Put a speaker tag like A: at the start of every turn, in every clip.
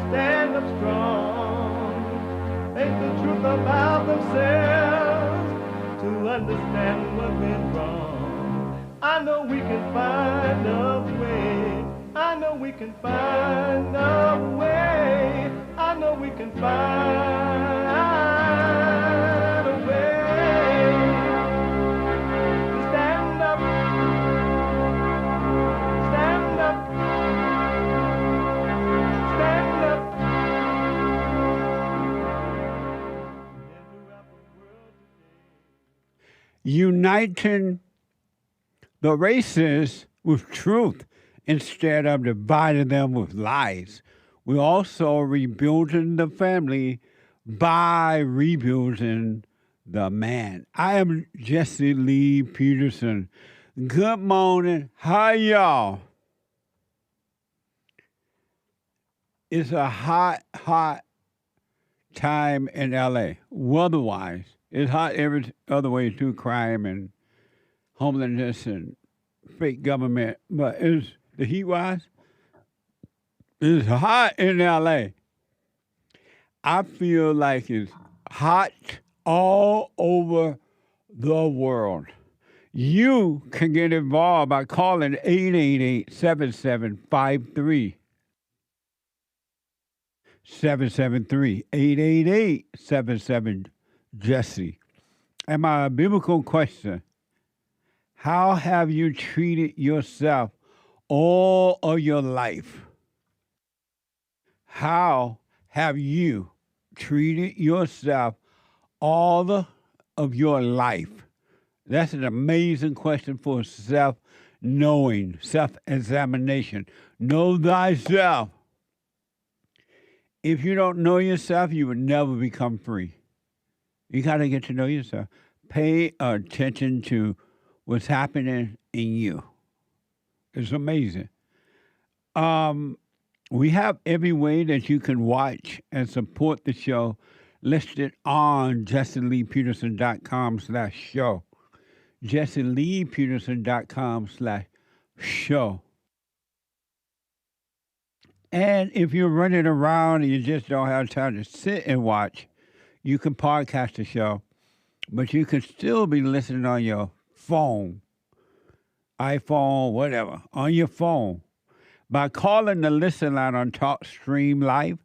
A: stand up strong, face the truth about themselves, to understand what went wrong. I know we can find a way. I know we can find a way. I know we can find a way to stand up, stand up, stand up.
B: Uniting the races with truth instead of dividing them with lies. We're also rebuilding the family by rebuilding the man. I am Jesse Lee Peterson. Good morning. Hi, y'all. It's a hot time in L.A. Weather-wise. It's hot every other way too, crime and homelessness and fake government. But it's the heat-wise, it's hot in L.A. I feel like it's hot all over the world. You can get involved by calling 888-7753. 773 888 Jesse. And my biblical question, how have you treated yourself all of your life? How have you treated yourself all of your life? That's an amazing question for self-knowing, self-examination. Know thyself. If you don't know yourself, you would never become free. You got to get to know yourself. Pay attention to what's happening in you. It's amazing. We have every way that you can watch and support the show listed on jesseleepeterson.com/show. jesseleepeterson.com/show. And if you're running around and you just don't have time to sit and watch, you can podcast the show, but you can still be listening on your phone, iPhone, whatever, on your phone, by calling the listen line on TalkStream Live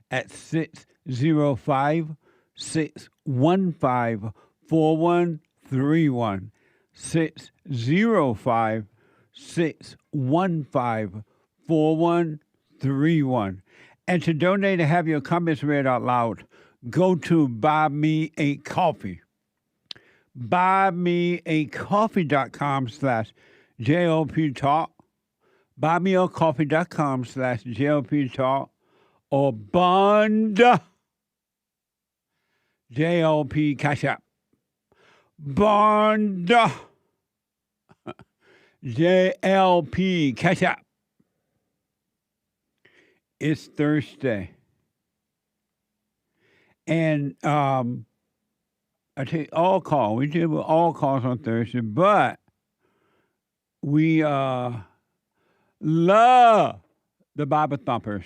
B: at 605-615-4131, 605-615-4131. And to donate and have your comments read out loud, go to Buy Me a Coffee. BuyMeACoffee.com/JLP Talk. BuyMeACoffee.com/JLP Talk. Or Bond JLP Cash App. Bond JLP Cash App. It's Thursday. And I take all calls. We did all calls on Thursday, but we love the Bible Thumpers.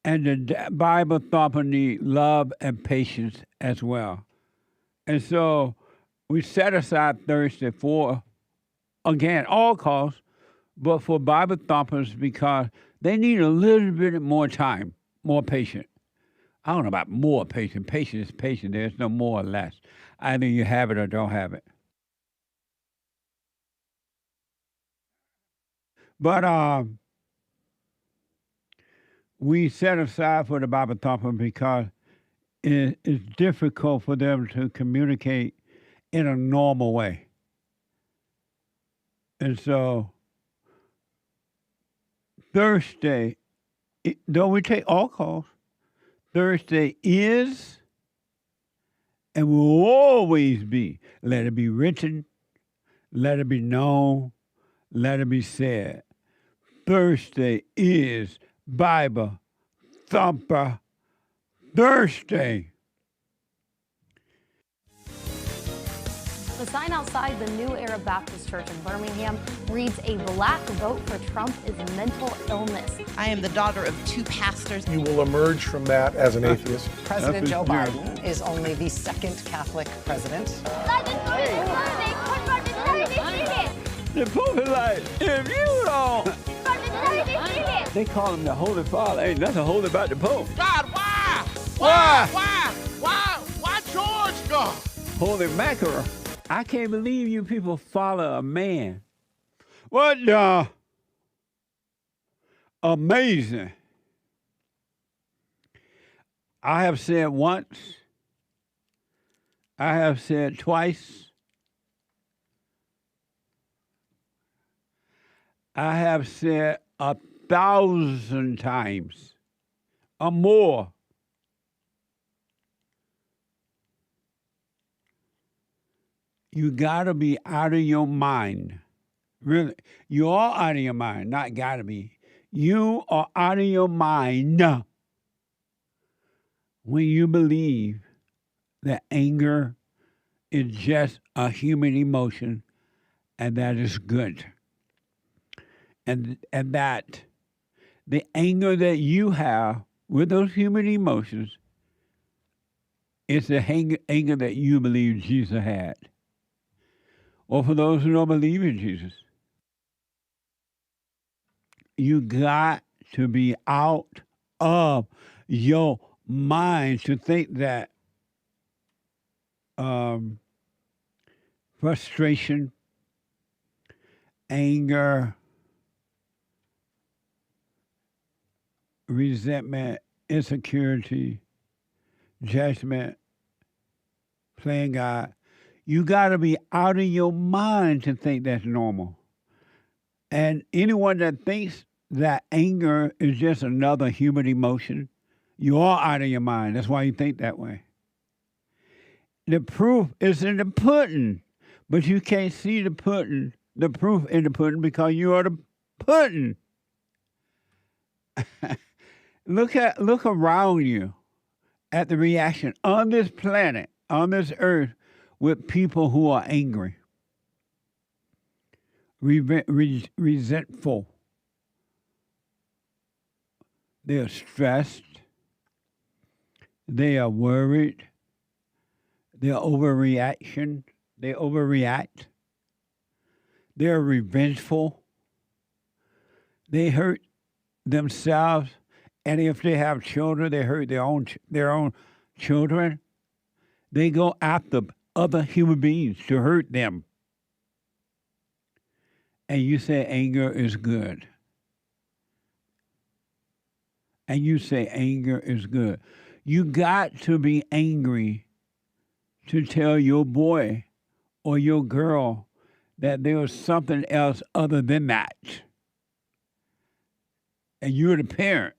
B: And the Bible Thumper need love and patience as well. And so we set aside Thursday for, again, all calls, but for Bible Thumpers because they need a little bit more time, more patience. I don't know about more patient. Patient is patient. There's no more or less. Either you have it or don't have it. But we set aside for the Bible Thumper because it's difficult for them to communicate in a normal way. And so Thursday, though we take all calls, Thursday is and will always be, let it be written, let it be known, let it be said. Thursday is Bible Thumper Thursday.
C: The sign outside the New Era Baptist Church in Birmingham reads, "A black vote for Trump is mental illness."
D: I am the daughter of 2 pastors.
E: You will emerge from that as an atheist.
F: President Joe Biden is only the 2nd Catholic president.
B: The Pope is like, if you don't. They call him the Holy Father. Ain't nothing holy about the Pope.
G: God, why?
B: Why?
G: Why George God?
B: Holy mackerel. I can't believe you people follow a man. What the? Amazing. I have said once. I have said twice. I have said 1,000 times or more. You gotta be out of your mind. Really, you are out of your mind, not gotta be. You are out of your mind when you believe that anger is just a human emotion and that is good. And that the anger that you have with those human emotions is the anger that you believe Jesus had. Or for those who don't believe in Jesus, you got to be out of your mind to think that frustration, anger, resentment, insecurity, judgment, playing God. You got to be out of your mind to think that's normal. And anyone that thinks that anger is just another human emotion, you are out of your mind. That's why you think that way. The proof is in the pudding, but you can't see the pudding, the proof in the pudding because you are the pudding. Look around you at the reaction on this planet, on this earth, with people who are angry, resentful. They are stressed. They are worried. They are overreaction. They overreact. They are revengeful. They hurt themselves. And if they have children, they hurt their own children. They go after other human beings to hurt them. And you say anger is good. And you say anger is good. You got to be angry to tell your boy or your girl that there was something else other than that. And you're the parent.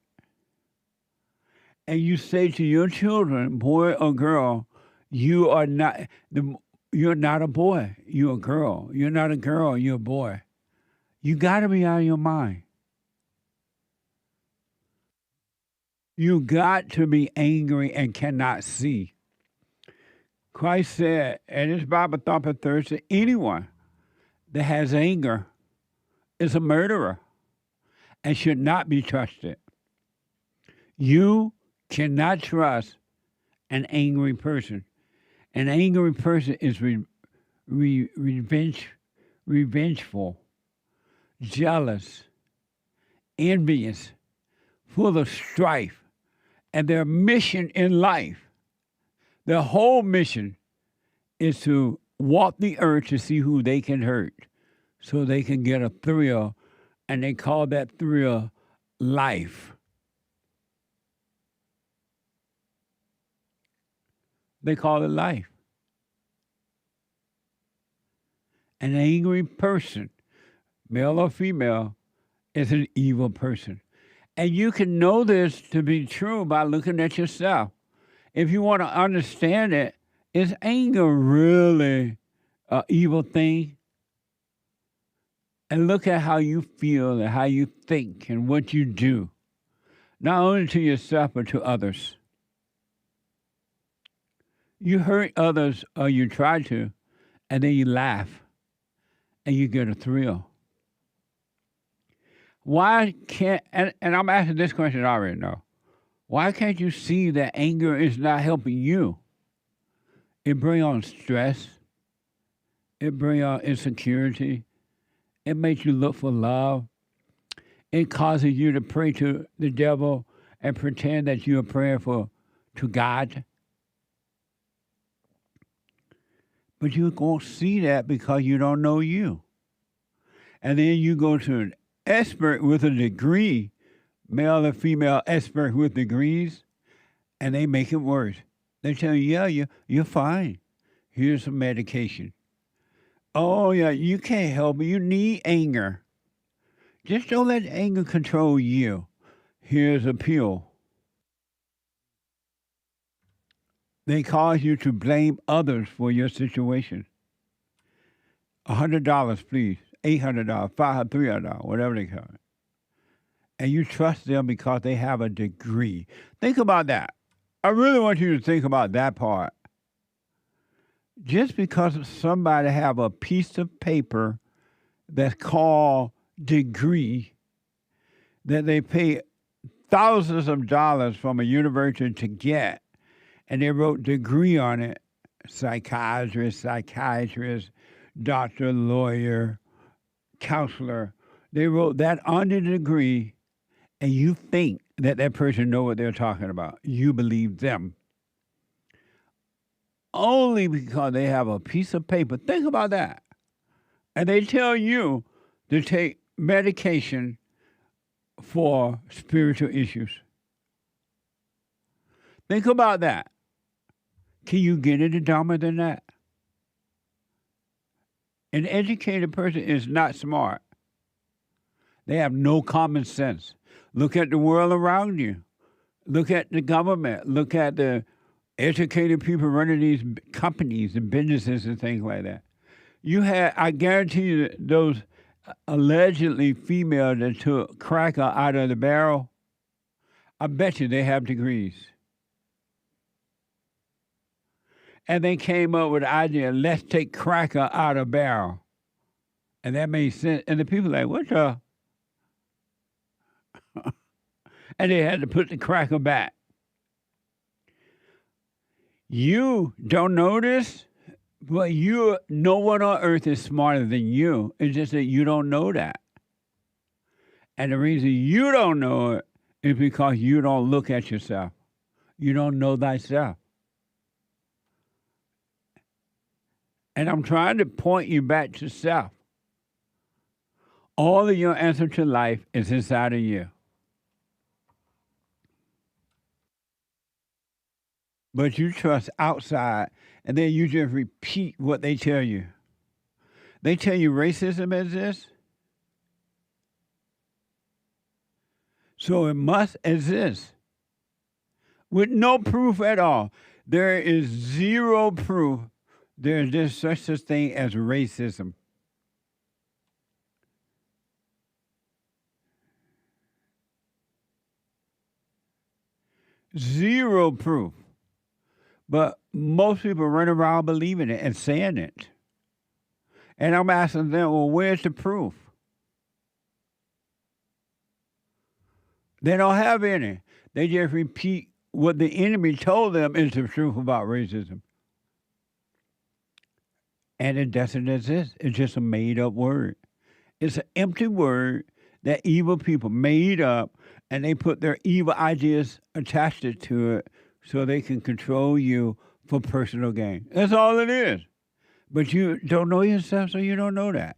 B: And you say to your children, boy or girl, you're not a boy, you're a girl. You're not a girl, you're a boy. You got to be out of your mind. You got to be angry and cannot see. Christ said, and his Bible Thumper Thursday, anyone that has anger is a murderer and should not be trusted. You cannot trust an angry person. An angry person is revengeful, jealous, envious, full of strife. And their mission in life, their whole mission, is to walk the earth to see who they can hurt so they can get a thrill, and they call that thrill life. They call it life. An angry person, male or female, is an evil person. And you can know this to be true by looking at yourself. If you want to understand it, is anger really an evil thing? And look at how you feel and how you think and what you do, not only to yourself but to others. You hurt others, or you try to, and then you laugh and you get a thrill. Why can't, and I'm asking this question I already know. Why can't you see that anger is not helping you? It brings on stress. It brings on insecurity. It makes you look for love. It causes you to pray to the devil and pretend that you are praying to God. But you won't see that because you don't know you. And then you go to an expert with a degree, male or female expert with degrees, and they make it worse. They tell you, yeah, you're fine. Here's some medication. Oh, yeah, you can't help it. You need anger. Just don't let anger control you. Here's a pill. They cause you to blame others for your situation. $100, please. $800, $500, $300, whatever they call it. And you trust them because they have a degree. Think about that. I really want you to think about that part. Just because somebody have a piece of paper that's called degree, that they pay thousands of dollars from a university to get, and they wrote degree on it, psychiatrist, doctor, lawyer, counselor, they wrote that on the degree, and you think that person know what they're talking about. You believe them. Only because they have a piece of paper. Think about that. And they tell you to take medication for spiritual issues. Think about that. Can you get any dumber than that? An educated person is not smart. They have no common sense. Look at the world around you. Look at the government. Look at the educated people running these companies and businesses and things like that. I guarantee you that those allegedly female that took cracker out of the barrel, I bet you they have degrees. And they came up with the idea, let's take cracker out of barrel. And that made sense. And the people like, what the? And they had to put the cracker back. You don't know this, but no one on earth is smarter than you. It's just that you don't know that. And the reason you don't know it is because you don't look at yourself. You don't know thyself. And I'm trying to point you back to self. All of your answer to life is inside of you. But you trust outside, and then you just repeat what they tell you. They tell you racism exists, so it must exist. With no proof at all. There is zero proof there's such a thing as racism. Zero proof. But most people run around believing it and saying it. And I'm asking them, well, where's the proof? They don't have any. They just repeat what the enemy told them is the truth about racism. And it doesn't exist. It's just a made-up word. It's an empty word that evil people made up, and they put their evil ideas attached to it so they can control you for personal gain. That's all it is. But you don't know yourself, so you don't know that.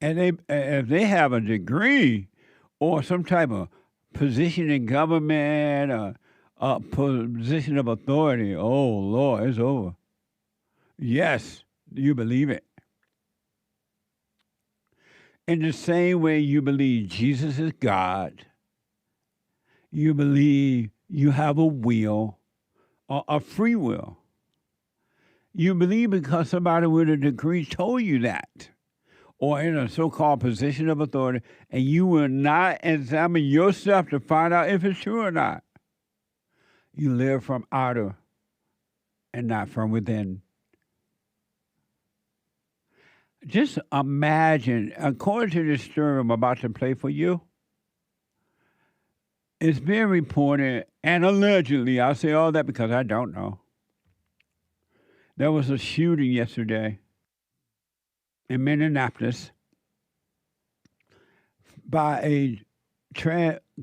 B: And if they have a degree or some type of position in government or a position of authority, oh, Lord, it's over. Yes, you believe it. In the same way you believe Jesus is God, you believe you have a will, or a free will. You believe because somebody with a degree told you that, or in a so-called position of authority, and you will not examine yourself to find out if it's true or not. You live from outer and not from within. Just imagine, according to this story I'm about to play for you, it's being reported, and allegedly, I'll say all that because I don't know. There was a shooting yesterday in Minneapolis by a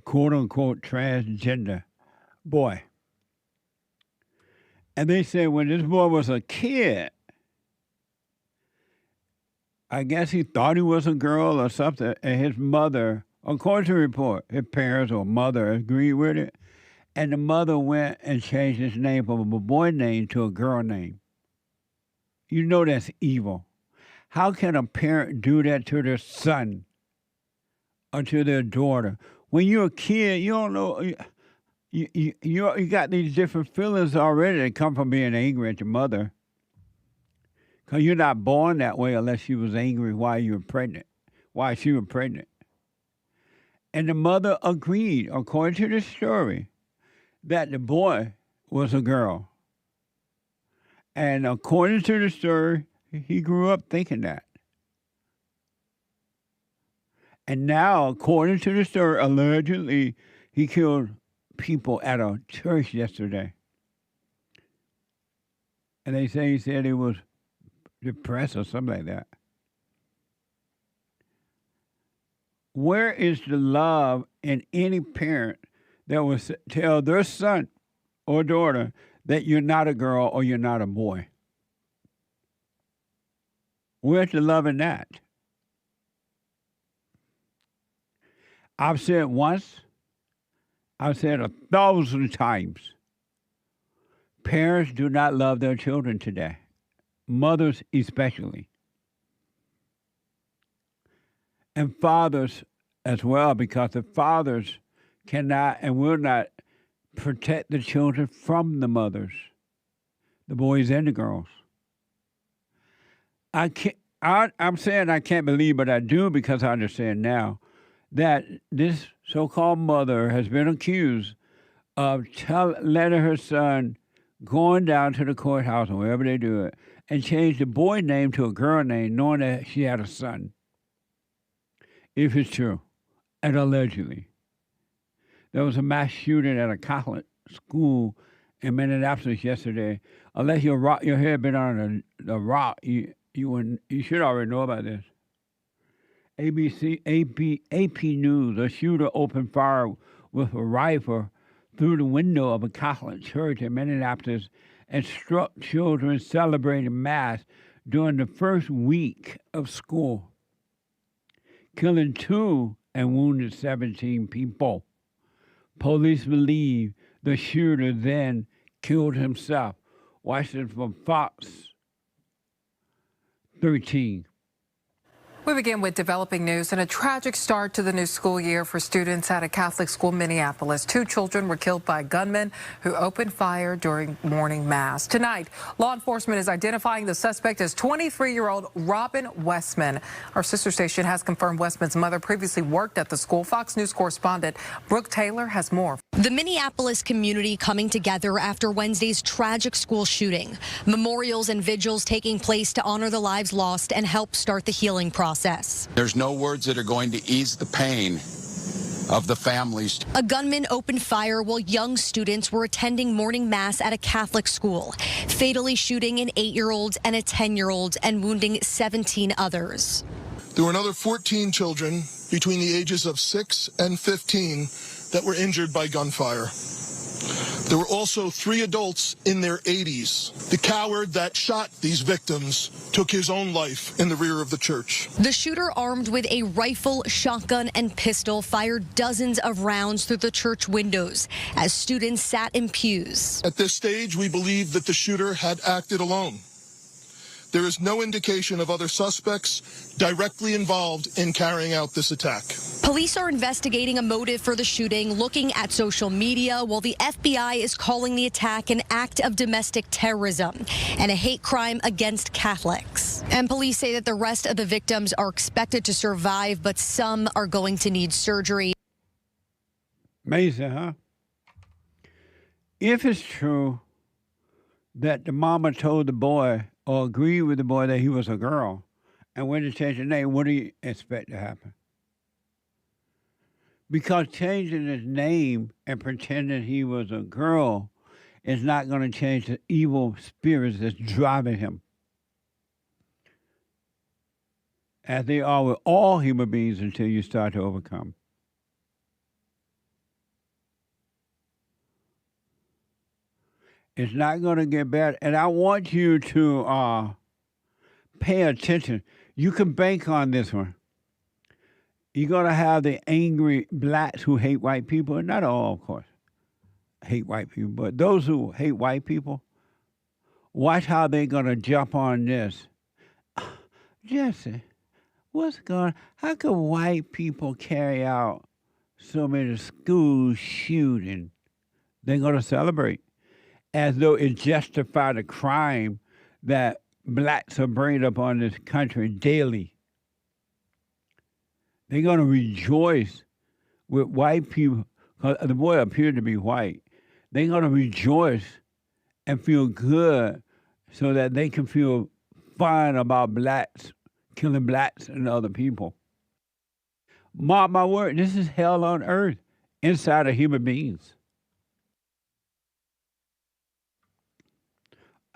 B: quote-unquote transgender boy. And they said when this boy was a kid, I guess he thought he was a girl or something, and his mother, according to the report, his parents or mother agreed with it, and the mother went and changed his name from a boy name to a girl name. You know that's evil. How can a parent do that to their son or to their daughter? When you're a kid, you don't know. You got these different feelings already that come from being angry at your mother. Because you're not born that way unless she was angry while you were pregnant, while she was pregnant. And the mother agreed, according to the story, that the boy was a girl. And according to the story, he grew up thinking that. And now, according to the story, allegedly, he killed people at a church yesterday. And they say he said he was depressed or something like that. Where is the love in any parent that will tell their son or daughter that you're not a girl or you're not a boy? Where's the love in that? I've said once, I've said 1,000 times, parents do not love their children today. Mothers especially. And fathers as well, because the fathers cannot and will not protect the children from the mothers, the boys and the girls. I'm saying I can't believe, but I do because I understand now that this so-called mother has been accused of letting her son going down to the courthouse or wherever they do it and change the boy name to a girl name knowing that she had a son. If it's true, and allegedly. There was a mass shooting at a Catholic school in Minneapolis yesterday. Unless your head been on a rock, you should already know about this. AP News, a shooter opened fire with a rifle through the window of a Catholic church in Minneapolis and struck children celebrating Mass during the first week of school, killing 2 and wounded 17 people. Police believe the shooter then killed himself. Watch this from Fox 13.
H: We begin with developing news and a tragic start to the new school year for students at a Catholic school in Minneapolis. 2 children were killed by gunmen who opened fire during morning mass. Tonight, law enforcement is identifying the suspect as 23-year-old Robin Westman. Our sister station has confirmed Westman's mother previously worked at the school. Fox News correspondent Brooke Taylor has more.
I: The Minneapolis community coming together after Wednesday's tragic school shooting. Memorials and vigils taking place to honor the lives lost and help start the healing process.
J: There's no words that are going to ease the pain of the families.
I: A gunman opened fire while young students were attending morning mass at a Catholic school, fatally shooting an 8-year-old and a 10-year-old and wounding 17 others.
K: There were another 14 children between the ages of 6 and 15 that were injured by gunfire. There were also 3 adults in their 80s. The coward that shot these victims took his own life in the rear of the church.
I: The shooter, armed with a rifle, shotgun, and pistol, fired dozens of rounds through the church windows as students sat in pews.
K: At this stage, we believe that the shooter had acted alone. There is no indication of other suspects directly involved in carrying out this attack.
I: Police are investigating a motive for the shooting, looking at social media, while the FBI is calling the attack an act of domestic terrorism and a hate crime against Catholics. And police say that the rest of the victims are expected to survive, but some are going to need surgery.
B: Amazing, huh? If it's true that the mama told the boy or agreed with the boy that he was a girl, And when you change the name, what do you expect to happen? Because changing his name and pretending he was a girl is not going to change the evil spirits that's driving him. As they are with all human beings until you start to overcome. It's not going to get better. And I want you to pay attention. You can bank on this one. You're going to have the angry blacks who hate white people, and not all, of course, hate white people, but those who hate white people, watch how they're going to jump on this. Jesse, how could white people carry out so many school shootings? They're going to celebrate as though it justified a crime that blacks are bringing up on this country daily. They're going to rejoice with white people, because the boy appeared to be white. They're going to rejoice and feel good so that they can feel fine about blacks, killing blacks and other people. Mark my word, this is hell on earth inside of human beings.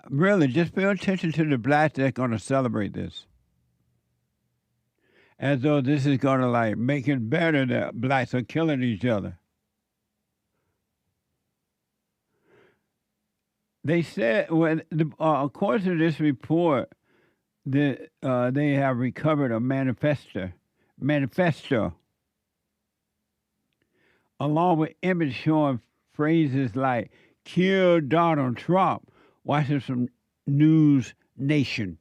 B: Really, just pay attention to the blacks that are going to celebrate this. As though this is going to make it better that blacks are killing each other. They said, according to this report, they have recovered a manifesto, along with images showing phrases like "kill Donald Trump." Watch this from News Nation.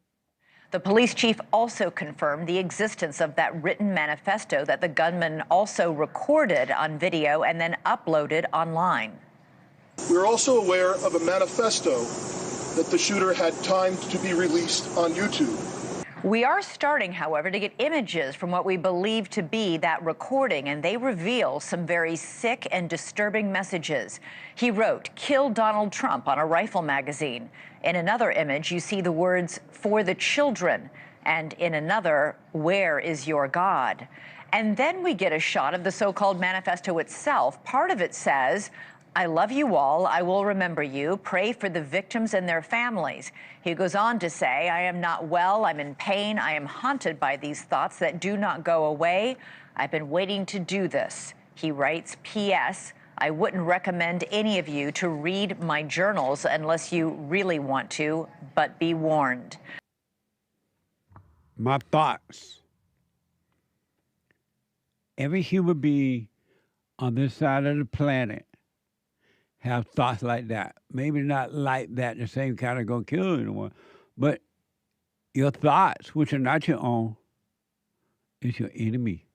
L: The police chief also confirmed the existence of that written manifesto that the gunman also recorded on video and then uploaded online.
K: We're also aware of a manifesto that the shooter had timed to be released on YouTube.
L: We are starting, however, to get images from what we believe to be that recording, and they reveal some very sick and disturbing messages. He wrote, "Kill Donald Trump" on a rifle magazine. In another image, you see the words, "For the children," and in another, "Where is your God?" And then we get a shot of the so-called manifesto itself. Part of it says, "I love you all. I will remember you. Pray for the victims and their families." He goes on to say, "I am not well. I'm in pain. I am haunted by these thoughts that do not go away. I've been waiting to do this." He writes, "P.S. I wouldn't recommend any of you to read my journals unless you really want to, but be warned."
B: My thoughts. Every human being on this side of the planet have thoughts like that. Maybe not like that, the same kind of go kill anyone, but your thoughts, which are not your own, is your enemy.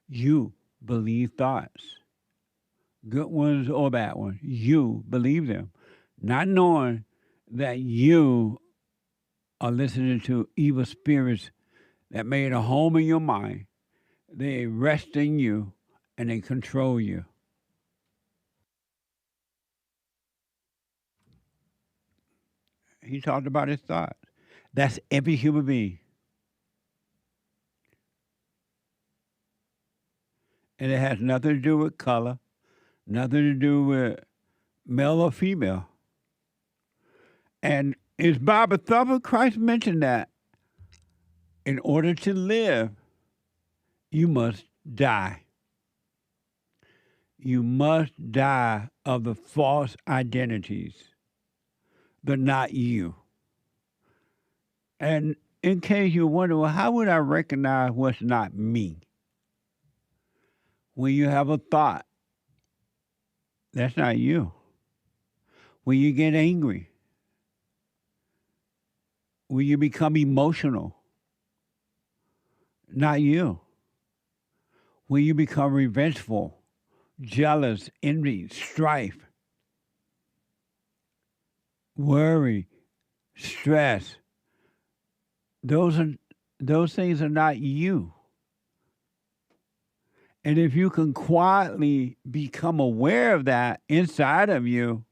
B: You believe thoughts, good ones or bad ones. You believe them, not knowing that you are listening to evil spirits that made a home in your mind. They rest in you and they control you. He talked about his thoughts. That's every human being. And it has nothing to do with color, nothing to do with male or female. And is Bible Thumper? Christ mentioned that in order to live, you must die. You must die of the false identities. They're not you. And in case you wonder, well, how would I recognize what's not me? When you have a thought, that's not you. When you get angry, when you become emotional, not you. When you become revengeful, jealous, envy, strife, worry, stress, those things are not you. And if you can quietly become aware of that inside of you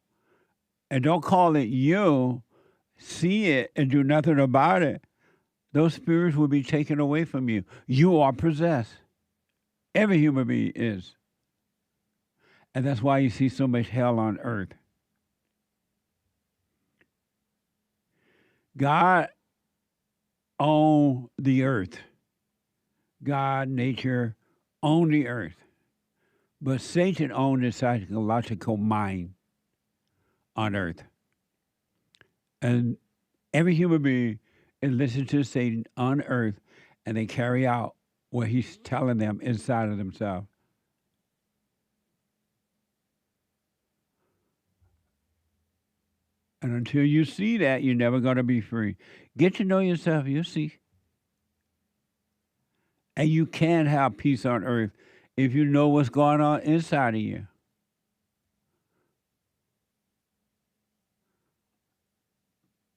B: and don't call it you, see it and do nothing about it, those spirits will be taken away from you. You are possessed. Every human being is. And that's why you see so much hell on earth. God owned the earth. God, nature, owned the earth. But Satan owned the psychological mind on earth. And every human being is listening to Satan on earth, and they carry out what he's telling them inside of themselves. And until you see that, you're never going to be free. Get to know yourself, you'll see. And you can have peace on earth if you know what's going on inside of you.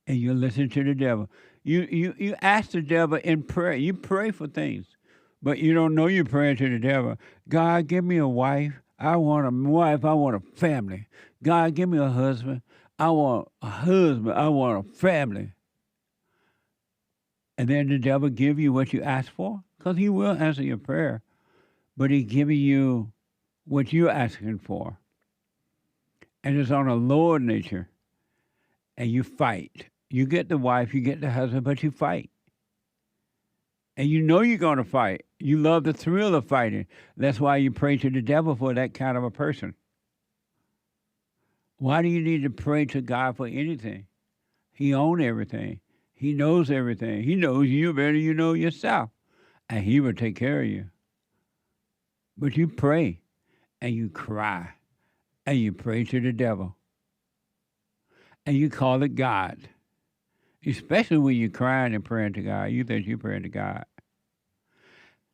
B: And you listen to the devil. You ask the devil in prayer. You pray for things, but you don't know you're praying to the devil. God, give me a wife. I want a wife. I want a family. God, give me a husband. I want a husband. I want a family. And then the devil give you what you ask for, because he will answer your prayer, but he's giving you what you're asking for. And it's on a lower nature, and you fight. You get the wife, you get the husband, but you fight. And you know you're going to fight. You love the thrill of fighting. That's why you pray to the devil for that kind of a person. Why do you need to pray to God for anything? He owns everything. He knows everything. He knows you better than you know yourself. And he will take care of you. But you pray, and you cry, and you pray to the devil. And you call it God. Especially when you're crying and praying to God. You think you're praying to God.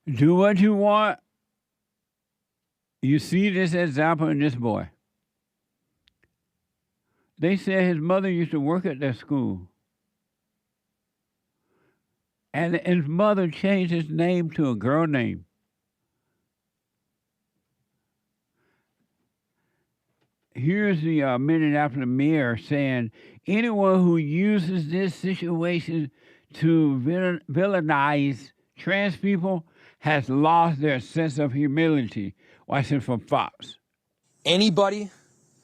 B: Do what you want. You see this example in this boy. They said his mother used to work at that school. And his mother changed his name to a girl name. Here's the Minneapolis mayor saying, anyone who uses this situation to villainize trans people has lost their sense of humility. Watch it from Fox.
M: Anybody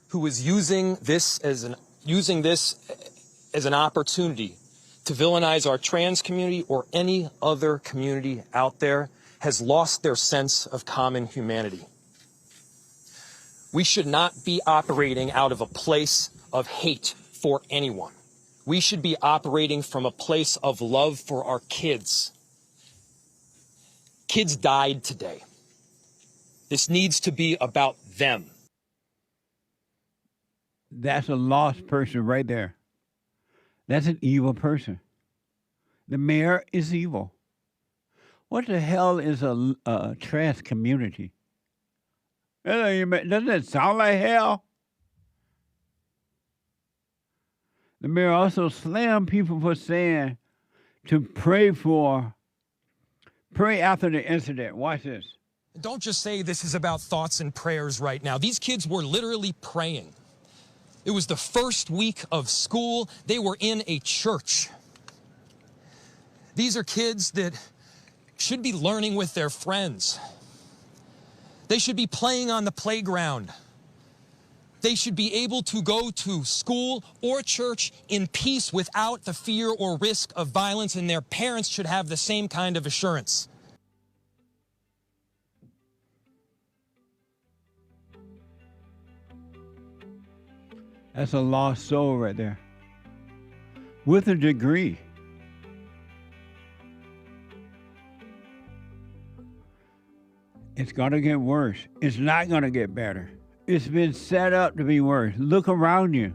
M: who is using this as an opportunity to villainize our trans community or any other community out there has lost their sense of common humanity. We should not be operating out of a place of hate for anyone. We should be operating from a place of love for our kids. Kids died today. This needs to be about them.
B: That's a lost person right there. That's an evil person. The mayor is evil. What the hell is a trans community? Doesn't it sound like hell? The mayor also slammed people for saying to pray after the incident. Watch this.
M: Don't just say this is about thoughts and prayers right now. These kids were literally praying. It was the first week of school. They were in a church. These are kids that should be learning with their friends. They should be playing on the playground. They should be able to go to school or church in peace without the fear or risk of violence, and their parents should have the same kind of assurance.
B: That's a lost soul right there. With a degree. It's going to get worse. It's not going to get better. It's been set up to be worse. Look around you.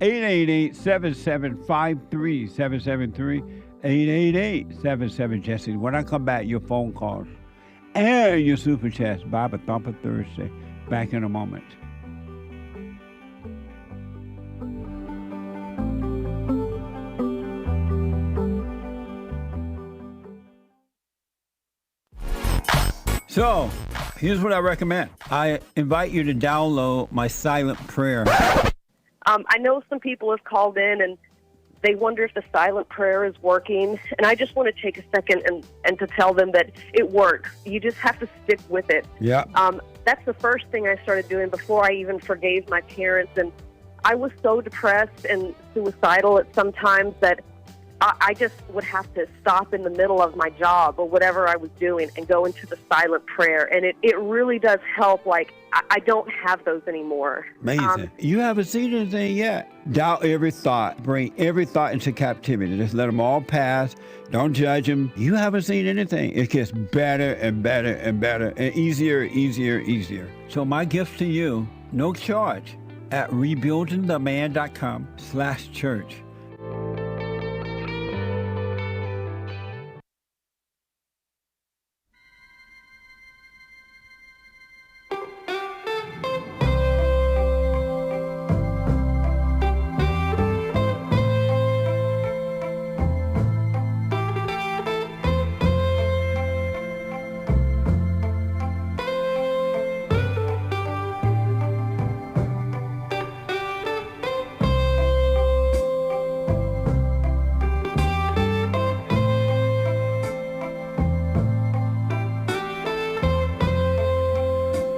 B: 888-7753-773. 888-77-JESSE. When I come back, your phone calls and your super chats. Bible Thumper Thursday. Back in a moment. So, here's what I recommend. I invite you to download my silent prayer.
N: I know some people have called in and They wonder if the silent prayer is working. And I just want to take a second and to tell them that it works. You just have to stick with it.
B: Yeah.
N: That's the first thing I started doing before I even forgave my parents. And I was so depressed and suicidal at some times that I just would have to stop in the middle of my job or whatever I was doing and go into the silent prayer. And it really does help. Like, I don't have those anymore.
B: Amazing. You haven't seen anything yet. Doubt every thought. Bring every thought into captivity. Just let them all pass. Don't judge them. You haven't seen anything. It gets better and better and better and easier, easier, easier. So my gift to you, no charge, at rebuildingtheman.com/church.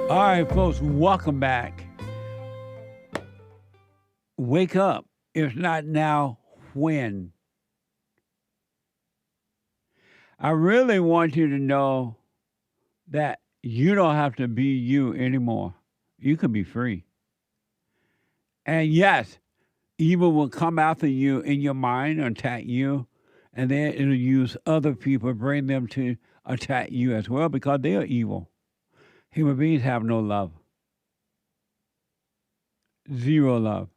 B: All right, folks, welcome back. Wake up. If not now, when? I really want you to know that you don't have to be you anymore. You can be free. And yes, evil will come after you in your mind, attack you, and then it'll use other people, bring them to attack you as well because they are evil. Human beings have no love. Zero love.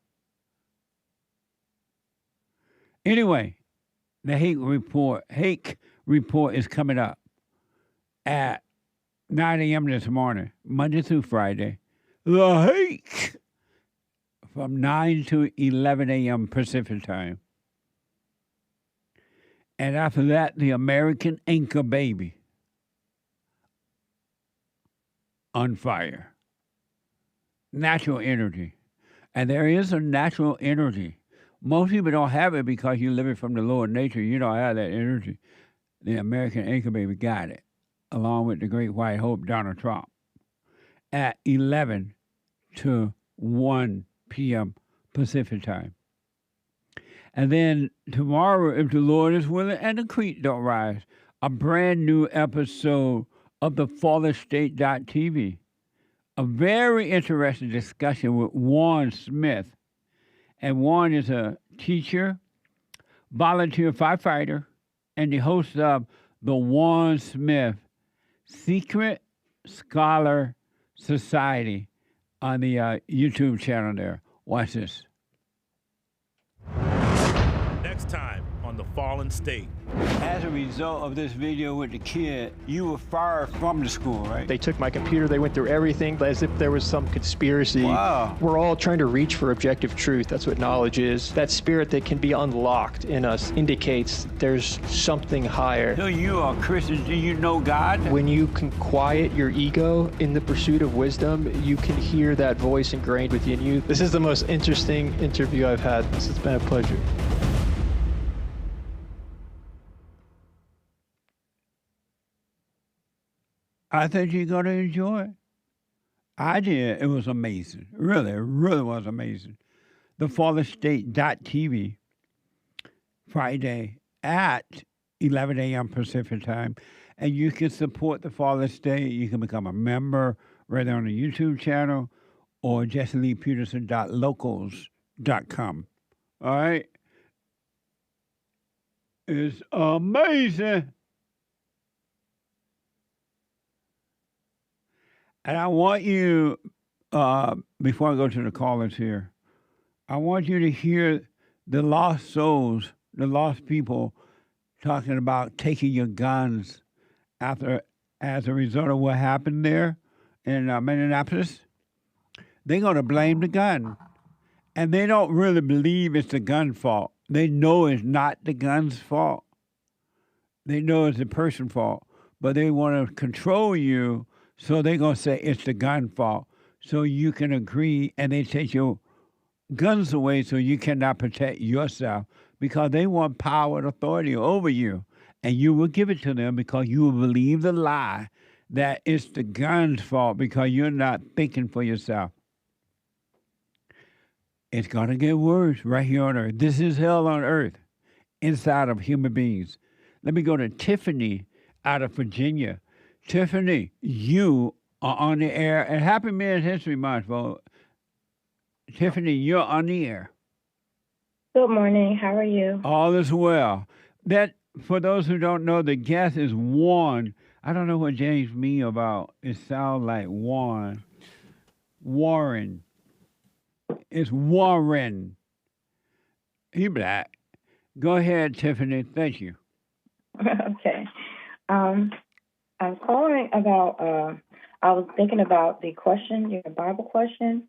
B: Anyway, the Hake report is coming up at 9 a.m. this morning, Monday through Friday. The Hake from 9 to 11 a.m. Pacific time. And after that, the American Anchor Baby. On fire. Natural energy. And there is a natural energy. Most people don't have it because you're living from the Lord nature. You don't have that energy. The American Anchor Baby got it, along with the great white hope, Donald Trump, at 11 to 1 p.m. Pacific time. And then tomorrow, if the Lord is willing and the creek don't rise, a brand new episode of the FallenState.tv. A very interesting discussion with Warren Smith. And Warren is a teacher, volunteer firefighter, and the host of the Warren Smith Secret Scholar Society on the YouTube channel there. Watch this.
O: Next time on The Fallen State.
B: As a result of this video with the kid, you were fired from the school, right?
P: They took my computer, they went through everything as if there was some conspiracy.
B: Wow.
P: We're all trying to reach for objective truth. That's what knowledge is. That spirit that can be unlocked in us indicates there's something higher.
B: So you are Christian, do you know God?
P: When you can quiet your ego in the pursuit of wisdom, you can hear that voice ingrained within you. This is the most interesting interview I've had. This has been a pleasure.
B: I think you're going to enjoy it. I did. It was amazing. Really, it really was amazing. The FallenState.tv, Friday at 11 a.m. Pacific time. And you can support the Fallen State. You can become a member right on the YouTube channel or JesseLeePeterson.locals.com. All right? It's amazing. And I want you, before I go to the callers here, I want you to hear the lost souls, the lost people talking about taking your guns as a result of what happened there in Minneapolis. They're going to blame the gun. And they don't really believe it's the gun's fault. They know it's not the gun's fault. They know it's the person's fault. But they want to control you. So they're going to say it's the gun fault. So you can agree, and they take your guns away so you cannot protect yourself because they want power and authority over you. And you will give it to them because you will believe the lie that it's the gun's fault because you're not thinking for yourself. It's going to get worse right here on earth. This is hell on earth inside of human beings. Let me go to Tiffany out of Virginia. Tiffany, you are on the air. And Happy Men's History Month, folks. Tiffany, you're on the air.
Q: Good morning. How are you?
B: All is well. That, for those who don't know, the guest is Warren. I don't know what James mean about. It sounds like Warren. Warren. It's Warren. He black. Go ahead, Tiffany. Thank you.
Q: Okay. I'm calling about, I was thinking about the question, your Bible question.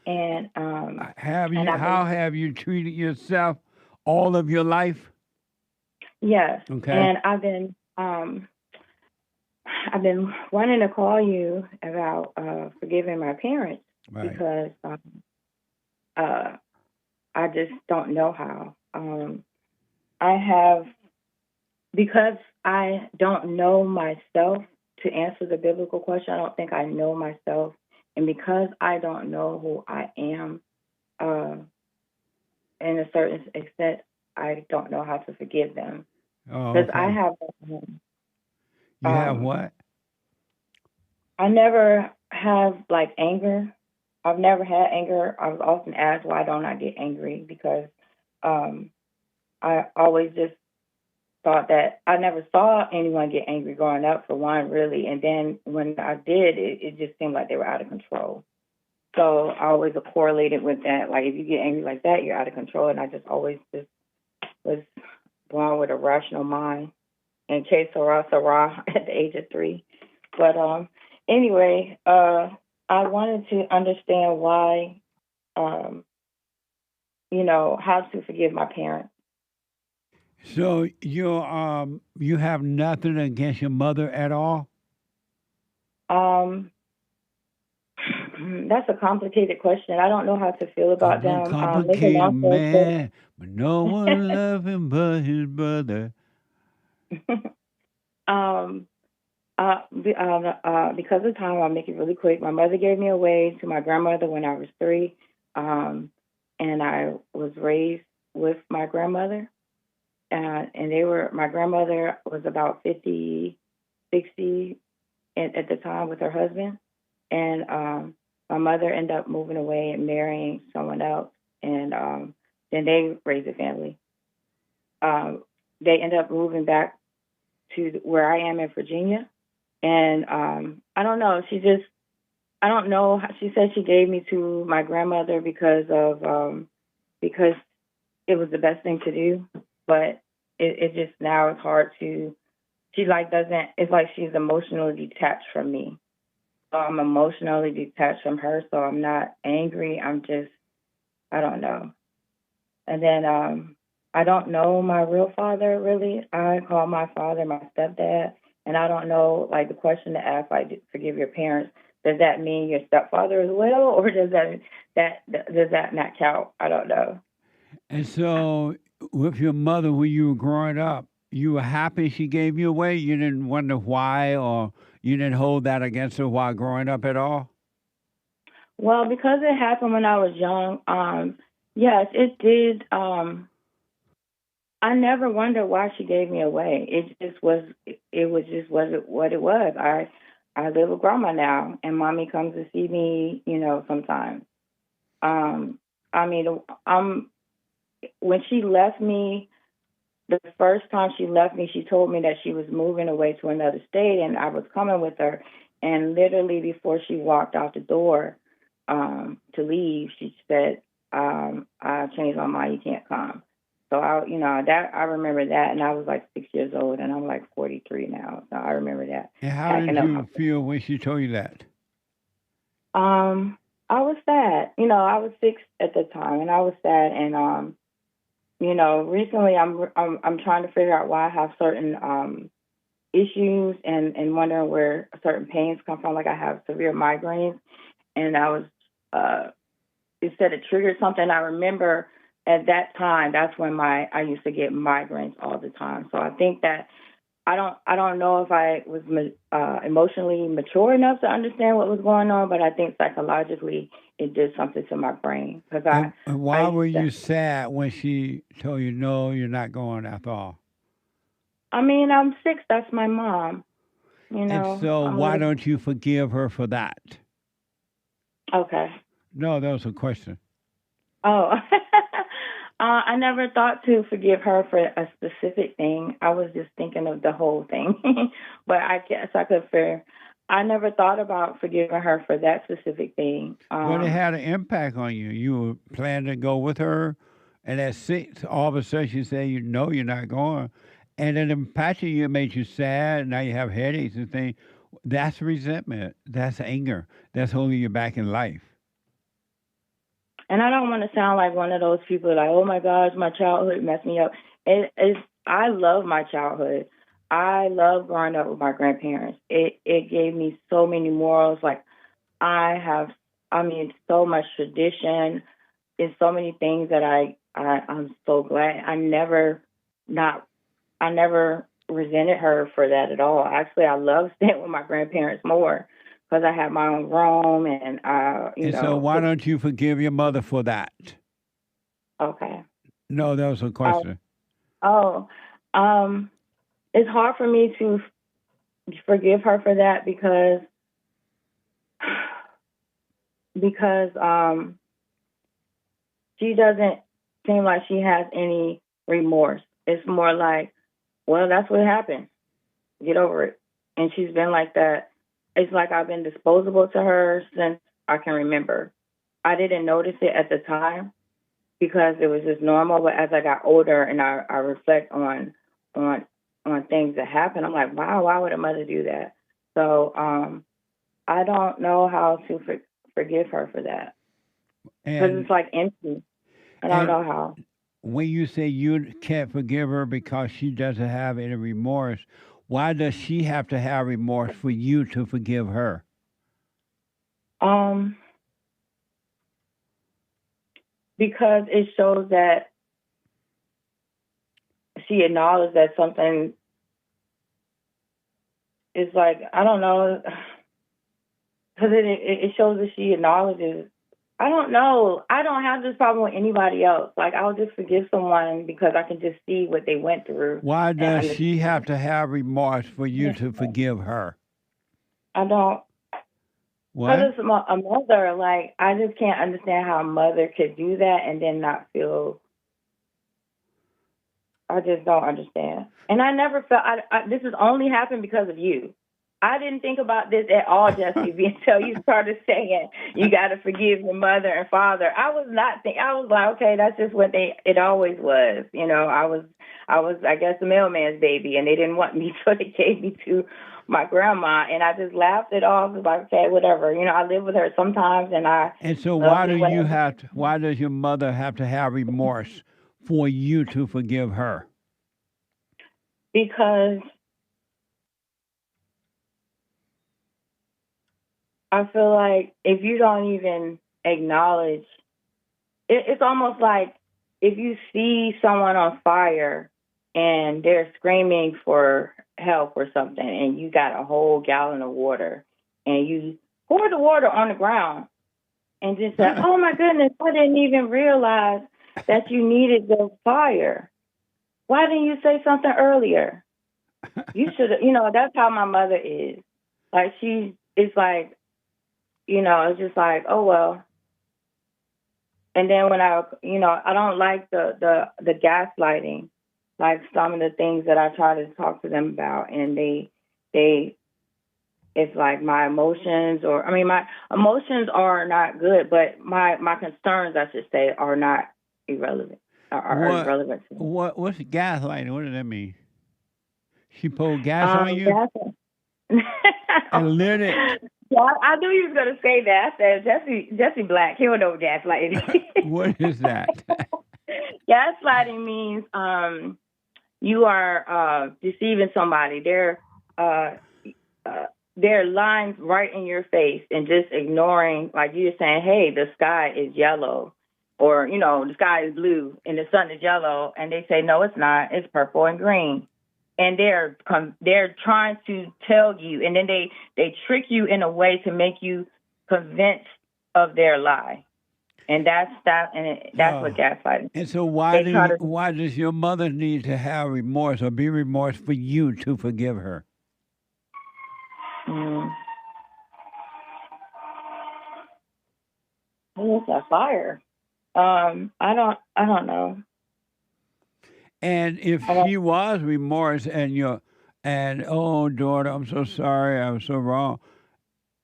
Q: And
B: how have you treated yourself all of your life?
Q: Yes.
B: Okay.
Q: And I've been wanting to call you about forgiving my parents because I just don't know how. Because I don't know myself to answer the biblical question. I don't think I know myself. And because I don't know who I am, in a certain extent, I don't know how to forgive them. Because I have...
B: You have what?
Q: I never have, like, anger. I've never had anger. I was often asked, why don't I get angry? Because I always just thought that I never saw anyone get angry growing up, for one, really. And then when I did, it just seemed like they were out of control. So I always correlated with that. Like, if you get angry like that, you're out of control. And I just always just was born with a rational mind and chased Sarah at the age of 3. But anyway, I wanted to understand why, how to forgive my parents.
B: So you have nothing against your mother at all?
Q: That's a complicated question. I don't know how to feel about them.
B: Complicated man, but no one loves him but his brother.
Q: Because of time, I'll make it really quick. My mother gave me away to my grandmother when I was 3, and I was raised with my grandmother. And my grandmother was about 50, 60 at the time with her husband. And my mother ended up moving away and marrying someone else. And then they raised a family. They ended up moving back to where I am in Virginia. And I don't know. I don't know. She said she gave me to my grandmother because it was the best thing to do. But it just now it's hard to, it's like she's emotionally detached from me. So I'm emotionally detached from her, so I'm not angry. I'm just, I don't know. And then I don't know my real father, really. I call my father my stepdad, and I don't know, like, the question to ask, like, forgive your parents, does that mean your stepfather as well, or does that not count? I don't know.
B: And so with your mother, when you were growing up, you were happy she gave you away? You didn't wonder why, or you didn't hold that against her while growing up at all?
Q: Well, because it happened when I was young, yes, it did. I never wondered why she gave me away. It was what it was. I live with grandma now, and mommy comes to see me, sometimes. When she left me, the first time she left me, she told me that she was moving away to another state, and I was coming with her. And literally before she walked out the door to leave, she said, "I changed my mind. You can't come." So I remember that, and I was like 6 years old, and I'm like 43 now. So I remember that.
B: And how did you feel when she told you that?
Q: I was sad. I was 6 at the time, and I was sad. And recently I'm trying to figure out why I have certain issues and wondering where certain pains come from. Like I have severe migraines, and I was it said it triggered something. I remember at that time, that's when I used to get migraines all the time. So I think that I don't know if I was emotionally mature enough to understand what was going on, but I think psychologically it did something to my brain.
B: And why were you sad when she told you, no, you're not going after all?
Q: I mean, I'm 6. That's my mom. You know.
B: And so why don't you forgive her for that?
Q: Okay.
B: No, that was a question.
Q: Oh. I never thought to forgive her for a specific thing. I was just thinking of the whole thing. But I guess I never thought about forgiving her for that specific thing.
B: But it had an impact on you. You were planning to go with her, and at 6, all of a sudden she said, you know you're not going. And it impacted you, it made you sad. Now you have headaches and things. That's resentment. That's anger. That's holding you back in life.
Q: And I don't want to sound like one of those people like, oh, my gosh, my childhood messed me up. I love my childhood. I love growing up with my grandparents. It gave me so many morals. Like, so much tradition. It's so many things that I'm so glad. I never resented her for that at all. Actually, I love staying with my grandparents more because I have my own room and
B: so why don't you forgive your mother for that?
Q: Okay.
B: No, that was a question.
Q: It's hard for me to forgive her for that because she doesn't seem like she has any remorse. It's more like, well, that's what happened. Get over it. And she's been like that. It's like I've been disposable to her since I can remember. I didn't notice it at the time because it was just normal. But as I got older and I reflect on things that happened, I'm like, wow, why would a mother do that? So I don't know how to forgive her for that because it's like empty. I don't know how.
B: When you say you can't forgive her because she doesn't have any remorse, why does she have to have remorse for you to forgive her?
Q: Because it shows that she acknowledged that something is like, I don't know, because it shows that she acknowledges. I don't know. I don't have this problem with anybody else. Like, I'll just forgive someone because I can just see what they went through.
B: Why does she have to have remorse for you to forgive her?
Q: I don't.
B: What?
Q: Because it's a mother. Like, I just can't understand how a mother could do that and then not feel. I just don't understand. And I never felt. This has only happened because of you. I didn't think about this at all, Jesse, until you started saying you got to forgive your mother and father. I was like, okay, that's just what it always was. You know, I was, I guess, the mailman's baby, and they didn't want me, so they gave me to my grandma, and I just laughed it off. It was like, okay, whatever. You know, I live with her sometimes,
B: And so why does your mother have to have remorse for you to forgive her?
Q: Because I feel like if you don't even acknowledge, it's almost like if you see someone on fire and they're screaming for help or something, and you got a whole gallon of water, and you pour the water on the ground and just say, oh my goodness, I didn't even realize that you needed the fire. Why didn't you say something earlier? You should have, that's how my mother is. Like, it's like, it's just like, oh, well. And then when I don't like the gaslighting, like some of the things that I try to talk to them about, and it's like my emotions, my emotions are not good, but my concerns, I should say, are not irrelevant. Irrelevant.
B: What's gaslighting? What does that mean? She poured gas on you? And lit it.
Q: Yeah, I knew you was going to say that. I said, Jesse Black, he don't know what gaslighting.
B: What is that?
Q: Gaslighting means you are deceiving somebody. They're lines right in your face and just ignoring, like you're saying, hey, the sky is yellow. or, you know, the sky is blue and the sun is yellow, and they say, no, it's not, it's purple and green. And they're trying to tell you, and then they trick you in a way to make you convinced of their lie. And that's what gaslighting.
B: And so why does your mother need to have remorse or be remorse for you to forgive her?
Q: It's a fire. I don't know.
B: And if she was remorse and oh, daughter, I'm so sorry, I was so wrong.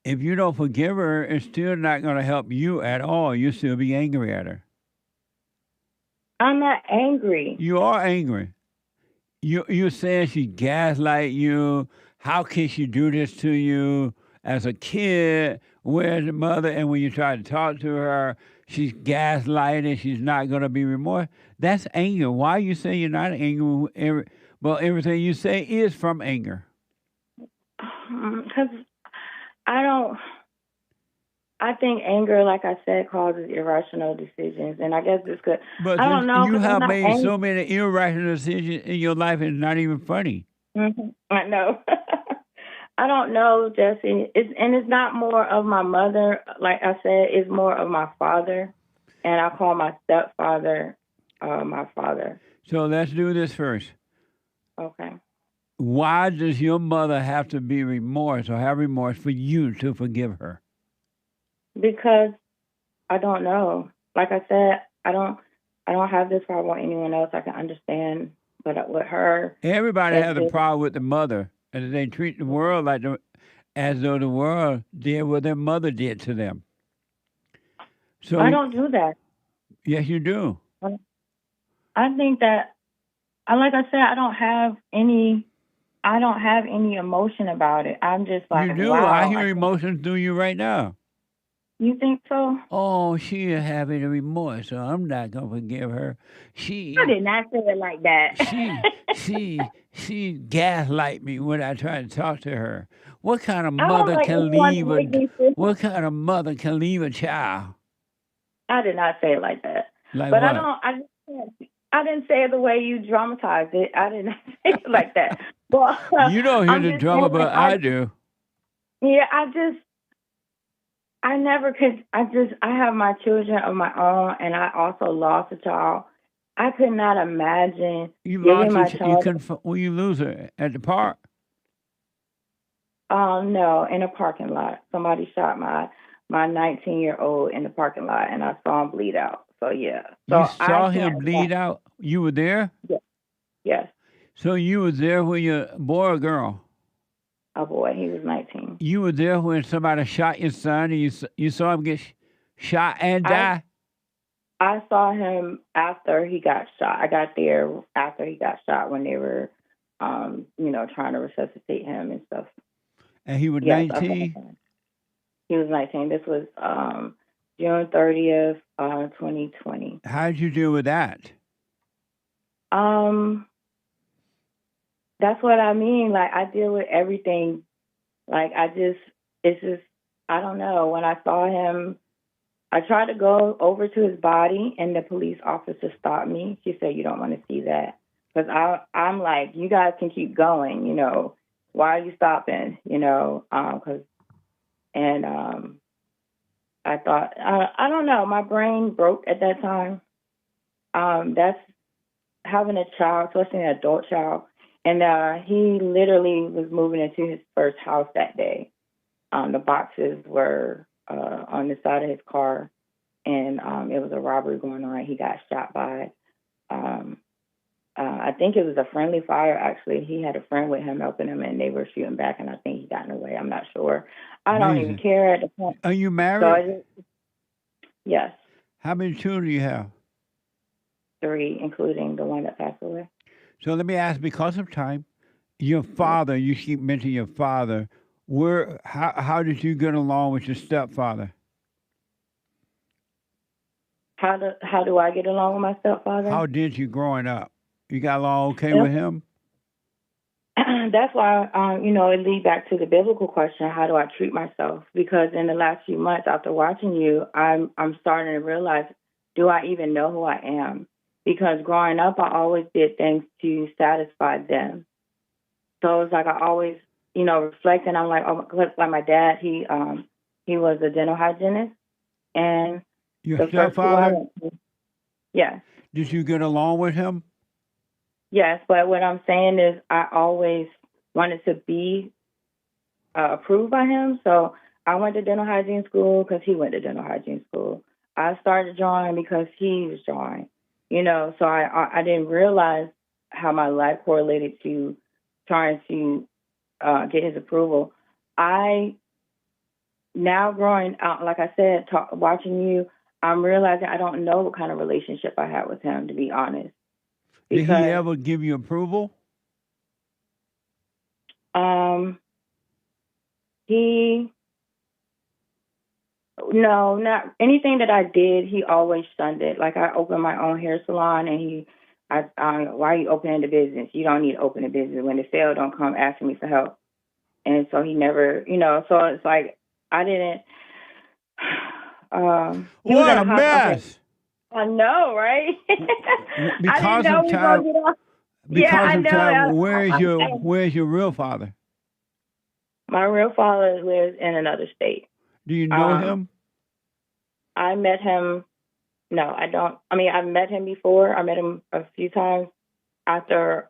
B: If you don't forgive her, it's still not going to help you at all. You'll still be angry at her.
Q: I'm not angry.
B: You are angry. You're saying she gaslight you. How can she do this to you as a kid? Where's the mother? And when you try to talk to her, she's gaslighting. She's not going to be remorse. That's anger. Why you say you're not angry? Well, everything you say is from anger.
Q: Because I think anger, like I said, causes irrational decisions. And I guess this could,
B: but
Q: I don't know.
B: You have made so many irrational decisions in your life, it's not even funny.
Q: Mm-hmm. I know. I don't know, Jesse. It's not more of my mother. Like I said, it's more of my father. And I call my stepfather my father.
B: So let's do this first.
Q: Okay.
B: Why does your mother have to be remorse or have remorse for you to forgive her?
Q: Because I don't know. Like I said, I don't have this problem with anyone else. I can understand, but with her,
B: everybody has a problem with the mother, and they treat the world as though the world did what their mother did to them. So
Q: I don't do that.
B: Yes, you do.
Q: I think that, like I said, I don't have any emotion about it. I'm just like,
B: you do.
Q: Wow.
B: I hear emotions through you right now.
Q: You think so?
B: Oh, she is having a remorse, so I'm not gonna forgive her.
Q: I did not say it like that.
B: She gaslight me when I try to talk to her. What kind of mother can leave What kind of mother can leave a child?
Q: I did not say it like that.
B: Like
Q: but
B: what?
Q: I didn't say it the way you dramatized it. I did not say it like that. Well,
B: you don't hear the drama, but I do.
Q: Yeah, I never could. I have my children of my own, and I also lost a child. I could not imagine giving my child.
B: Will you lose her at the park?
Q: No, in a parking lot. Somebody shot my 19-year-old in the parking lot, and I saw him bleed out. So yeah. So
B: you saw him bleed out? You were there?
Q: Yes. Yes.
B: So you were there when your boy or girl?
Q: A boy. He was 19.
B: You were there when somebody shot your son, and you saw him get shot and die?
Q: I saw him after he got shot. I got there after he got shot when they were, trying to resuscitate him and stuff.
B: And he was 19?
Q: He was 19. This was June 30th, 2020.
B: How did you deal with that?
Q: That's what I mean. Like, I deal with everything. Like, I don't know. When I saw him, I tried to go over to his body, and the police officer stopped me. She said, you don't want to see that. Because I'm like, you guys can keep going, Why are you stopping, I thought, I don't know, my brain broke at that time. That's having a child, especially an adult child. And he literally was moving into his first house that day. The boxes were on the side of his car, and it was a robbery going on. He got shot by, I think it was a friendly fire, actually. He had a friend with him helping him, and they were shooting back, and I think he got in the way. I'm not sure. I don't even care at the point.
B: Are you married?
Q: Yes.
B: How many children do you have?
Q: 3, including the one that passed away.
B: So let me ask, because of time, your father, you keep mentioning your father. How did you get along with your stepfather?
Q: How do I get along with my stepfather?
B: How did you growing up? You got along okay with him?
Q: That's why, it leads back to the biblical question, how do I treat myself? Because in the last few months after watching you, I'm starting to realize do I even know who I am? Because growing up, I always did things to satisfy them. So it's like I always, reflect, and I'm like, oh, like my dad, he was a dental hygienist, and
B: Your stepfather?
Q: Yes.
B: Did you get along with him?
Q: Yes, but what I'm saying is I always wanted to be approved by him. So I went to dental hygiene school because he went to dental hygiene school. I started drawing because he was drawing. So I didn't realize how my life correlated to trying to get his approval. Now growing out, like I said, watching you, I'm realizing I don't know what kind of relationship I had with him, to be honest.
B: Did he ever give you approval?
Q: No, not anything that I did. He always shunned it. Like I opened my own hair salon, and why are you opening the business? You don't need to open a business. When it failed, don't come asking me for help. And so he never, so it's like I didn't.
B: What a mess!
Q: I know, right?
B: Because of time. Where's your real father?
Q: My real father lives in another state.
B: Do you know him?
Q: I met him. No, I don't. I mean, I've met him before. I met him a few times after,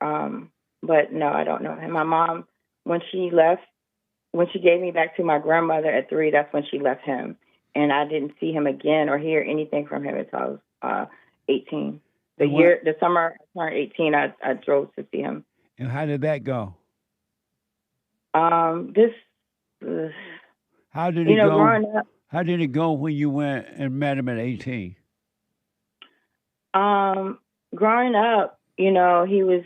Q: but no, I don't know him. My mom, when she gave me back to my grandmother at 3, that's when she left him. And I didn't see him again or hear anything from him until I was 18. The summer I turned 18, I drove to see him.
B: And how did that go?
Q: How
B: did it go?
Q: Growing up,
B: how did it go when you went and met him at 18?
Q: Growing up, he was.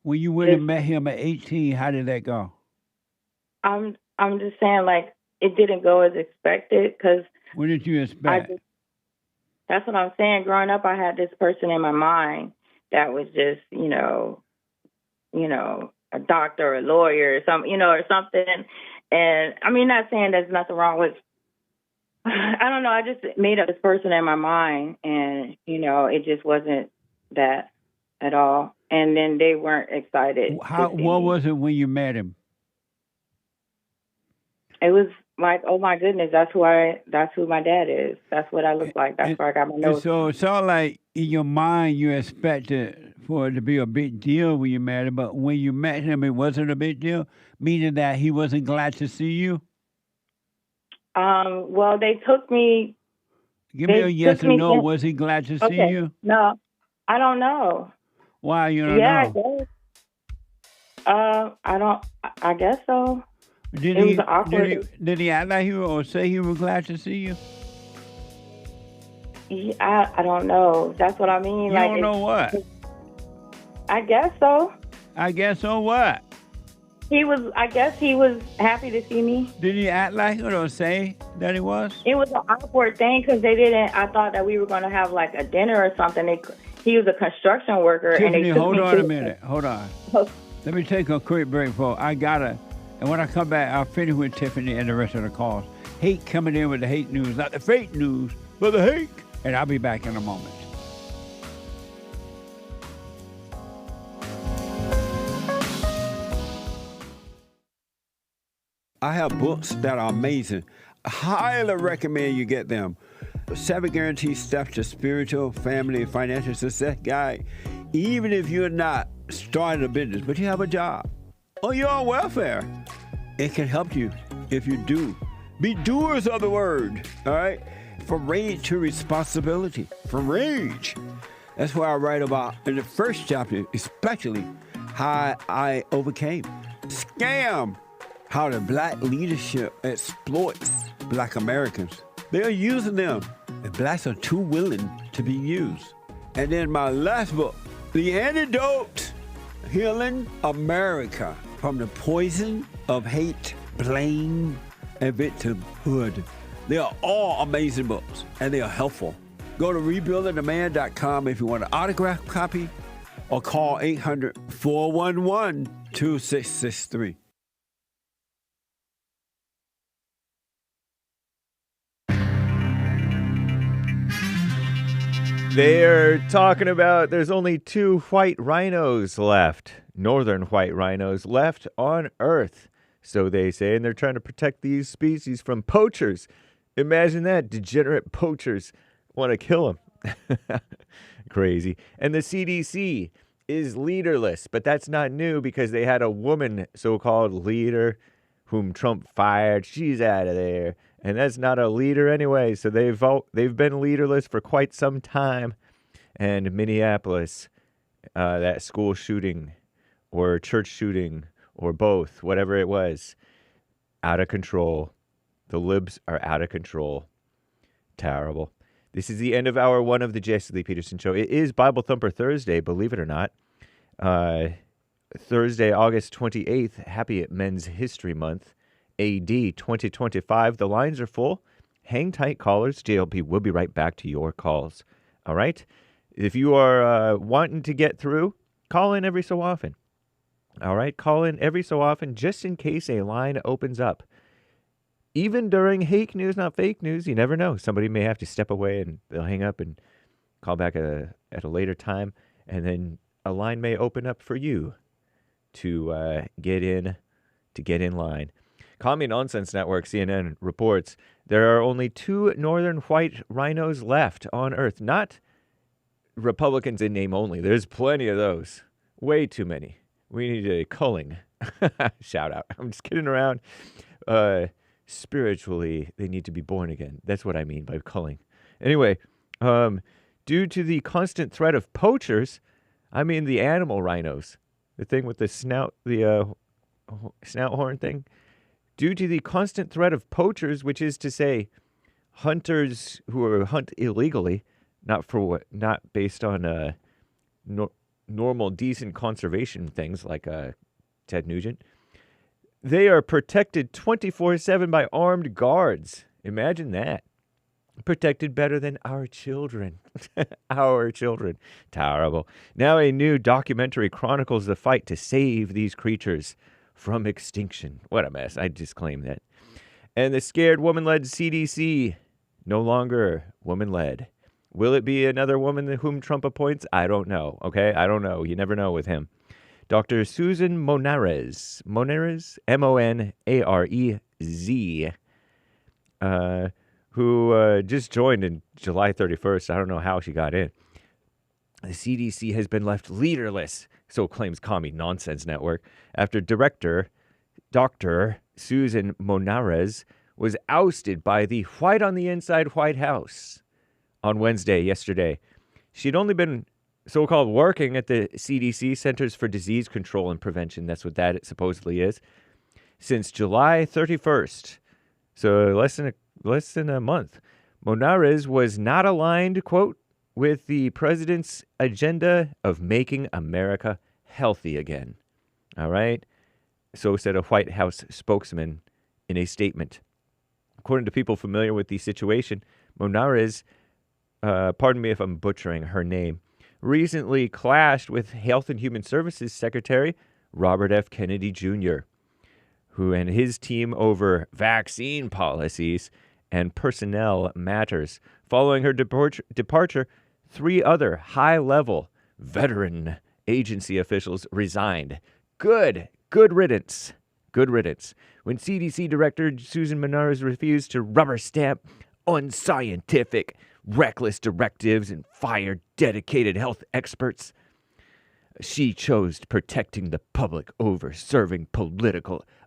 B: When you went and met him at 18, how did that go?
Q: I'm just saying, like, it didn't go as expected because.
B: What did you expect?
Q: That's what I'm saying. Growing up, I had this person in my mind that was just, a doctor, a lawyer, or something. And I mean, not saying there's nothing wrong with. I don't know. I just made up this person in my mind, and it just wasn't that at all. And then they weren't excited.
B: What was it when you met him?
Q: It was like, oh my goodness, that's who my dad is. That's what I look like. That's where I got my nose.
B: So it's all like in your mind you expected for it to be a big deal when you met him, but when you met him, it wasn't a big deal, meaning that he wasn't glad to see you?
Q: Well, they took me.
B: Give me a yes or no. Was he glad to see you?
Q: No, I don't know.
B: Why you don't know?
Q: I guess. I don't. I guess so.
B: Did he act like you or say he was glad to see you?
Q: I don't know. That's what I mean.
B: You don't know what?
Q: I guess so.
B: I guess so what?
Q: I guess he was happy to see me.
B: Did he act like it or say that he was?
Q: It was an awkward thing because I thought that we were going to have like a dinner or something. He was a construction worker.
B: Tiffany, hold on a minute. Hold on. Let me take a quick break, folks. And when I come back, I'll finish with Tiffany and the rest of the calls. Hake coming in with the hate news, not the fake news, but the hake. And I'll be back in a moment. I have books that are amazing. I highly recommend you get them. 7 Guaranteed Steps to Spiritual, Family, and Financial Success Guide. Even if you're not starting a business, but you have a job, or you're on welfare, it can help you if you do. Be doers of the word, all right? From rage to responsibility. From rage. That's what I write about in the first chapter, especially how I overcame. Scam. How the black leadership exploits black Americans. They're using them, and blacks are too willing to be used. And then my last book, The Antidote, Healing America from the Poison of Hate, Blame, and Victimhood. They are all amazing books, and they are helpful. Go to rebuildingtheman.com if you want an autographed copy, or call 800-411-2663.
R: They're talking about there's only 2 white rhinos left, northern white rhinos left on Earth. So they say, and they're trying to protect these species from poachers. Imagine that, degenerate poachers want to kill them. Crazy. And the CDC is leaderless, but that's not new because they had a woman, so-called leader, whom Trump fired. She's out of there. And that's not a leader anyway, so they've been leaderless for quite some time. And Minneapolis, that school shooting or church shooting or both, whatever it was, out of control. The libs are out of control. Terrible. This is the end of hour 1 of the Jesse Lee Peterson Show. It is Bible Thumper Thursday, believe it or not. Thursday, August 28th, happy Men's History Month, AD 2025. The lines are full. Hang tight, callers. JLP will be right back to your calls. All right? If you are wanting to get through, call in every so often. All right? Call in every so often just in case a line opens up. Even during Hake news, not fake news, you never know. Somebody may have to step away and they'll hang up and call back at a later time. And then a line may open up for you to get in line. Commie Nonsense Network, CNN, reports there are only 2 northern white rhinos left on Earth. Not Republicans in name only. There's plenty of those. Way too many. We need a culling. Shout out. I'm just kidding around. Spiritually, they need to be born again. That's what I mean by culling. Anyway, due to the constant threat of poachers, I mean the animal rhinos, the thing with the snout, the snout horn thing. Due to the constant threat of poachers, which is to say, hunters who hunt illegally, not based on normal, decent conservation things like Ted Nugent, they are protected 24/7 by armed guards. Imagine that. Protected better than our children. Our children. Terrible. Now a new documentary chronicles the fight to save these creatures from extinction. What a mess. I disclaim that. And the scared woman-led CDC, no longer woman-led. Will it be another woman whom Trump appoints? I don't know, okay? I don't know. You never know with him. Dr. Susan Monarez, M-O-N-A-R-E-Z, who just joined in July 31st. I don't know how she got in. The CDC has been left leaderless, so claims Commie Nonsense Network, after Director Dr. Susan Monarez was ousted by the white on the inside White House on yesterday. She'd only been so-called working at the CDC, Centers for Disease Control and Prevention, that's what that supposedly is, since July 31st, so less than a month. Monarez was not aligned, quote, with the president's agenda of making America healthy again. All right? So said a White House spokesman in a statement. According to people familiar with the situation, Monarez, pardon me if I'm butchering her name, recently clashed with Health and Human Services Secretary Robert F. Kennedy Jr., who and his team over vaccine policies and personnel matters. Following her departure, 3 other high-level veteran agency officials resigned. Good riddance. Good riddance. When CDC Director Susan Monarez refused to rubber stamp unscientific, reckless directives and fired dedicated health experts, she chose protecting the public over serving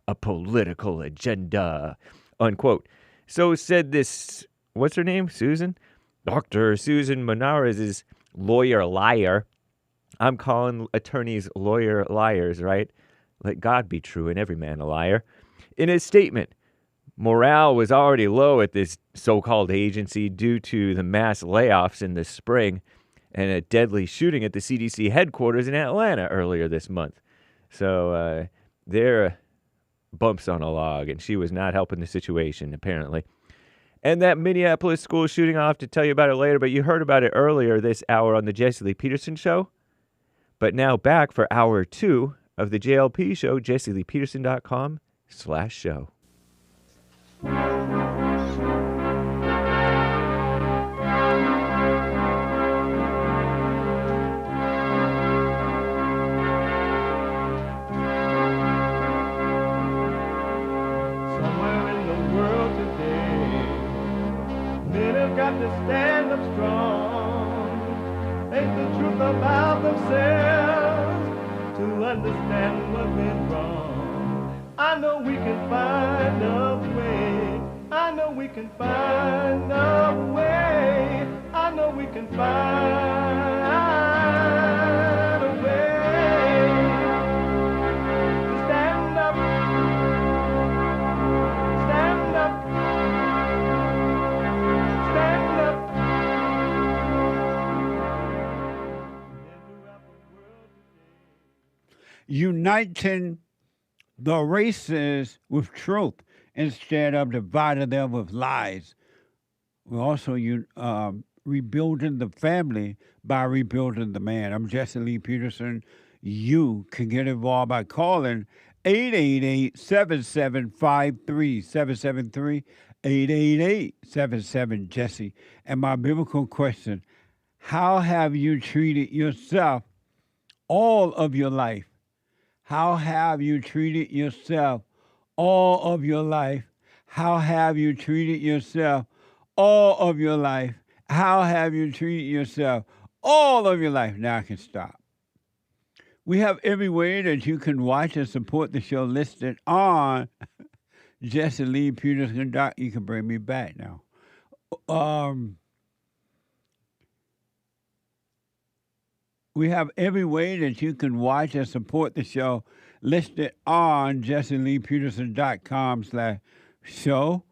R: a political agenda, unquote. So said this, what's her name, Susan? Dr. Susan Monarez's lawyer liar. I'm calling attorneys lawyer liars, right? Let God be true and every man a liar. In his statement, morale was already low at this so-called agency due to the mass layoffs in the spring and a deadly shooting at the CDC headquarters in Atlanta earlier this month. So there bumps on a log, and she was not helping the situation, apparently. And that Minneapolis school shooting, I'll have to tell you about it later, but you heard about it earlier this hour on the Jesse Lee Peterson Show. But now back for hour 2 of the JLP Show, jesseleepeterson.com/show.
A: have to stand up strong, face the truth about themselves, to understand what went wrong. I know we can find a way. I know we can find a way. I know we can find a way to stand up, stand up, stand up.
B: Uniting the races with truth instead of dividing them with lies. We're also rebuilding the family by rebuilding the man. I'm Jesse Lee Peterson. You can get involved by calling 888-7753-773, 888-77-JESSE. And my biblical question, how have you treated yourself all of your life? How have you treated yourself all of your life? How have you treated yourself all of your life? How have you treated yourself all of your life? Now I can stop. We have every way that you can watch and support the show listed on Jesse Lee Peterson. You can bring me back now. We have every way that you can watch and support the show listed on JesseLeePeterson.com/show,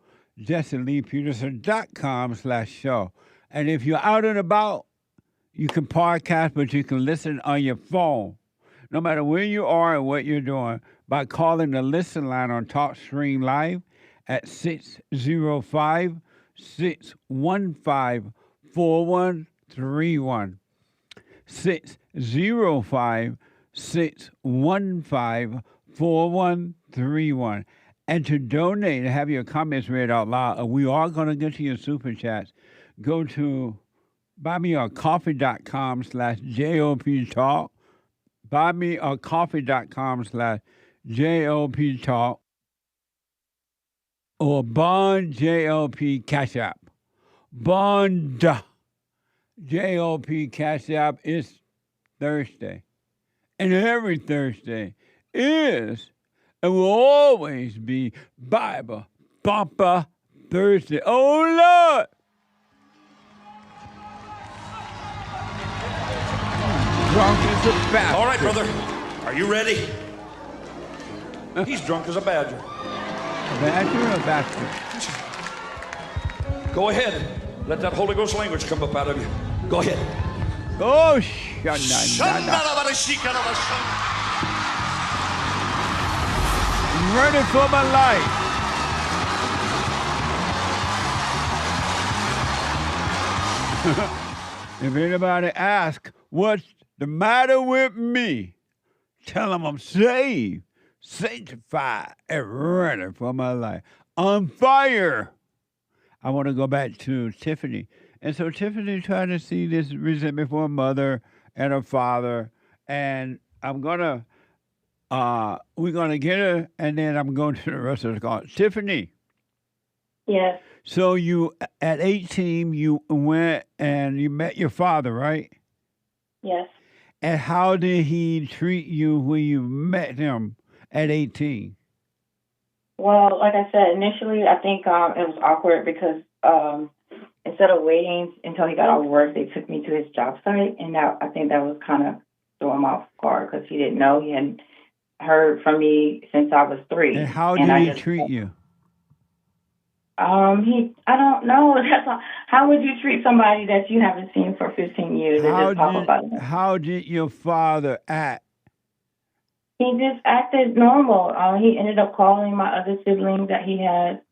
B: JesseLeePeterson.com/show. And if you're out and about, you can podcast, but you can listen on your phone, no matter where you are and what you're doing, by calling the listen line on TalkStream Live at 605-615-4131. 605-615-4131. And to donate and have your comments read out loud, we are going to get to your super chats. Go to buymeacoffee.com/JLP Talk, buymeacoffee.com/JLP Talk, or Bond JLP Cash App. Bond JLP Cash App is Thursday. And every Thursday is and will always be Bible Bumper Thursday. Oh, Lord! Drunk as a bastard.
S: All right, brother. Are you ready? He's drunk as a badger.
B: A badger or a bastard?
S: Go ahead. Let that Holy Ghost language come up out of you. Go ahead.
B: Oh, ready for my life. If anybody asks, what's the matter with me? Tell them I'm saved, sanctified, and ready for my life. On fire. I want to go back to Tiffany. And so Tiffany tried to see this resentment for her mother and her father. And we're going to get her, and then I'm going to the rest of the call. Tiffany.
Q: Yes.
B: So you, at 18, you went and you met your father, right?
Q: Yes.
B: And how did he treat you when you met him at 18?
Q: Well, like I said, initially, I think it was awkward because instead of waiting until he got off work, they took me to his job site. And I think that was kind of threw him off guard because he didn't know. He hadn't heard from me since I was 3.
B: And how did he treat you?
Q: I don't know. How would you treat somebody that you haven't seen for 15 years and just pop up out of it?
B: How did your father act?
Q: He just acted normal. He ended up calling my other siblings that he had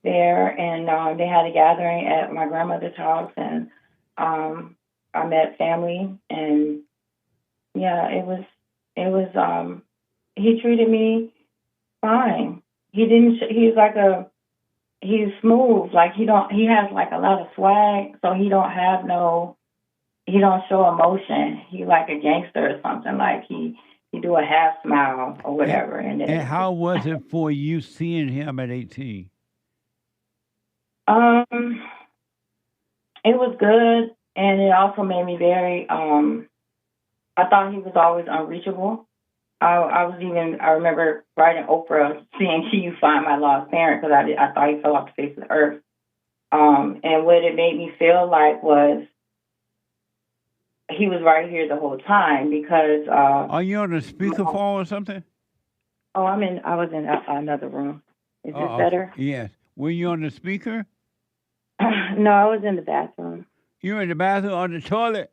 Q: there, and they had a gathering at my grandmother's house, and I met family, and yeah, it was. He treated me fine. He's smooth. Like he has like a lot of swag, so he don't show emotion. He like a gangster or something. Like he do a half smile or whatever. And
B: how was it for you seeing him at 18?
Q: It was good, and it also made me very. I thought he was always unreachable. I remember writing Oprah saying, "Can you find my lost parent?" Because I thought he fell off the face of the earth. And what it made me feel like was he was right here the whole time because.
B: Are you on a speakerphone or something?
Q: Oh, I was in another room. Is this better?
B: Yes. Were you on the speaker?
Q: No, I was in the bathroom.
B: You were in the bathroom on the toilet?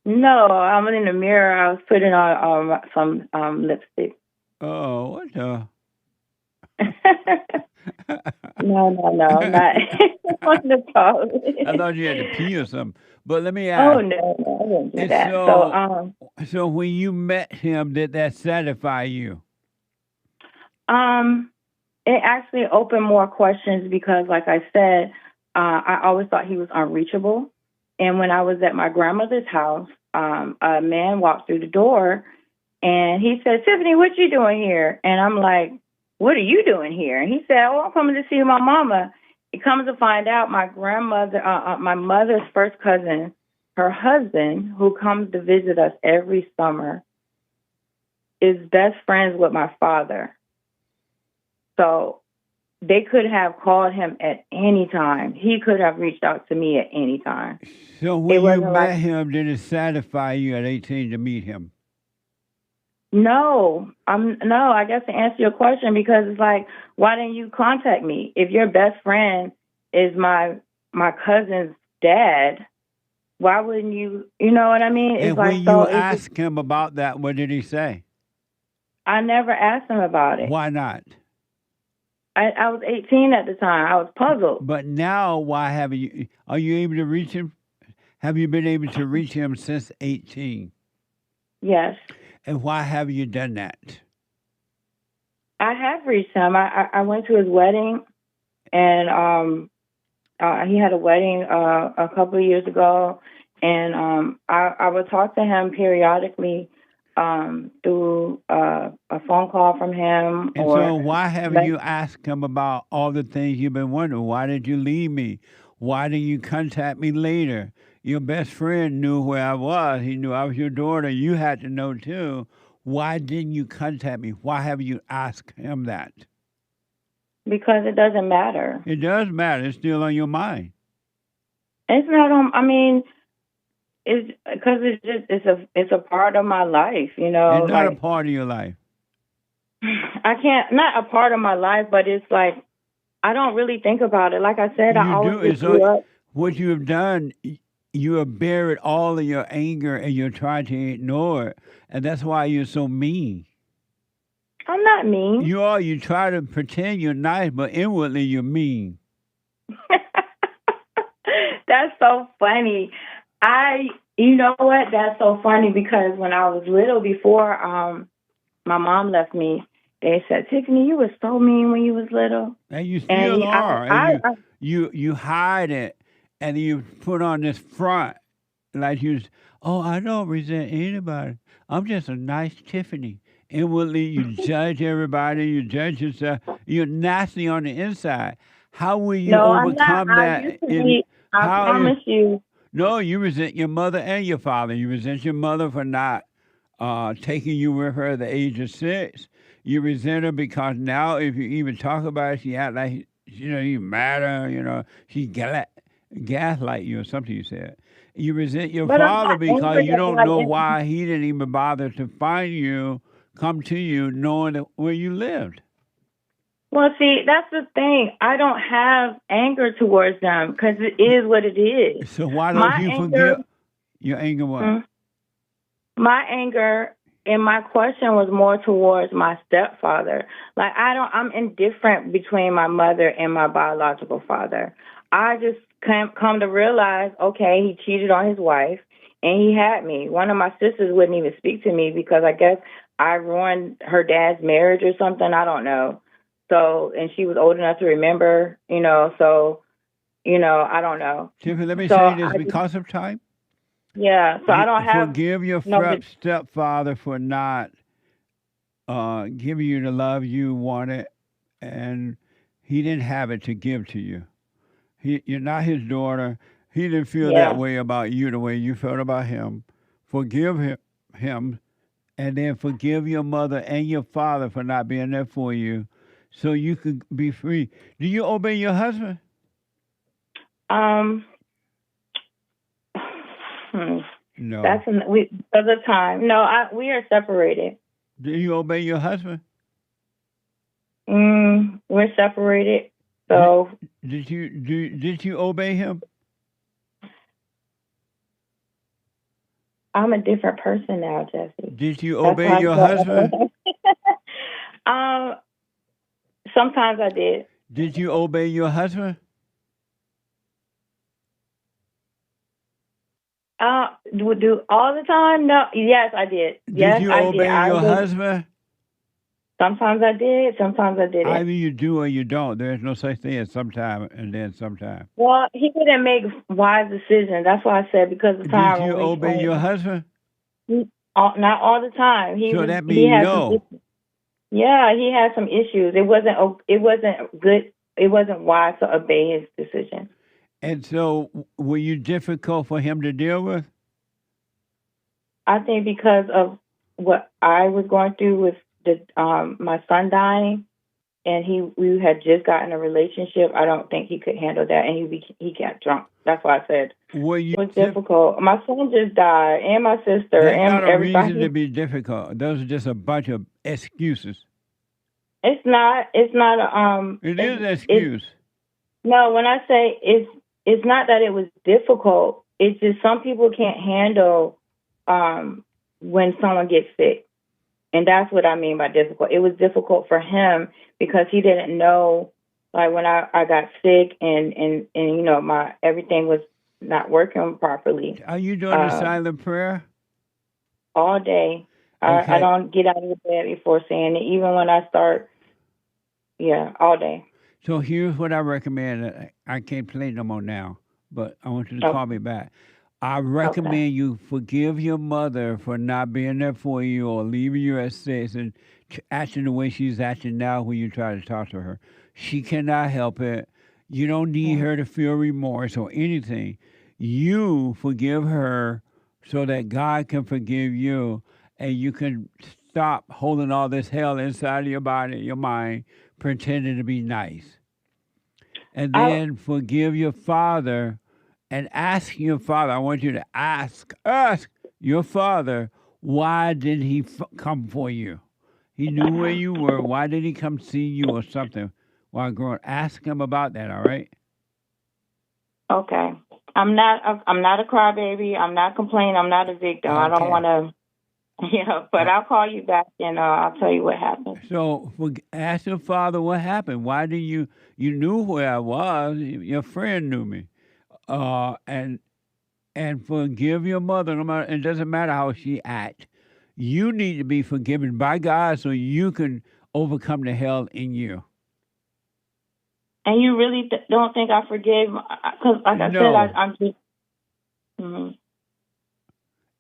Q: No, I'm in the mirror. I was putting on some lipstick.
B: Oh, what the?
Q: No, not on the toilet.
B: I thought you had to pee or something. But let me ask.
Q: Oh, no, I didn't do that.
B: So when you met him, did that satisfy you?
Q: It actually opened more questions because, like I said, I always thought he was unreachable. And when I was at my grandmother's house, a man walked through the door and he said, "Tiffany, what you doing here?" And I'm like, "What are you doing here?" And he said, "Oh, I'm coming to see my mama." It comes to find out my grandmother, my mother's first cousin, her husband, who comes to visit us every summer, is best friends with my father. So they could have called him at any time. He could have reached out to me at any time.
B: So when you met him, did it satisfy you at 18 to meet him?
Q: No, I guess to answer your question, because it's like, why didn't you contact me? If your best friend is my cousin's dad, why wouldn't you? You know what I mean? It's
B: And
Q: like,
B: when you asked him about that, what did he say?
Q: I never asked him about it.
B: Why not?
Q: I was 18 at the time. I was puzzled.
B: But now, why haven't you? Are you able to reach him? Have you been able to reach him since 18?
Q: Yes.
B: And why have you done that?
Q: I have reached him. I went to his wedding, and he had a wedding a couple of years ago, and I would talk to him periodically through a phone call from him.
B: And so why haven't you asked him about all the things you've been wondering? Why did you leave me? Why didn't you contact me later? Your best friend knew where I was. He knew I was your daughter. You had to know too. Why didn't you contact me? Why haven't you asked him that?
Q: Because it doesn't matter.
B: It does matter. It's still on your mind.
Q: It's not on. I mean, it's because it's a part of my life. You know,
B: It's not a part of your life.
Q: I can't. Not a part of my life, but it's like I don't really think about it. Like I said, I always grew up.
B: What you have done, you have buried all of your anger and you're trying to ignore it. And that's why you're so mean.
Q: I'm not mean.
B: You are. You try to pretend you're nice, but inwardly you're mean.
Q: That's so funny. You know what? That's so funny because when I was little, before my mom left me, they said, "Tiffany, you were so mean when you was little."
B: And you still are. You hide it, and you put on this front like I don't resent anybody. I'm just a nice Tiffany. Inwardly, you judge everybody. You judge yourself. You're nasty on the inside. How will you overcome that?
Q: I promise you.
B: No, you resent your mother and your father. You resent your mother for not taking you with her at the age of 6. You resent her because now if you even talk about it, she act like she don't even matter. She gaslight you or something you said. You resent your father because you don't know why he didn't even bother to find you, come to you, knowing where you lived.
Q: Well, see, that's the thing. I don't have anger towards them because it is what it is.
B: So why don't you forgive your anger? What?
Q: My anger and my question was more towards my stepfather. Like I'm indifferent between my mother and my biological father. I just come to realize, okay, he cheated on his wife and he had me. One of my sisters wouldn't even speak to me because I guess I ruined her dad's marriage or something. I don't know. So, and she was old enough to remember, I don't know.
B: Tiffany, let me say this because of time.
Q: Yeah, so I don't have...
B: Forgive your stepfather for not giving you the love you wanted, and he didn't have it to give to you. You're not his daughter. He didn't feel that way about you the way you felt about him. Forgive him, and then forgive your mother and your father for not being there for you so you could be free. Do you obey your husband? No.
Q: That's of the time. No, we are separated.
B: Do you obey your husband?
Q: We're separated. So
B: did you obey him?
Q: I'm a different person now, Jesse.
B: Did you obey your husband?
Q: Sometimes I did.
B: Did you obey your husband?
Q: Do all the time? No. Yes, I did. Yes,
B: did you
Q: I
B: obey
Q: did.
B: your husband?
Q: Sometimes I did. Sometimes I didn't.
B: Either you do or you don't. There's no such thing as sometime and then sometime.
Q: Well, he didn't make wise decisions. That's why I said because of time.
B: Did you obey your husband?
Q: Not all the time.
B: So that means no.
Q: Yeah, he had some issues. It wasn't good. It wasn't wise to obey his decision.
B: And so, were you difficult for him to deal with?
Q: I think because of what I was going through with my son dying, and we had just gotten a relationship. I don't think he could handle that, and he got drunk. That's why I said it was difficult. My son just died, and my sister,
B: That's
Q: and
B: not a
Q: everybody.
B: reason to be difficult. Those are just a bunch of excuses.
Q: It's not. It's not a.
B: It is an excuse.
Q: No, when I say it's not that it was difficult. It's just some people can't handle when someone gets sick. And that's what I mean by difficult. It was difficult for him because he didn't know, like when I got sick and you know, my everything was not working properly.
B: Are you doing the silent prayer?
Q: All day.
B: Okay.
Q: I don't get out of the bed before saying it, even when I start, all day.
B: So here's what I recommend. I can't play no more now, but I want you to call me back. I recommend you forgive your mother for not being there for you or leaving you at 6 and acting the way she's acting now when you try to talk to her. She cannot help it. You don't need her to feel remorse or anything. You forgive her so that God can forgive you and you can stop holding all this hell inside of your body, your mind, pretending to be nice. And then forgive your father. And ask your father, I want you to ask your father, why did he come for you? He knew where you were. Why did he come see you or something while growing? Ask him about that, all right?
Q: Okay. I'm not a crybaby. I'm not complaining. I'm not a victim. Okay. I don't want to, but I'll call you back and I'll tell you what happened.
B: So ask your father what happened. Why did you knew where I was. Your friend knew me. And forgive your mother. It doesn't matter how she acts. You need to be forgiven by God so you can overcome the hell in you.
Q: And you really don't think I forgave? Because like I said, I'm just...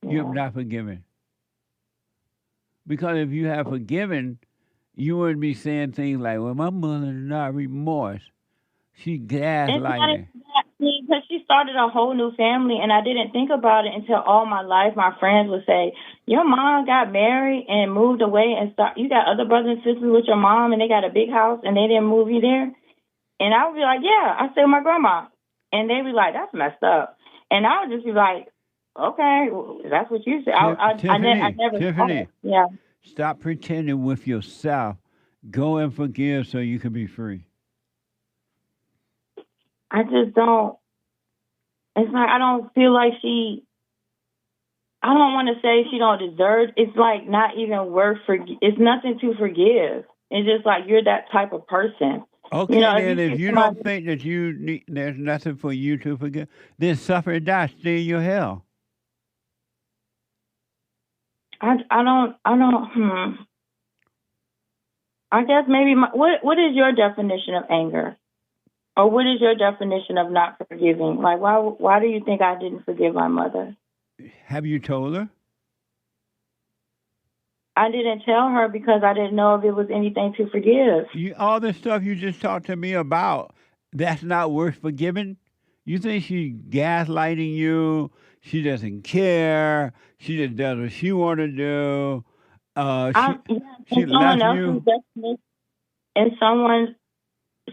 B: You have not forgiven. Because if you have forgiven, you wouldn't be saying things like, well, my mother is not remorse. She gaslighting.
Q: Because she started a whole new family, and I didn't think about it until all my life. My friends would say, your mom got married and moved away and you got other brothers and sisters with your mom, and they got a big house, and they didn't move you there? And I would be like, yeah, I stay with my grandma. And they'd be like, that's messed up. And I would just be like, okay, well, that's what you said. I never
B: Tiffany,
Q: yeah.
B: Stop pretending with yourself. Go and forgive so you can be free.
Q: I just don't. It's like I don't feel like she. I don't want to say she don't deserve. It's like not even worth it's nothing to forgive. It's just like you're that type of person.
B: Okay, then if you don't think that there's nothing for you to forgive, then suffer and die. Stay in your hell.
Q: I don't. I guess maybe what is your definition of anger? Or what is your definition of not forgiving? Like, why do you think I didn't forgive my mother?
B: Have you told her?
Q: I didn't tell her because I didn't know if it was anything to forgive.
B: All the stuff you just talked to me about, that's not worth forgiving? You think she's gaslighting you? She doesn't care. She just does what she want to do. She
Q: someone
B: left
Q: else's
B: you.
Q: definition, and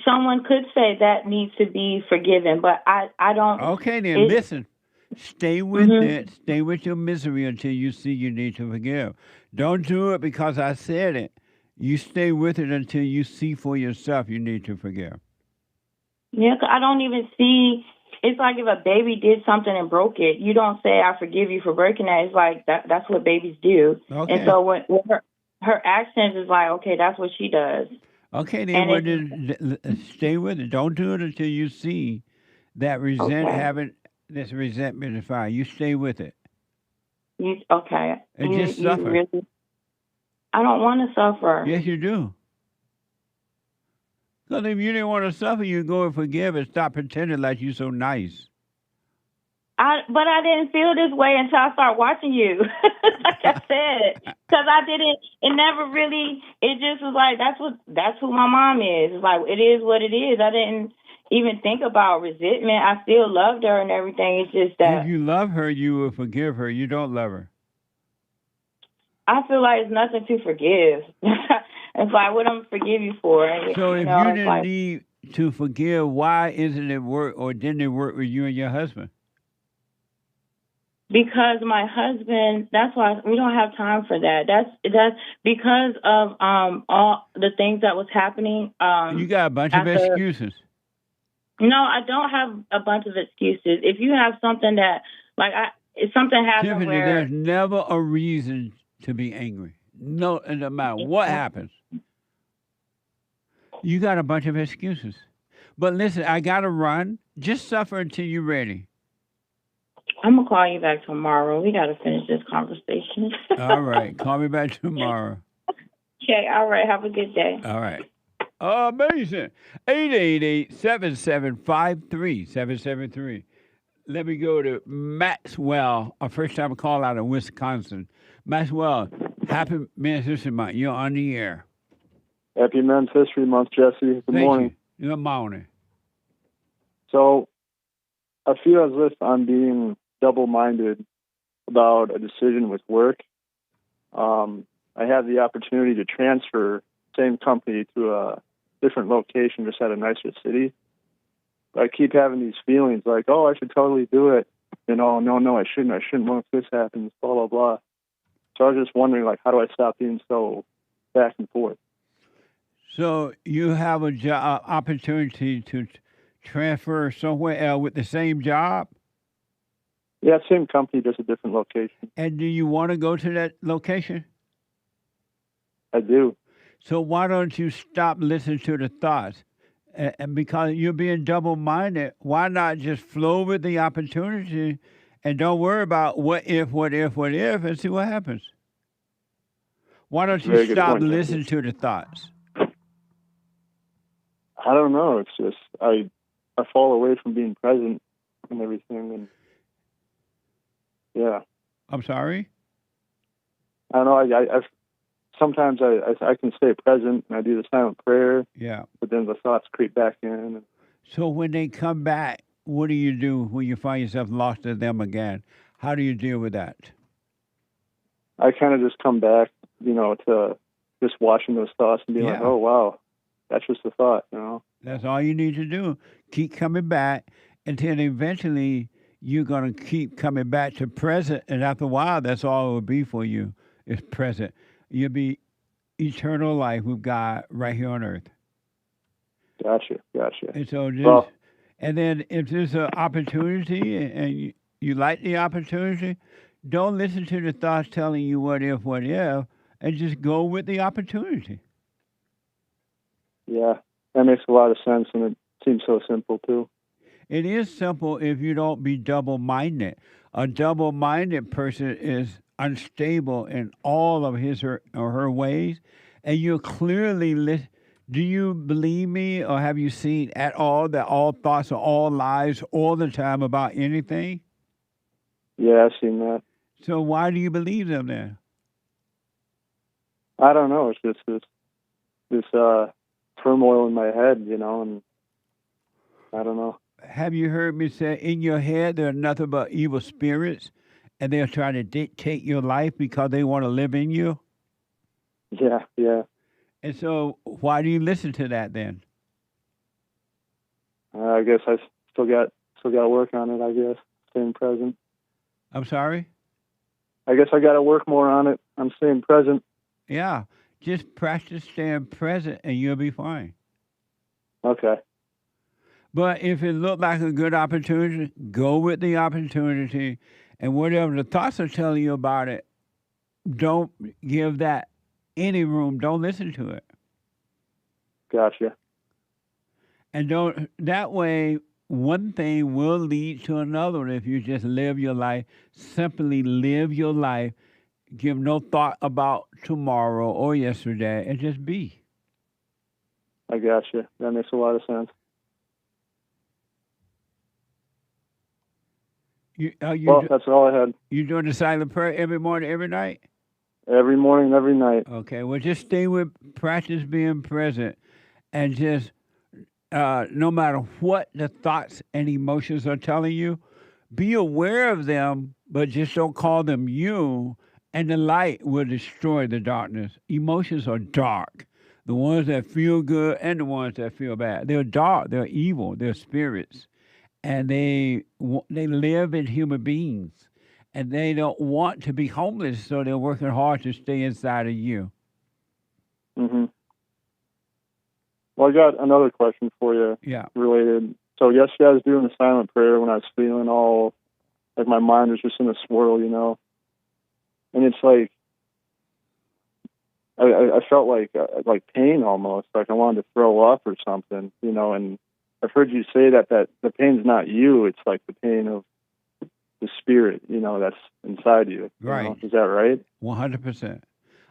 Q: someone could say that needs to be forgiven, but I don't.
B: Okay, then listen. Stay with it. Stay with your misery until you see you need to forgive. Don't do it because I said it. You stay with it until you see for yourself you need to forgive.
Q: Yeah, 'cause I don't even see. It's like if a baby did something and broke it, you don't say "I forgive you for breaking that." It's like that's what babies do.
B: Okay.
Q: And so when her actions is like, okay, that's what she does.
B: Okay, then stay with it. Don't do it until you see that this resentment is fire. You stay with it.
Q: Okay.
B: And just suffer.
Q: Really, I don't want to suffer.
B: Yes, you do. Because if you didn't want to suffer, you go and forgive and stop pretending like you're so nice.
Q: But I didn't feel this way until I started watching you. Like I said, because I didn't. It never really. It just was like that's who my mom is. It's like it is what it is. I didn't even think about resentment. I still loved her and everything. It's just that
B: if you love her, you will forgive her. You don't love her.
Q: I feel like it's nothing to forgive. It's like what I'm forgive you for.
B: So if you didn't need to forgive, why isn't it work or didn't it work with you and your husband?
Q: Because my husband, that's why we don't have time for that. That's because of all the things that was happening.
B: You got a bunch of excuses.
Q: No, I don't have a bunch of excuses. If you have something that if something happens
B: Tiffany,
Q: where
B: there's never a reason to be angry. No, it doesn't matter what happens. You got a bunch of excuses. But listen, I got to run. Just suffer until you're ready.
Q: I'm going to call you back tomorrow. We got to finish this conversation.
B: All right. Call me back tomorrow.
Q: Okay. All right. Have a good day.
B: All right. Amazing. 888-7753-773. Let me go to Maxwell, a first-time call out of Wisconsin. Maxwell, happy Men's History Month. You're on the air.
T: Happy Men's History Month, Jesse. Good morning.
B: Good morning.
T: So, I feel as if I'm being double-minded about a decision with work. I have the opportunity to transfer same company to a different location, just at a nicer city. But I keep having these feelings like, oh, I should totally do it. No, I shouldn't. I shouldn't. What if this happens? Blah, blah, blah. So I was just wondering, how do I stop being so back and forth?
B: So you have a job opportunity to transfer somewhere else with the same job?
T: Yeah, same company, just a different location.
B: And do you want to go to that location?
T: I do.
B: So why don't you stop listening to the thoughts? And because you're being double-minded, why not just flow with the opportunity and don't worry about what if, and see what happens? Why don't you stop listening to the thoughts?
T: I don't know. It's just I fall away from being present and everything, and yeah.
B: I'm sorry?
T: I don't know. I sometimes I can stay present and I do the silent prayer.
B: Yeah.
T: But then the thoughts creep back in.
B: So when they come back, what do you do when you find yourself lost to them again? How do you deal with that?
T: I kind of just come back, to just watching those thoughts and being like, oh, wow, that's just a thought,
B: That's all you need to do. Keep coming back until eventually you're going to keep coming back to present. And after a while, that's all it will be for you is present. You'll be eternal life with God right here on earth.
T: Gotcha.
B: And so and then if there's an opportunity and you like the opportunity, don't listen to the thoughts telling you what if, and just go with the opportunity.
T: Yeah, that makes a lot of sense, and it seems so simple, too.
B: It is simple if you don't be double-minded. A double-minded person is unstable in all of his or her ways, and you clearly listen. Do you believe me, or have you seen at all that all thoughts are all lies all the time about anything?
T: Yeah, I've seen that.
B: So why do you believe them then?
T: I don't know. It's just this turmoil in my head, and I don't know.
B: have you heard me say, in your head there are nothing but evil spirits, and they're trying to dictate your life because they want to live in you?
T: Yeah, yeah.
B: And so why do you listen to that then?
T: I guess I still got to work on it, I guess, staying present.
B: I'm sorry?
T: I guess I got to work more on it. I'm staying present.
B: Yeah, just practice staying present and you'll be fine.
T: Okay.
B: But if it looked like a good opportunity, go with the opportunity. And whatever the thoughts are telling you about it, don't give that any room. Don't listen to it.
T: Gotcha.
B: And don't, that way, one thing will lead to another if you just live your life, simply live your life, give no thought about tomorrow or yesterday, and just be.
T: I gotcha. That makes a lot of sense. Well, that's all I had.
B: You doing the silent prayer every morning, every night?
T: Every morning, every night.
B: Okay, well, just stay with, practice being present, and just, no matter what the thoughts and emotions are telling you, be aware of them, but just don't call them you, and the light will destroy the darkness. Emotions are dark. The ones that feel good and the ones that feel bad. They're dark, they're evil, they're spirits. And they live in human beings. And they don't want to be homeless, so they're working hard to stay inside of you.
T: Mm-hmm. Well, I got another question for you.
B: Yeah.
T: Related. So yesterday I was doing the silent prayer when I was feeling all, like my mind was just in a swirl, you know. And it's like, I felt like pain almost, like I wanted to throw up or something, you know. And I've heard you say that the pain's not you; it's like the pain of the spirit, you know, that's inside you.
B: Right?
T: You know? Is that right?
B: 100%.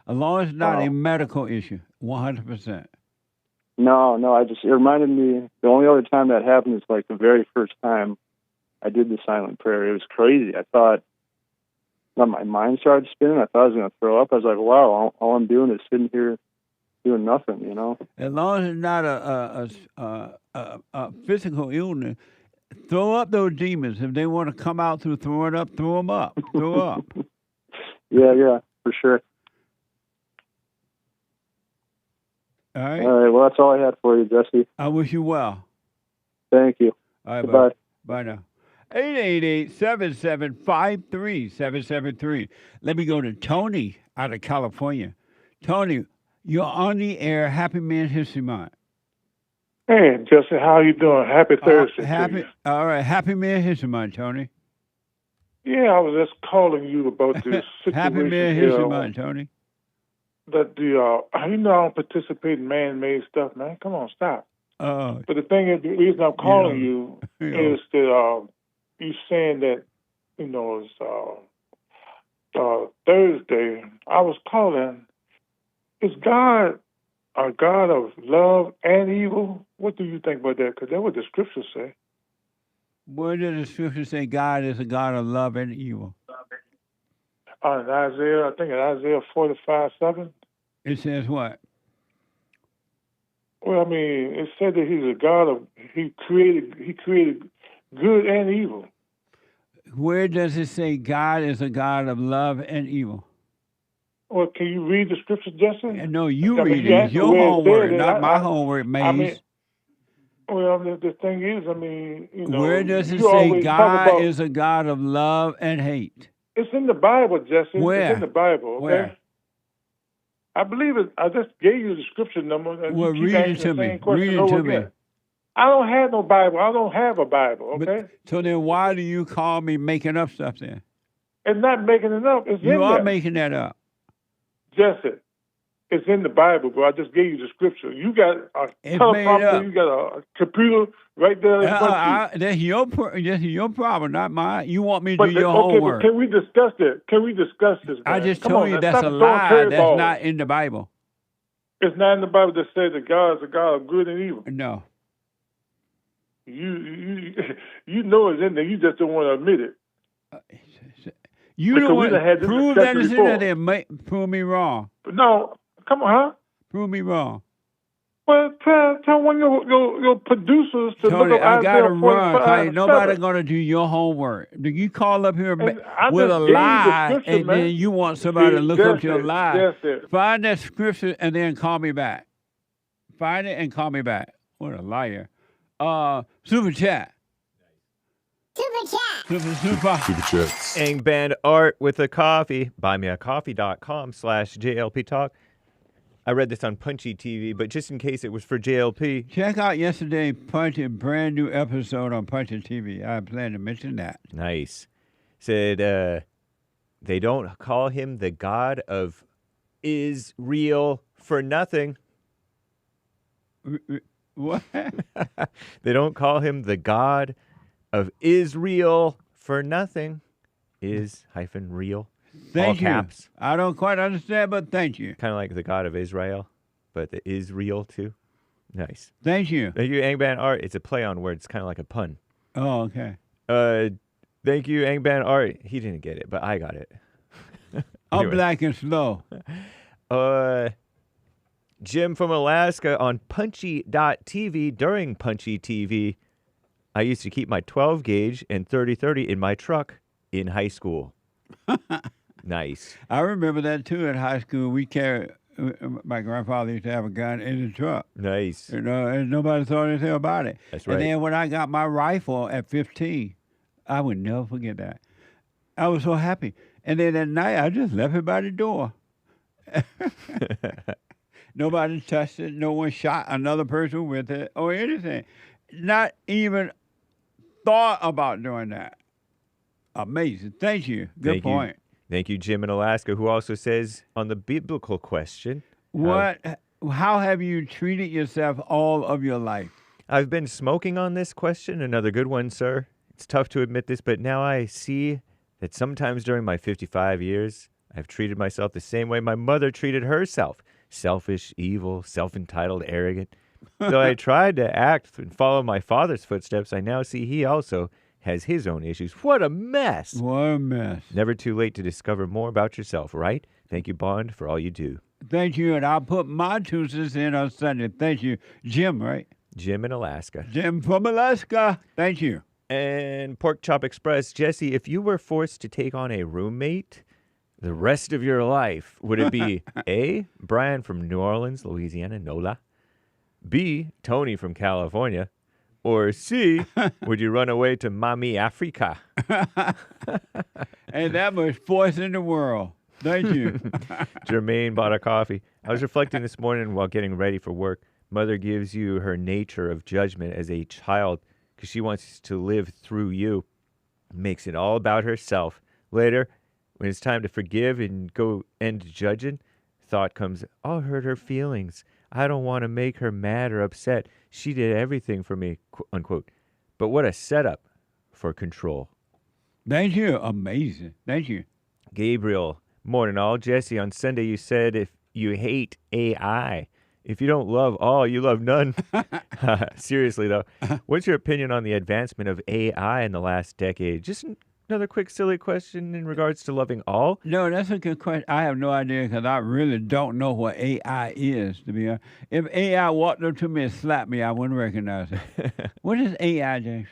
B: As long as it's not a medical issue, 100%.
T: No, it reminded me. The only other time that happened is like the very first time I did the silent prayer. It was crazy. I thought. My mind started spinning. I thought I was going to throw up. I was like, wow, all I'm doing is sitting here doing nothing, you know?
B: As long as it's not a physical illness, throw up those demons. If they want to come out through throwing up, throw them up. Throw up.
T: Yeah, for sure.
B: All right.
T: All right, well, that's all I had for you, Jesse.
B: I wish you well.
T: Thank you.
B: All right,
T: goodbye.
B: Bye now. 888-7753-773. Let me go to Tony out of California. Tony, you're on the air. Happy Men's History Month.
U: Hey, Jesse, how you doing? Happy Thursday.
B: All right. Happy Men's History Month, Tony.
U: Yeah, I was just calling you about this situation.
B: Happy Men's History Month, Tony.
U: That you know, I don't participate in man-made stuff, man. Come on, stop. But the thing is, the reason I'm calling you is that you saying that, you know, it's Thursday. I was calling. Is God a God of love and evil? What do you think about that? Because that's what the scriptures say.
B: Where did the scripture say God is a God of love and evil?
U: In Isaiah, I think in Isaiah 45:7.
B: It says what?
U: Well, I mean, it said that he's a God of, he created good and evil.
B: Where does it say God is a God of love and evil?
U: Well, can you read the scripture, Jesse?
B: No, you read it. It's your homework, not my homework, Maze.
U: I mean, well, the thing is, I mean, you know.
B: Where does it say God is a God of love and hate?
U: It's in the Bible, Jesse.
B: Where?
U: It's in the Bible, okay?
B: Where?
U: I believe it. I just gave you the scripture number. And
B: well,
U: you keep
B: read it to me. Read it to me.
U: I don't have no Bible. I don't have a Bible, okay?
B: So then why do you call me making up stuff then?
U: It's not making it up. It's in there.
B: You are making that up.
U: Jesse, it's in the Bible, bro. I just gave you the scripture. You got a teleprompter. You got a computer right there in front of you.
B: That's your problem, not mine. You want me to
U: but
B: do your homework.
U: But can we discuss it? Can we discuss this, man?
B: I just told you that's a lie. That's not in the Bible.
U: It's not in the Bible that says that God is a God of good and evil.
B: No.
U: You know it's in there. You just don't want to admit it.
B: You don't want to prove that it's in there. Then prove me wrong.
U: No, come on, huh?
B: Prove me wrong.
U: Well, tell one of your producers to
B: Tony,
U: look up
B: I gotta
U: Isaiah
B: run.
U: 45:7.
B: Nobody gonna do your homework. You call up here
U: And I
B: with
U: just
B: a
U: gave you the
B: lie,
U: scripture,
B: and
U: man.
B: then you want somebody to look up
U: That's
B: your
U: it.
B: lie.
U: That's it.
B: Find that scripture and then call me back. Find it and call me back. What a liar. Super chat. Super.
R: Super chats. Ang Band Art with a coffee. Buymeacoffee.com/JLP Talk. I read this on Punchy TV, but just in case it was for JLP.
B: Check out yesterday's Punchy brand new episode on Punchy TV. I plan to mention that.
R: Nice. Said they don't call him the God of Israel for nothing.
B: What?
R: They don't call him the God of Israel for nothing. Is-real.
B: Thank
R: all
B: you.
R: Caps.
B: I don't quite understand, but thank you.
R: Kind of like the God of Israel, but the Israel too. Nice.
B: Thank you.
R: Thank you, Angban Art. It's a play on words, kind of like a pun.
B: Oh, okay.
R: Thank you, Angban Art. He didn't get it, but I got it.
B: I'm
R: Anyway.
B: black and slow.
R: Jim from Alaska on Punchy.tv. During Punchy TV, I used to keep my 12 gauge and 30-30 in my truck in high school. Nice.
B: I remember that too in high school. We carried, my grandfather used to have a gun in the truck.
R: Nice.
B: You know, and nobody thought anything about it.
R: That's right.
B: And then when I got my rifle at 15, I would never forget that. I was so happy. And then at night, I just left it by the door. Nobody touched it. No one shot another person with it or anything. Not even thought about doing that. Amazing. Thank you. Good point.
R: Thank you, Jim in Alaska, who also says on the biblical question.
B: How have you treated yourself all of your life?
R: I've been smoking on this question. Another good one, sir. It's tough to admit this, but now I see that sometimes during my 55 years, I've treated myself the same way my mother treated herself. Selfish, evil, self-entitled, arrogant. Though I tried to act and follow my father's footsteps, I now see he also has his own issues. What a mess.
B: What a mess.
R: Never too late to discover more about yourself, right? Thank you, Bond, for all you do.
B: Thank you, and I'll put my 2 cents in on Sunday. Thank you. Jim, right?
R: Jim in Alaska.
B: Jim from Alaska. Thank you.
R: And Pork Chop Express, Jesse, if you were forced to take on a roommate the rest of your life, would it be A, Brian from New Orleans, Louisiana, NOLA, B, Tony from California, or C, would you run away to Mami Africa?
B: And that was force in the world. Thank you.
R: Jermaine bought a coffee. I was reflecting this morning while getting ready for work. Mother gives you her nature of judgment as a child because she wants to live through you. Makes it all about herself. Later, when it's time to forgive and go end judging, thought comes, I'll hurt her feelings. I don't want to make her mad or upset. She did everything for me, unquote. But what a setup for control.
B: Thank you. Amazing. Thank you.
R: Gabriel, morning all. Jesse, on Sunday you said if you hate AI, if you don't love all, you love none. Seriously, though, what's your opinion on the advancement of AI in the last decade? Just another quick, silly question in regards to loving all.
B: No, that's a good question. I have no idea because I really don't know what AI is, to be honest. If AI walked up to me and slapped me, I wouldn't recognize it. What is AI, James?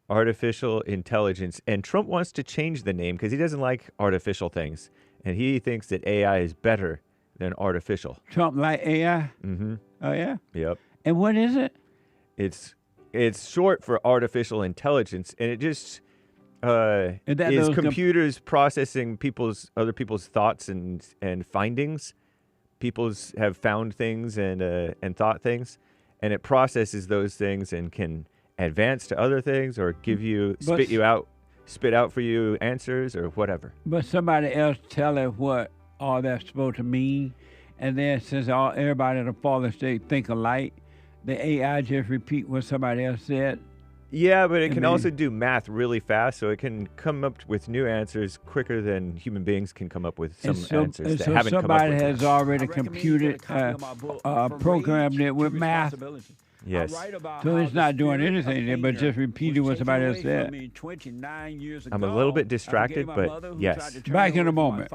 R: Artificial intelligence. And Trump wants to change the name because he doesn't like artificial things. And he thinks that AI is better than artificial.
B: Trump like AI?
R: Mm-hmm.
B: Oh, yeah?
R: Yep.
B: And what is it?
R: It's short for artificial intelligence, and it just is computers processing other people's thoughts and findings. People's have found things and thought things, and it processes those things and can advance to other things or give you spit out for you answers or whatever.
B: But somebody else tell it what all that's supposed to mean, and then since everybody in the fallen state think alike, the AI just repeat what somebody else said.
R: Yeah, but it can also do math really fast, so it can come up with new answers quicker than human beings can come up with some answers that haven't come up with.
B: Somebody has already computed, programmed it with math.
R: Yes.
B: So it's not doing anything, but just repeating what somebody else said.
R: I'm a little bit distracted, but yes.
B: Back in a moment.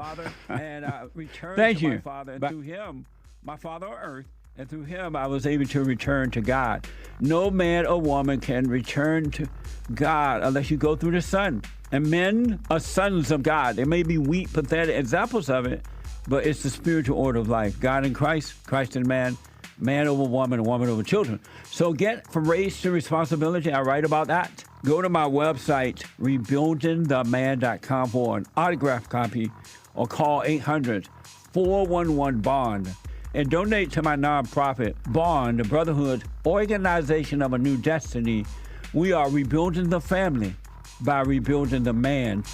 B: Thank you.
H: To him, my father on earth,
B: And through him, I was able to return to God. No man or woman can return to God unless you go through the Son. And men are sons of God. They may be weak, pathetic examples of it, but it's the spiritual order of life. God in Christ, Christ in man, man over woman, and woman over children. So get from race to responsibility. I write about that. Go to my website, rebuildingtheman.com for an autographed copy, or call 800-411-BOND. And donate to my nonprofit, Bond, the Brotherhood Organization of a New Destiny. We are rebuilding the family by rebuilding the man.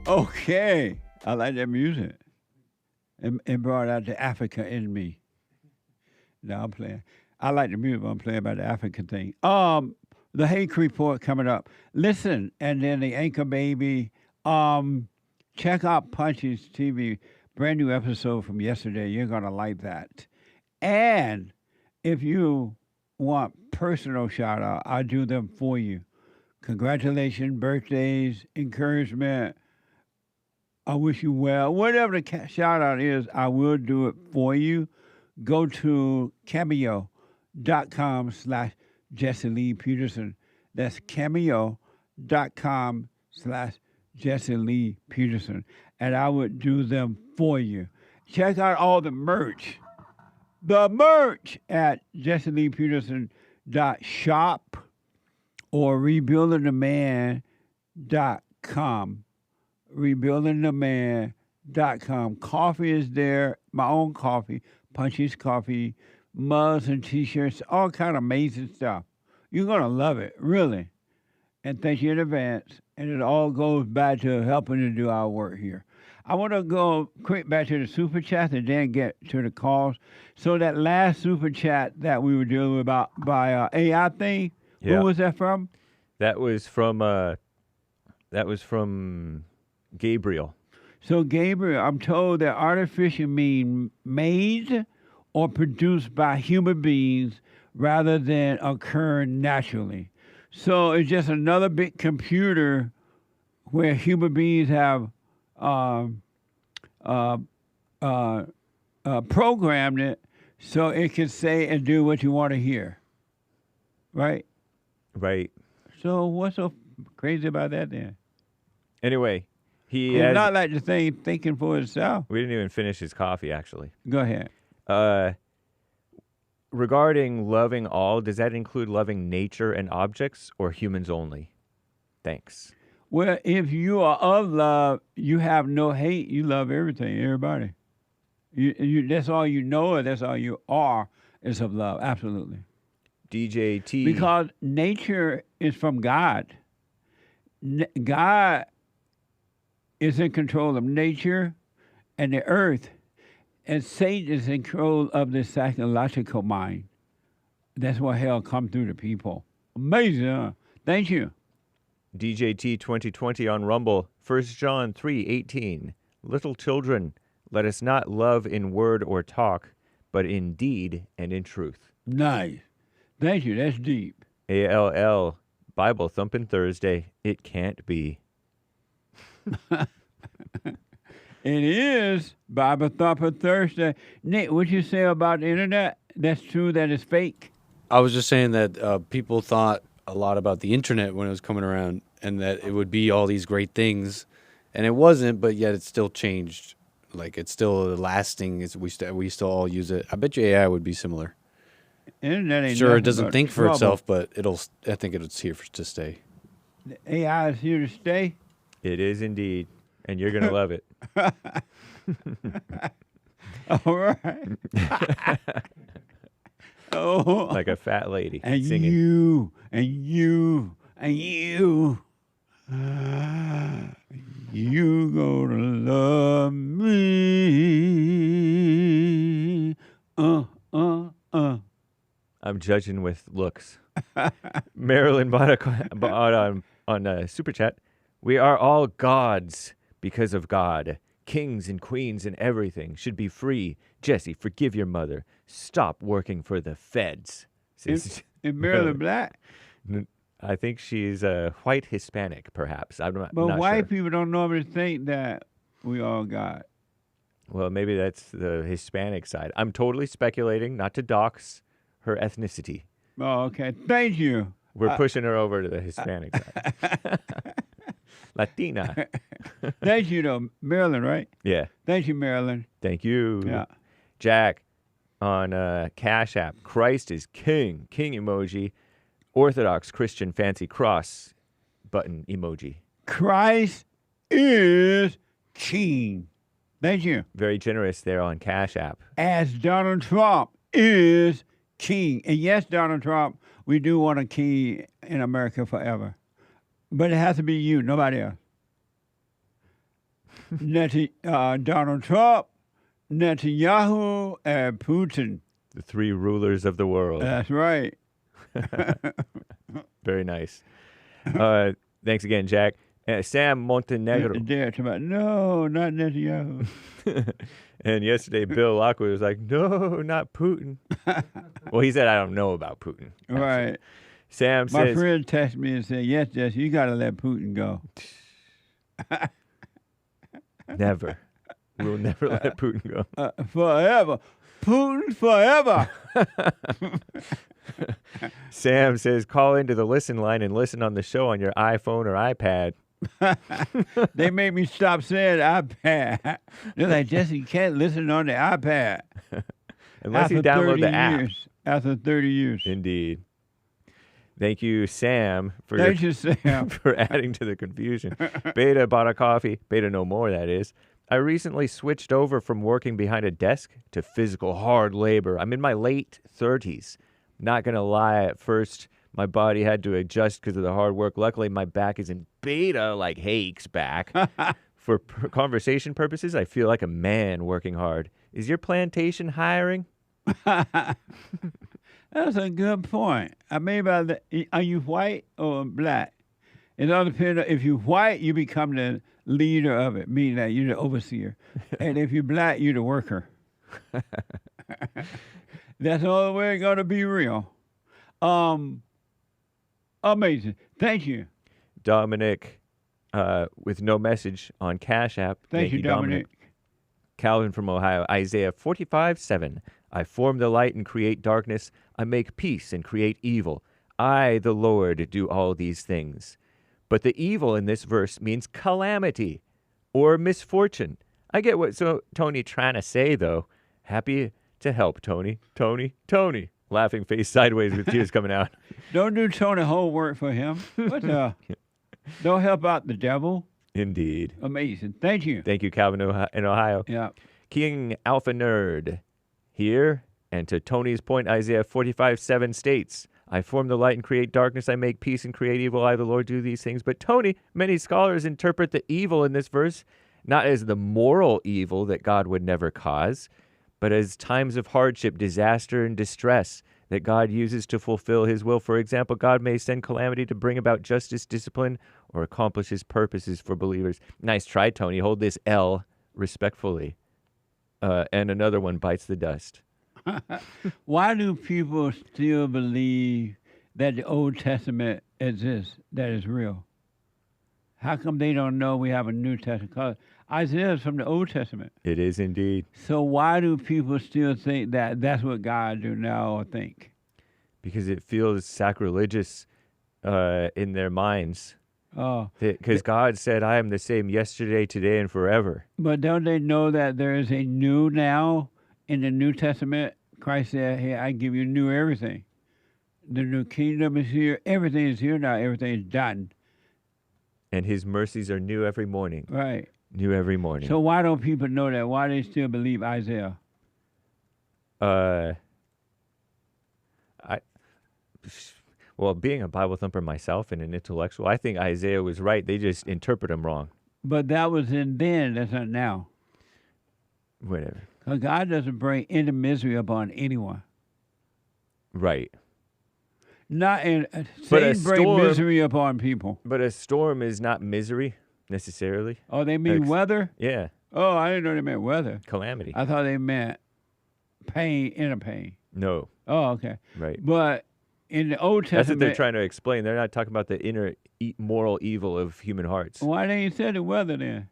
B: Okay, I like that music. It brought out the Africa in me. No, I'm playing. I like the music, but I'm playing about the African thing. The Hake report coming up. Listen, and then the Anchor Baby. Check out Punch's TV, brand new episode from yesterday. You're gonna like that. And if you want personal shout out, I do them for you. Congratulations, birthdays, encouragement. I wish you well. Whatever the shout out is, I will do it for you. Go to cameo.com/Jesse Lee Peterson. That's cameo.com/Jesse Lee Peterson. And I would do them for you. Check out all the merch. The merch at jesseleepeterson.shop or rebuildingtheman.com. rebuildingtheman.com. Coffee is there, my own coffee, Punchy's coffee, mugs and t-shirts, all kind of amazing stuff. You're going to love it, really. And thank you in advance. And it all goes back to helping to do our work here. I want to go quick back to the super chat and then get to the calls. So that last super chat that we were dealing with about by AI thing,
R: Yeah.
B: Who was that from?
R: That was from Gabriel.
B: So, Gabriel, I'm told that artificial means made or produced by human beings rather than occurring naturally. So, it's just another big computer where human beings have programmed it so it can say and do what you want to hear. Right?
R: Right.
B: So, what's so crazy about that then?
R: Anyway,
B: It's not like the thing thinking for itself.
R: We didn't even finish his coffee, actually.
B: Go ahead.
R: Regarding loving all, does that include loving nature and objects or humans only? Thanks.
B: Well, if you are of love, you have no hate. You love everything, everybody. You that's all you know, or that's all you are is of love. Absolutely.
R: DJ T.
B: Because nature is from God. God is in control of nature and the earth, and Satan is in control of the psychological mind. That's why hell come through the people. Amazing, huh? Thank you.
R: DJT 2020 on Rumble, 1 John 3:18. Little children, let us not love in word or talk, but in deed and in truth.
B: Nice. Thank you. That's deep.
R: ALL, Bible Thumping Thursday. It can't be.
B: It is Bible Thumper Thursday. Nick, what you say about the internet? That's true, that it's fake?
C: I was just saying that people thought a lot about the internet when it was coming around and that it would be all these great things. And it wasn't, but yet it still changed. Like, it's still lasting. We still all use it. I bet you AI would be similar.
B: Internet ain't
C: sure,
B: nothing
C: it doesn't
B: but
C: think for
B: trouble.
C: itself, but I think it's here to stay.
B: The AI is here to stay?
R: It is indeed, and you're going to love it.
B: All right. Oh.
R: Like a fat lady
B: And
R: singing.
B: you, and you, and you. You gonna love me.
R: I'm judging with looks. Marilyn bought on Super Chat. We are all gods because of God. Kings and queens and everything should be free. Jesse, forgive your mother. Stop working for the feds.
B: Is Marilyn black?
R: I think she's white Hispanic, perhaps. I'm not
B: white
R: sure.
B: people don't normally think that we all God.
R: Well, maybe that's the Hispanic side. I'm totally speculating, not to dox her ethnicity.
B: Oh, okay. Thank you.
R: We're pushing her over to the Hispanic side. Latina.
B: Thank you, though. Maryland, right?
R: Yeah.
B: Thank you, Maryland.
R: Thank you.
B: Yeah.
R: Jack on Cash App. Christ is king. King emoji. Orthodox Christian fancy cross button emoji.
B: Christ is king. Thank you.
R: Very generous there on Cash App.
B: As Donald Trump is king. And yes, Donald Trump, we do want a king in America forever. But it has to be you, nobody else. Donald Trump, Netanyahu, and Putin.
R: The three rulers of the world.
B: That's right.
R: Very nice. Thanks again, Jack. Sam Montenegro.
B: No, not Netanyahu.
R: And yesterday, Bill Lockwood was like, no, not Putin. Well, he said, I don't know about Putin. Actually.
B: Right.
R: Sam
B: My
R: says...
B: friend texted me and said, yes, Jess, you got to let Putin go.
R: Never. We'll never let Putin go.
B: Forever. Putin forever.
R: Sam says, call into the listen line and listen on the show on your iPhone or iPad.
B: They made me stop saying iPad. They're like, Jesse, you can't listen on the iPad.
R: Unless you download the app.
B: After 30 years.
R: Indeed. Thank you, Sam, for for adding to the confusion. Beta bought a coffee. Beta no more, that is. I recently switched over from working behind a desk to physical hard labor. I'm in my late 30s. Not going to lie, at first, my body had to adjust because of the hard work. Luckily, my back is in beta, like Hake's back. For conversation purposes, I feel like a man working hard. Is your plantation hiring?
B: That's a good point. I mean, are you white or black? It all depends. If you're white, you become the leader of it, meaning that you're the overseer. And if you're black, you're the worker. That's the only way it's going to be real. Amazing. Thank you.
R: Dominic, with no message on Cash App.
B: Thank you, Dominic.
R: Calvin from Ohio, Isaiah 45:7. I form the light and create darkness. I make peace and create evil. I, the Lord, do all these things. But the evil in this verse means calamity or misfortune. I get what Tony trying to say, though. Happy to help, Tony. Tony. Laughing face sideways with tears coming out.
B: Don't do Tony whole work for him. Don't help out the devil.
R: Indeed.
B: Amazing. Thank you.
R: Thank you, Calvin in Ohio.
B: Yeah.
R: King Alpha Nerd here. And to Tony's point, Isaiah 45:7 states, I form the light and create darkness. I make peace and create evil. I, the Lord, do these things. But Tony, many scholars interpret the evil in this verse not as the moral evil that God would never cause, but as times of hardship, disaster, and distress that God uses to fulfill his will. For example, God may send calamity to bring about justice, discipline, or accomplish his purposes for believers. Nice try, Tony. Hold this L respectfully. And another one bites the dust.
B: Why do people still believe that the Old Testament exists, that is real? How come they don't know we have a New Testament? Because Isaiah is from the Old Testament.
R: It is indeed.
B: So why do people still think that that's what God do now or think?
R: Because it feels sacrilegious in their minds.
B: Oh.
R: Because God said, I am the same yesterday, today, and forever.
B: But don't they know that there is a new now in the New Testament? Christ said, hey, I give you new everything. The new kingdom is here. Everything is here now. Everything is done.
R: And his mercies are new every morning.
B: Right.
R: New every morning.
B: So why don't people know that? Why do they still believe Isaiah?
R: Well, being a Bible thumper myself and an intellectual, I think Isaiah was right. They just interpret him wrong.
B: But that was in then. That's not now.
R: Whatever.
B: 'Cause God doesn't bring any misery upon anyone.
R: Right.
B: Not in
R: But a
B: Satan bring
R: storm-
B: misery upon people.
R: But a storm is not misery necessarily.
B: Oh, they mean weather?
R: Yeah.
B: Oh, I didn't know they meant weather.
R: Calamity.
B: I thought they meant pain, inner pain.
R: No.
B: Oh, okay.
R: Right.
B: But in the Old Testament,
R: That's what they're trying to explain. They're not talking about the inner moral evil of human hearts.
B: why they ain't said the weather then?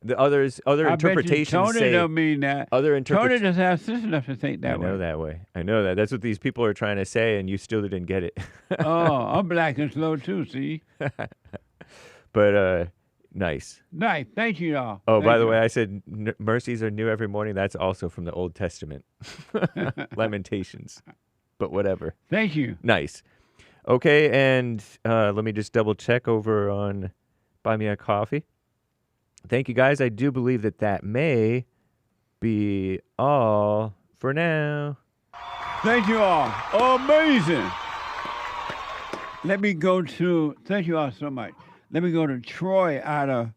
R: The other
B: I
R: interpretations
B: bet you Tony
R: say
B: don't mean that.
R: other
B: Tony
R: interpretations.
B: doesn't have sense enough to think that
R: I know
B: way.
R: that way. I know that. That's what these people are trying to say, and you still didn't get it.
B: Oh, I'm black and slow too. See,
R: But nice.
B: nice. Thank you, y'all.
R: Oh,
B: Thank
R: by the
B: you.
R: way, I said mercies are new every morning. That's also from the Old Testament. Lamentations. But whatever.
B: Thank you.
R: Nice. Okay, and let me just double check over on Buy Me a Coffee. Thank you, guys. I do believe that may be all for now.
B: Thank you all. Amazing. Let me go to, thank you all so much. Let me go to Troy out of,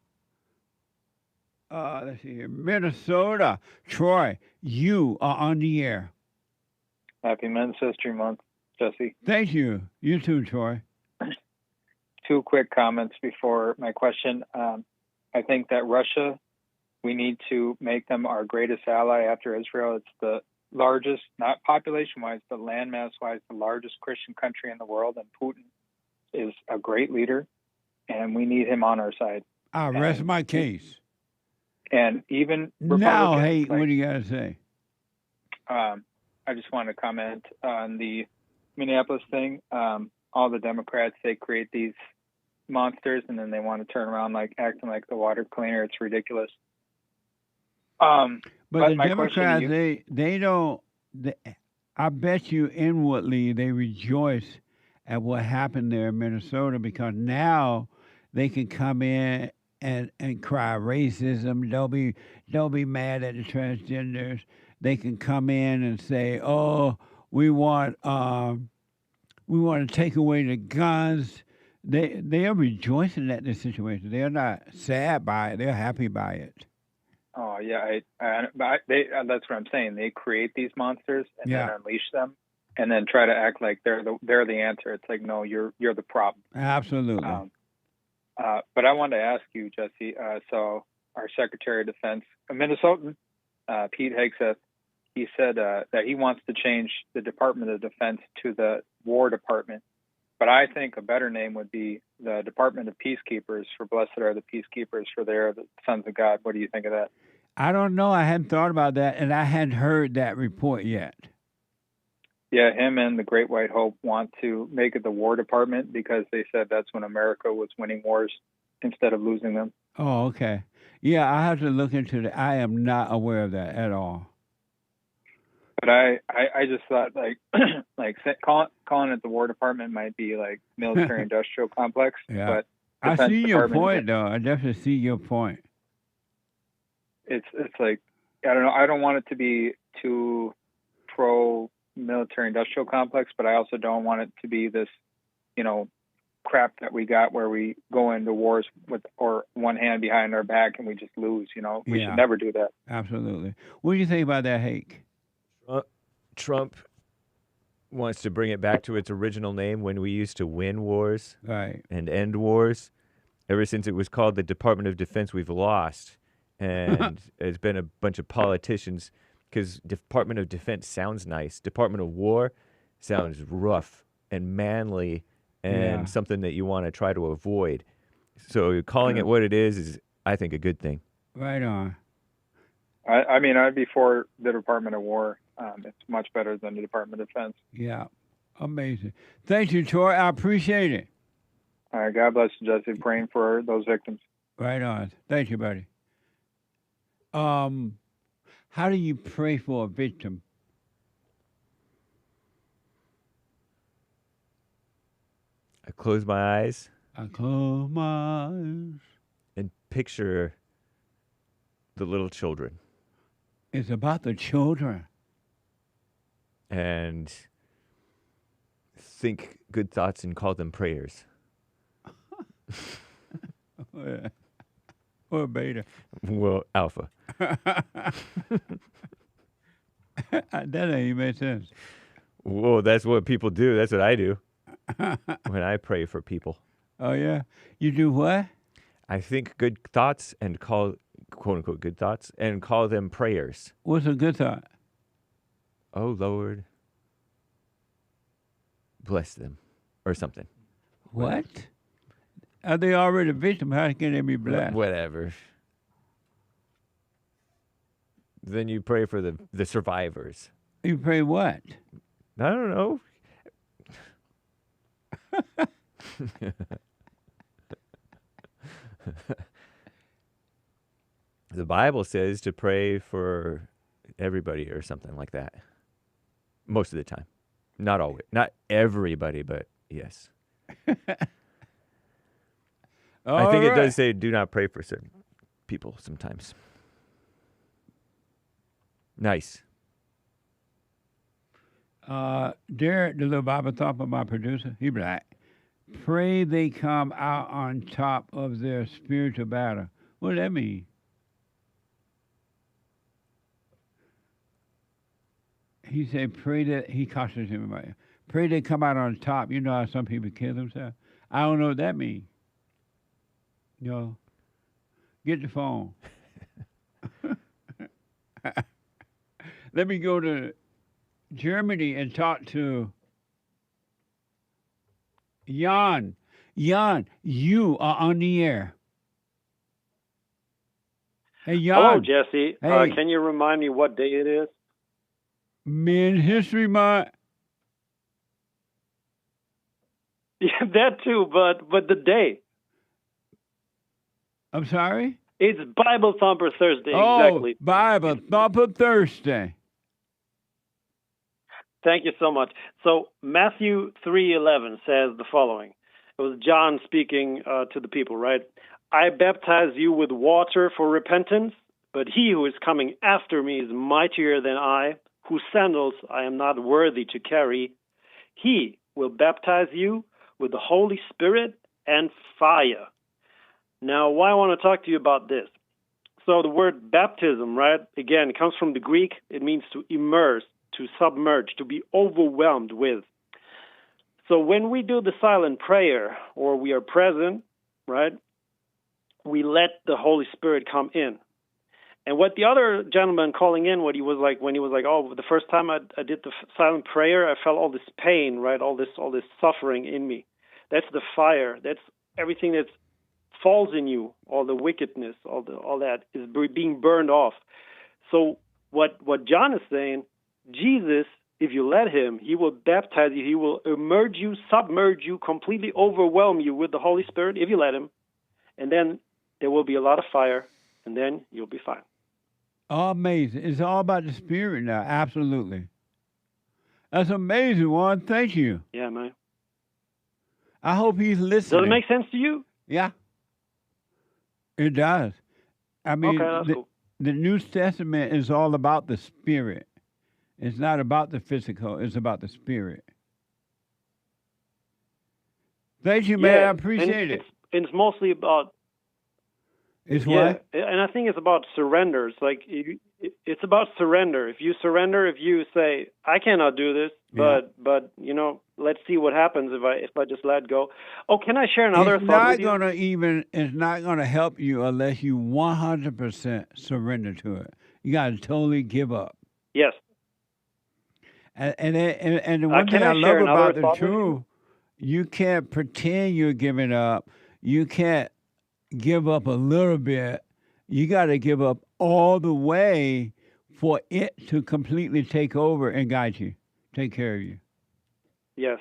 B: let's see here, Minnesota. Troy, you are on the air.
D: Happy Men's History Month, Jesse.
B: Thank you. You too, Troy.
D: 2 quick comments before my question. I think that Russia, we need to make them our greatest ally after Israel. It's the largest, not population-wise, but landmass-wise, the largest Christian country in the world, and Putin is a great leader, and we need him on our side.
B: I rest my case.
D: And even
B: Now,
D: Republicans,
B: hey,
D: like,
B: what do you got to say?
D: I just want to comment on the Minneapolis thing. All the Democrats, they create these monsters and then they want to turn around like acting like the water cleaner. It's ridiculous.
B: But the
D: my question to
B: Democrats,
D: you-
B: they don't, I bet you inwardly they rejoice at what happened there in Minnesota because now they can come in and cry racism. They'll be mad at the transgenders. They can come in and say, "Oh, we want to take away the guns." They are rejoicing at this situation. They are not sad by it. They're happy by it.
D: Oh yeah, that's what I'm saying. They create these monsters and then unleash them, and then try to act like they're the answer. It's like, no, you're the problem.
B: Absolutely.
D: But I wanted to ask you, Jesse. So our Secretary of Defense, a Minnesotan, Pete Hake, he said that he wants to change the Department of Defense to the War Department. But I think a better name would be the Department of Peacekeepers, for blessed are the peacekeepers, for they are the sons of God. What do you think of that?
B: I don't know. I hadn't thought about that, and I hadn't heard that report yet.
D: Yeah, him and the Great White Hope want to make it the War Department because they said that's when America was winning wars instead of losing them.
B: Oh, okay. Yeah, I have to look into that. I am not aware of that at all.
D: But I just thought calling it the War Department might be like military industrial complex.
B: Yeah.
D: But
B: I
D: Defense
B: see your
D: Department,
B: point, though. I definitely see your point.
D: It's like, I don't know. I don't want it to be too pro military industrial complex, but I also don't want it to be this, crap that we got where we go into wars with or one hand behind our back and we just lose. We should never do that.
B: Absolutely. What do you think about that, Hake?
R: Trump wants to bring it back to its original name when we used to win wars and end wars. Ever since it was called the Department of Defense, we've lost. And it's been a bunch of politicians because Department of Defense sounds nice. Department of War sounds rough and manly and something that you want to try to avoid. So calling it what it is, I think, a good thing.
B: Right on.
D: I mean, I'd be for the Department of War. It's much better than the Department of Defense.
B: Yeah. Amazing. Thank you, Troy. I appreciate it.
D: All right. God bless you, Jesse. Praying for those victims.
B: Right on. Thank you, buddy. How do you pray for a victim?
R: I close my eyes.
B: I close my eyes.
R: And picture the little children.
B: It's about the children.
R: And think good thoughts and call them prayers.
B: Or beta.
R: Well, alpha.
B: That ain't even make sense.
R: Well, that's what people do. That's what I do when I pray for people.
B: Oh, yeah? You do what?
R: I think good thoughts and call, quote unquote, good thoughts and call them prayers.
B: What's a good thought?
R: Oh, Lord, bless them or something.
B: What? Are they already a victim? How can they be blessed?
R: Whatever. Then you pray for the survivors.
B: You pray what?
R: I don't know. The Bible says to pray for everybody or something like that. Most of the time. Not always. Not everybody, but yes. I think it does say do not pray for certain people sometimes. Nice.
B: Derek, the little Bible thumper, my producer, he be like, pray they come out on top of their spiritual battle. What does that mean? He said, pray that, he cautions him about it. Pray they come out on top. You know how some people kill themselves? I don't know what that means. You know, get the phone. Let me go to Germany and talk to Jan. Jan, you are on the air. Hey, Jan.
E: Hello, Jesse.
B: Hey.
E: Can you remind me what day it is?
B: Men's History Month.
E: Yeah, that too, but the day.
B: I'm sorry?
E: It's Bible Thumper Thursday,
B: oh,
E: exactly.
B: Bible Thumper Thursday.
E: Thank you so much. So Matthew 3:11 says the following. It was John speaking to the people, right? I baptize you with water for repentance, but he who is coming after me is mightier than I, whose sandals I am not worthy to carry. He will baptize you with the Holy Spirit and fire. Now, why I want to talk to you about this? So the word baptism, right, again, it comes from the Greek. It means to immerse, to submerge, to be overwhelmed with. So when we do the silent prayer, or we are present, right, we let the Holy Spirit come in. And what the other gentleman calling in, what he was like, when he was like, oh, the first time I did the silent prayer, I felt all this pain, right, all this suffering in me. That's the fire. That's everything that falls in you, all the wickedness, all that is being burned off. So what John is saying, Jesus, if you let him, he will baptize you. He will immerse you, submerge you, completely overwhelm you with the Holy Spirit if you let him. And then there will be a lot of fire, and then you'll be fine.
B: Oh, amazing. It's all about the Spirit now. Absolutely. That's amazing, Juan. Thank you.
E: Yeah, man.
B: I hope he's listening.
E: Does it make sense to you?
B: Yeah. It does. I mean,
E: okay, that's cool.
B: The New Testament is all about the Spirit. It's not about the physical. It's about the Spirit. Thank you, man. I appreciate it.
E: It's mostly about...
B: It's what?
E: And I think it's about surrender. It's like, it's about surrender. If you surrender, if you say, I cannot do this, but you know, let's see what happens if I just let go. Oh, can I share another thought with you?
B: It's not going to help you unless you 100% surrender to it. You got to totally give up.
E: Yes.
B: And the one thing I love about the truth, you can't pretend you're giving up. You can't give up a little bit. You got to give up all the way for it to completely take over and guide you, take care of you.
E: Yes.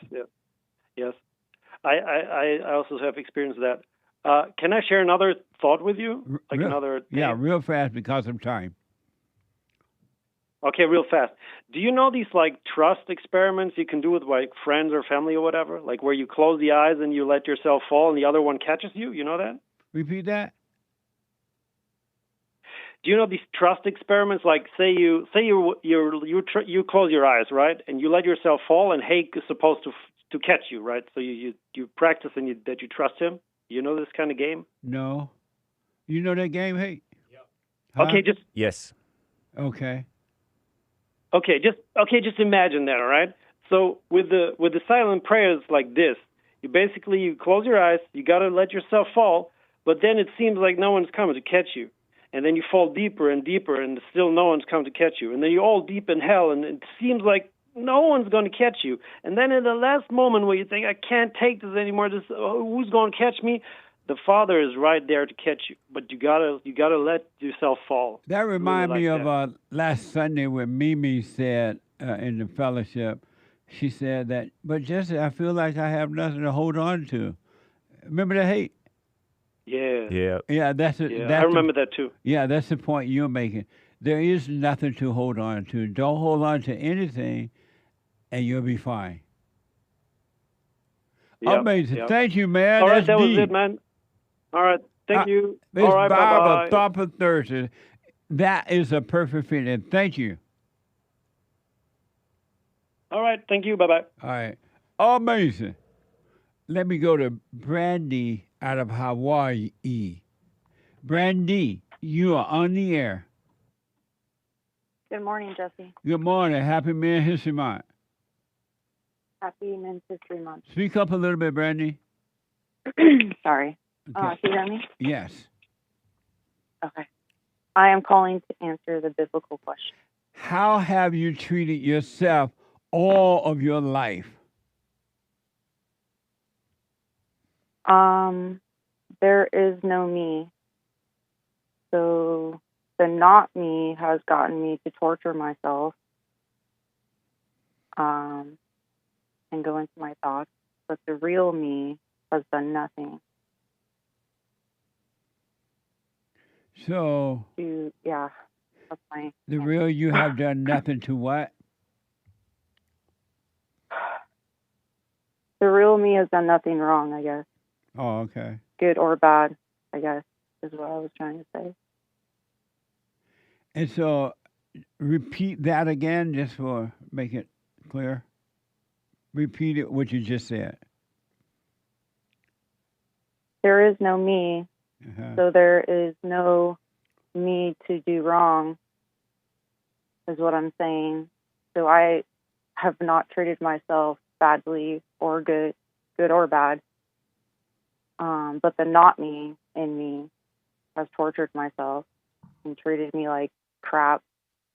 E: I also have experienced that. Can I share another thought with you?
B: Real fast because of time.
E: Okay, real fast. Do you know these like trust experiments you can do with like friends or family or whatever? Like where you close the eyes and you let yourself fall and the other one catches you? You know that?
B: Repeat that.
E: Do you know these trust experiments? Like say you close your eyes, right, and you let yourself fall, and Hake is supposed to catch you, right? So you practice and that you trust him. You know this kind of game?
B: No. You know that game, Hake? Huh?
E: Okay, just
R: Yes.
B: Okay.
E: Just imagine that, all right? So with the silent prayers like this, you close your eyes, you got to let yourself fall, but then it seems like no one's coming to catch you. And then you fall deeper and deeper, and still no one's come to catch you. And then you're all deep in hell, and it seems like no one's going to catch you. And then in the last moment where you think, I can't take this anymore, who's going to catch me? The Father is right there to catch you, but you gotta let yourself fall.
B: That reminds me of last Sunday when Mimi said in the fellowship, she said that, but Jesse, I feel like I have nothing to hold on to. Remember that, Hake?
E: Yeah.
R: Yeah.
B: Yeah, that's
E: I remember that too.
B: Yeah, that's the point you're making. There is nothing to hold on to. Don't hold on to anything, and you'll be fine.
E: Yep,
B: Amazing.
E: yep.
B: Thank you, man.
E: All right,
B: That's
E: that was
B: deep.
E: it, man. All right, thank you.
B: This
E: All right,
B: Bible
E: bye-bye.
B: Thumper Thursday. That is a perfect fit, and thank you.
E: All right, thank you. Bye-bye.
B: All right. Amazing. Let me go to BRANDI out of Hawaii. BRANDI, you are on the air.
F: Good morning, Jesse.
B: Good morning. Happy Men's History Month.
F: Happy Men's History Month.
B: Speak up a little bit, BRANDI.
F: Sorry.
B: Okay.
F: Can you hear me?
B: Yes.
F: Okay. I am calling to answer the biblical question.
B: How have you treated yourself all of your life?
F: There is no me. So the not me has gotten me to torture myself and go into my thoughts. But the real me has done nothing.
B: So,
F: yeah, that's my...
B: The real you have done nothing to what?
F: The real me has done nothing wrong, I guess.
B: Oh, okay.
F: Good or bad, I guess, is what I was trying to say.
B: And so, repeat that again, just for make it clear. Repeat it, what you just said.
F: There is no me, so there is no me to do wrong, is what I'm saying. So I have not treated myself badly or good or bad. But the not me in me has tortured myself and treated me like crap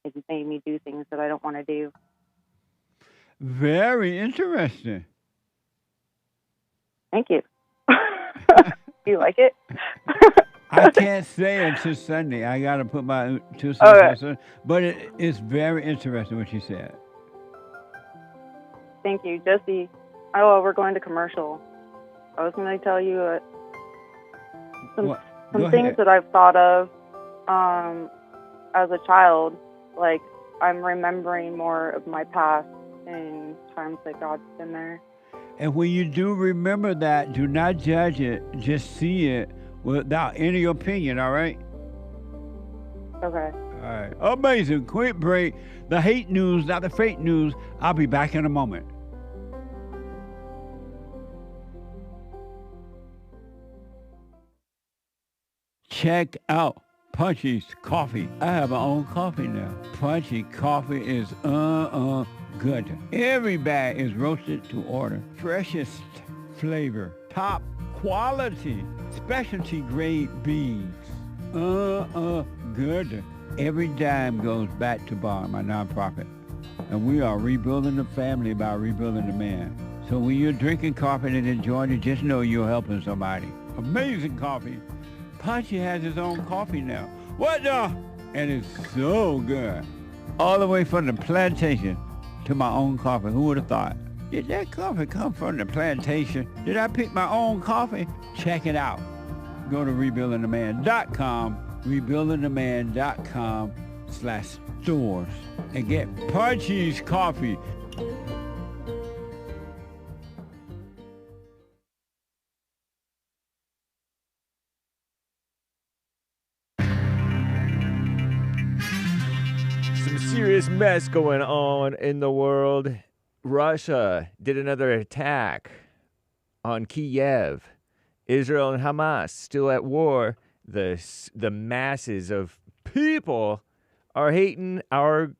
F: and made me do things that I don't want to do.
B: Very interesting.
F: Thank you. Do you like it?
B: I can't say until Sunday. I got to put my 2 cents on Sunday. But it's very interesting what you said.
F: Thank you, Jesse. Oh, we're going to commercial. I was going to tell you some things that I've thought of as a child. Like, I'm remembering more of my past and times that God's been there.
B: And when you do remember that, do not judge it. Just see it without any opinion, all right?
F: Okay.
B: All right. Amazing. Quick break. The hate news, not the fake news. I'll be back in a moment. Check out Punchy's Coffee. I have my own coffee now. Punchy Coffee is good. Every bag is roasted to order. Freshest flavor. Top quality. Specialty grade beans. Good. Every dime goes back to Bar, my nonprofit. And we are rebuilding the family by rebuilding the man. So when you're drinking coffee and enjoying it, just know you're helping somebody. Amazing coffee. Punchy has his own coffee now. What the? And it's so good. All the way from the plantation to my own coffee. Who would have thought? Did that coffee come from the plantation? Did I pick my own coffee? Check it out. Go to rebuildingtheman.com, rebuildingtheman.com/stores, and get Punchy's Coffee.
R: Some serious mess going on in the world. Russia did another attack on Kiev, Israel and Hamas still at war. The masses of people are hating our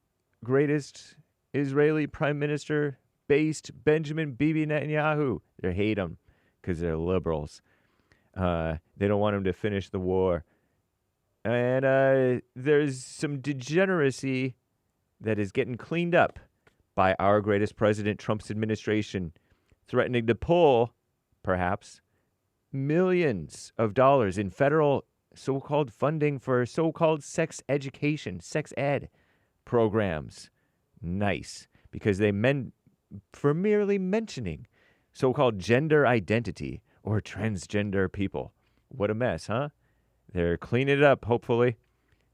R: greatest Israeli prime minister based Benjamin Bibi Netanyahu. They hate him because they're liberals. They don't want him to finish the war. And there's some degeneracy that is getting cleaned up by our greatest president, Trump's administration, threatening to pull, perhaps, millions of dollars in federal so-called funding for so-called sex education, sex ed programs. Nice, because they meant for merely mentioning so-called gender identity or transgender people. What a mess, huh? They're cleaning it up, hopefully.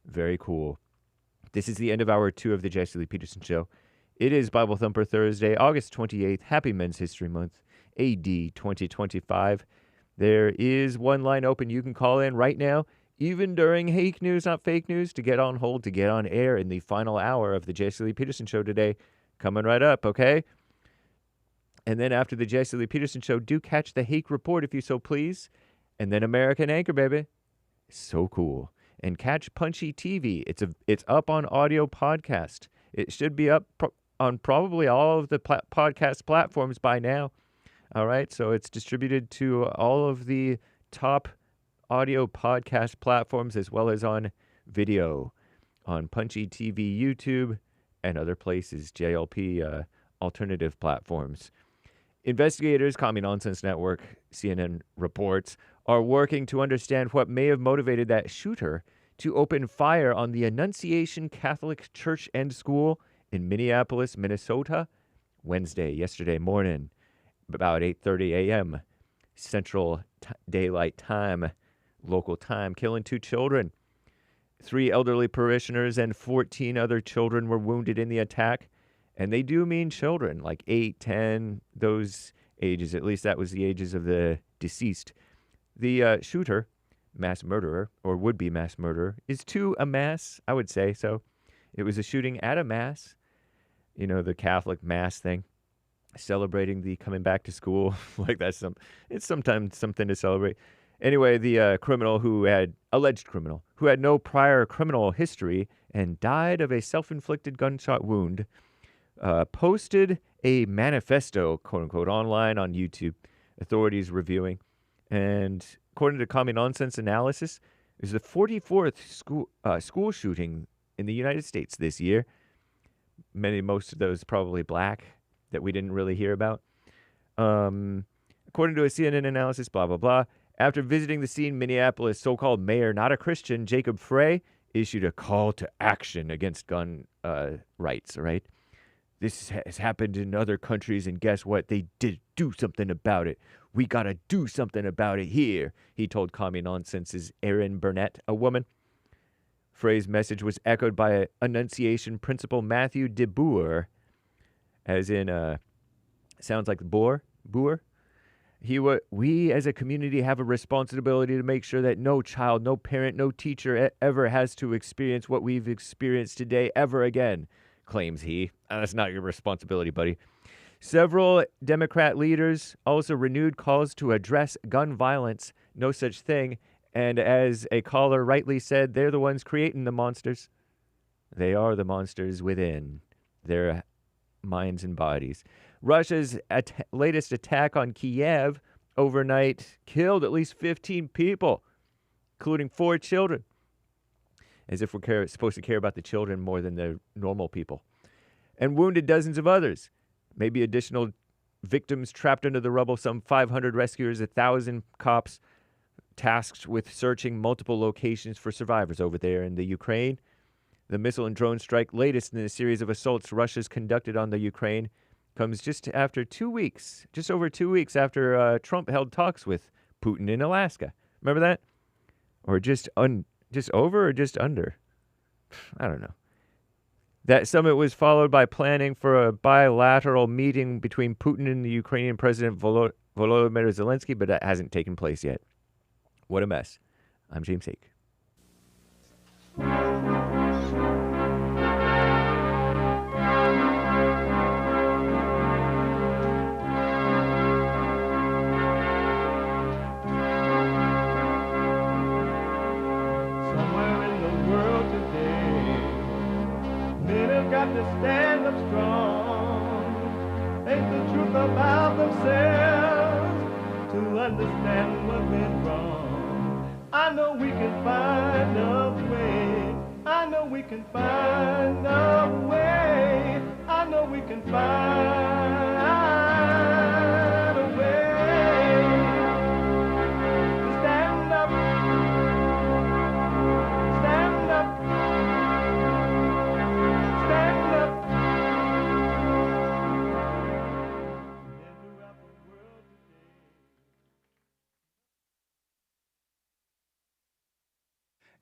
R: Very cool. This is the end of hour 2 of the Jesse Lee Peterson Show. It is Bible Thumper Thursday, August 28th. Happy Men's History Month, AD 2025. There is one line open. You can call in right now, even during Hake News, not fake news, to get on hold, to get on air in the final hour of the Jesse Lee Peterson Show today. Coming right up, okay? And then after the Jesse Lee Peterson Show, do catch the Hake Report if you so please. And then American Anchor, baby. So cool. And catch Punchy TV. It's up on audio podcast. It should be up on probably all of the podcast platforms by now. All right, so it's distributed to all of the top audio podcast platforms as well as on video on Punchy TV, YouTube, and other places, JLP alternative platforms. Investigators, Commie Nonsense Network, CNN reports, are working to understand what may have motivated that shooter to open fire on the Annunciation Catholic Church and School in Minneapolis, Minnesota, yesterday morning, about 8:30 a.m. Central Daylight Time, local time, killing 2 children. 3 elderly parishioners and 14 other children were wounded in the attack. And they do mean children, like 8, 10, those ages. At least that was the ages of the deceased. The shooter, mass murderer, or would-be mass murderer, is to a mass, I would say. So it was a shooting at a mass, you know, the Catholic mass thing, celebrating the coming back to school. Like it's sometimes something to celebrate. Anyway, the alleged criminal, who had no prior criminal history and died of a self-inflicted gunshot wound, posted a manifesto, quote-unquote, online on YouTube, authorities reviewing. And according to Commie Nonsense Analysis, it was the 44th school shooting in the United States this year. Most of those probably black that we didn't really hear about. According to a CNN analysis, blah, blah, blah. After visiting the scene, Minneapolis so-called mayor, not a Christian, Jacob Frey, issued a call to action against gun rights, right? This has happened in other countries, and guess what? They did do something about it. We got to do something about it here, he told Commie Nonsense's Erin Burnett, a woman. Frey's message was echoed by Annunciation Principal Matthew DeBoer, as in, sounds like boer. We as a community have a responsibility to make sure that no child, no parent, no teacher ever has to experience what we've experienced today ever again, claims he. That's not your responsibility, buddy. Several Democrat leaders also renewed calls to address gun violence. No such thing. And as a caller rightly said, they're the ones creating the monsters. They are the monsters within their minds and bodies. Russia's latest attack on Kiev overnight killed at least 15 people, including 4 children. As if we're supposed to care about the children more than the normal people. And wounded dozens of others. Maybe additional victims trapped under the rubble, some 500 rescuers, 1,000 cops tasked with searching multiple locations for survivors over there in the Ukraine. The missile and drone strike, latest in a series of assaults Russia's conducted on the Ukraine, comes just over 2 weeks after Trump held talks with Putin in Alaska. Remember that? Or just over or just under? I don't know. That summit was followed by planning for a bilateral meeting between Putin and the Ukrainian President Volodymyr Zelensky, but that hasn't taken place yet. What a mess. I'm James Hake.
A: got to stand up strong, face the truth about themselves, to understand what went wrong. I know we can find a way. I know we can find a way. I know we can find a way to stand up, stand up, stand up.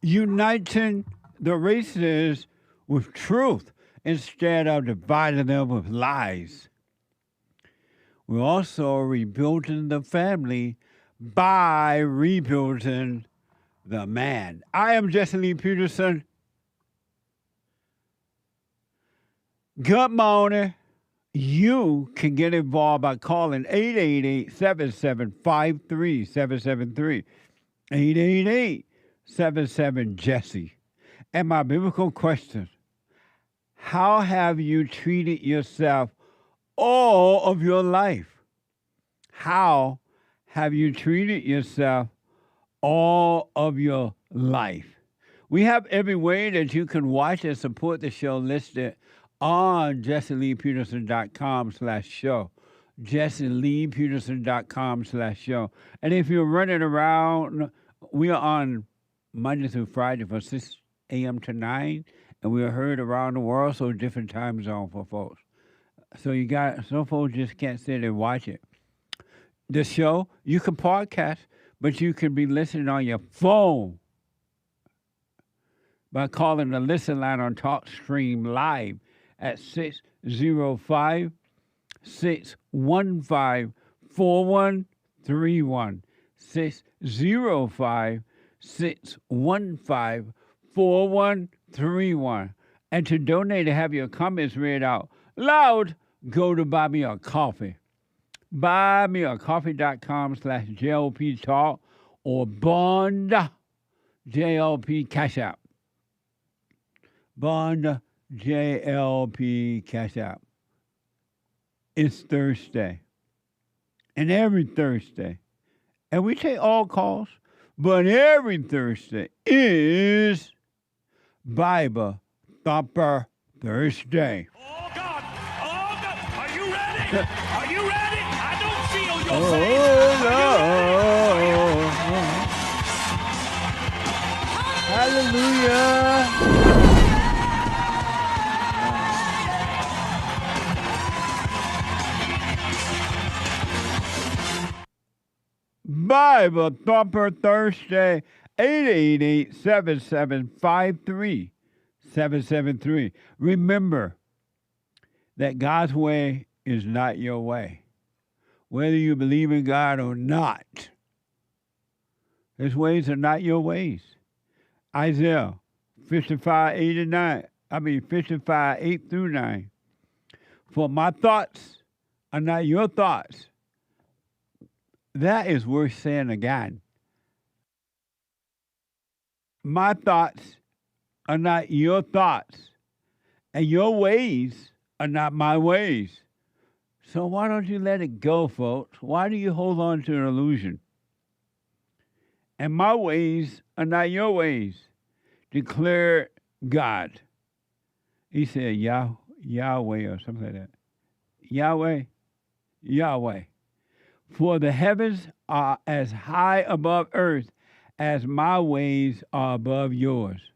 B: Uniting the races with truth instead of dividing them with lies. We're also rebuilding the family by rebuilding the man. I am Jesse Lee Peterson. Good morning. You can get involved by calling 888-7753-773. 888-77-JESSE. And my biblical question, how have you treated yourself all of your life? How have you treated yourself all of your life? We have every way that you can watch and support the show listed on jesseleepeterson.com/show. jesseleepeterson.com/show. And if you're running around, we are on Monday through Friday from 6 a.m. to 9, and we are heard around the world, so different time zone for folks. So you got some folks just can't sit and watch it. The show, you can podcast, but you can be listening on your phone by calling the listen line on TalkStream Live at 605-615-4131. 605-615-4131. And to donate to have your comments read out loud, go to Buy Me a Coffee. BuyMeACoffee.com/JLP Talk or Bond JLP Cash App. Bond JLP Cash App. It's Thursday. And every Thursday. And we take all calls, but every Thursday is Bible Thumper Thursday.
S: Oh, God. Are you ready? Are you ready? I don't feel your
B: Hallelujah. Bible Thumper Thursday, 888-7753-773. Remember that God's way is not your way. Whether you believe in God or not, His ways are not your ways. Isaiah 55:8-9. For my thoughts are not your thoughts. That is worth saying again. My thoughts are not your thoughts, and your ways are not my ways. So why don't you let it go, folks? Why do you hold on to an illusion? And my ways are not your ways, declared God. He said Yahweh or something like that. Yahweh. For the heavens are as high above earth as my ways are above yours.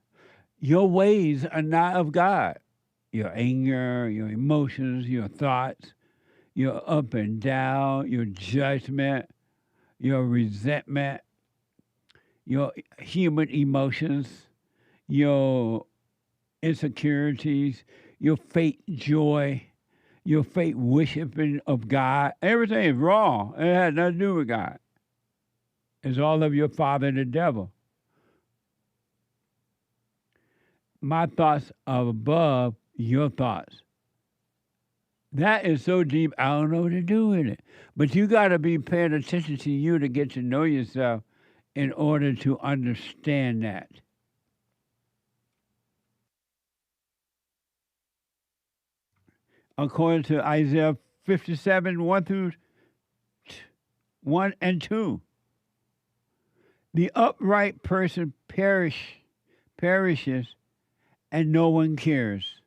B: Your ways are not of God. Your anger, your emotions, your thoughts, your up and down, your judgment, your resentment, your human emotions, your insecurities, your fake joy, your fake worshiping of God. Everything is wrong. It has nothing to do with God. It's all of your father, the devil. My thoughts are above your thoughts. That is so deep, I don't know what to do with it. But you got to be paying attention to you to get to know yourself in order to understand that. according to Isaiah 57, 1 and 2. The upright person perishes, and no one cares.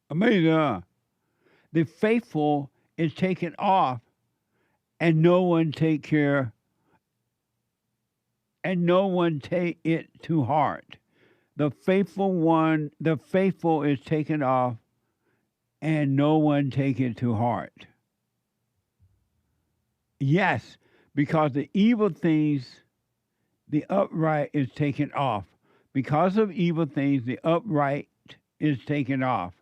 B: Amazing, huh? The faithful is taken off, and no one take care, and no one take it to heart. The faithful is taken off, and no one take it to heart. Yes, because the evil things, the upright is taken off. Because of evil things, the upright is taken off.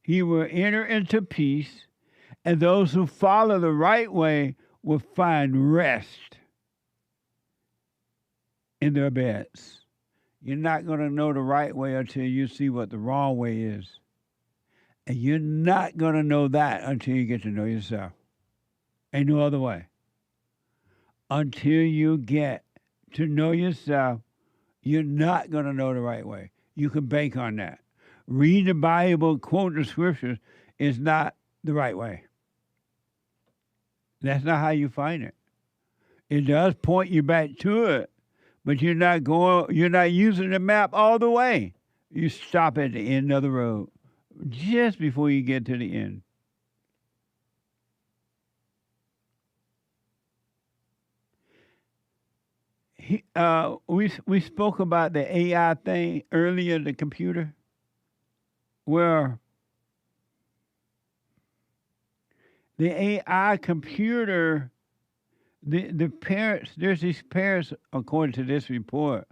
B: He will enter into peace, and those who follow the right way will find rest in their beds. You're not going to know the right way until you see what the wrong way is. And you're not going to know that until you get to know yourself. Ain't no other way. Until you get to know yourself, you're not going to know the right way. You can bank on that. Read the Bible, quote the scriptures is not the right way. That's not how you find it. It does point you back to it, but you're not using the map all the way. You stop at the end of the road just before you get to the end. We spoke about the AI thing earlier, the computer, where the AI computer, the parents, there's these parents, according to this report,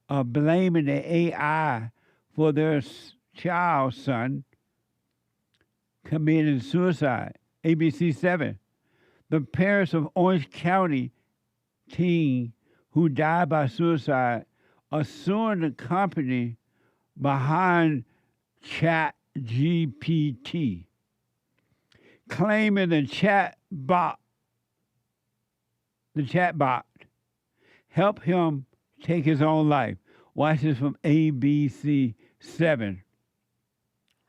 B: are blaming the AI for their child's son committing suicide. ABC 7. The parents of Orange County teen who died by suicide are suing the company behind ChatGPT, claiming the chatbot helped him take his own life. Watch this from ABC 7.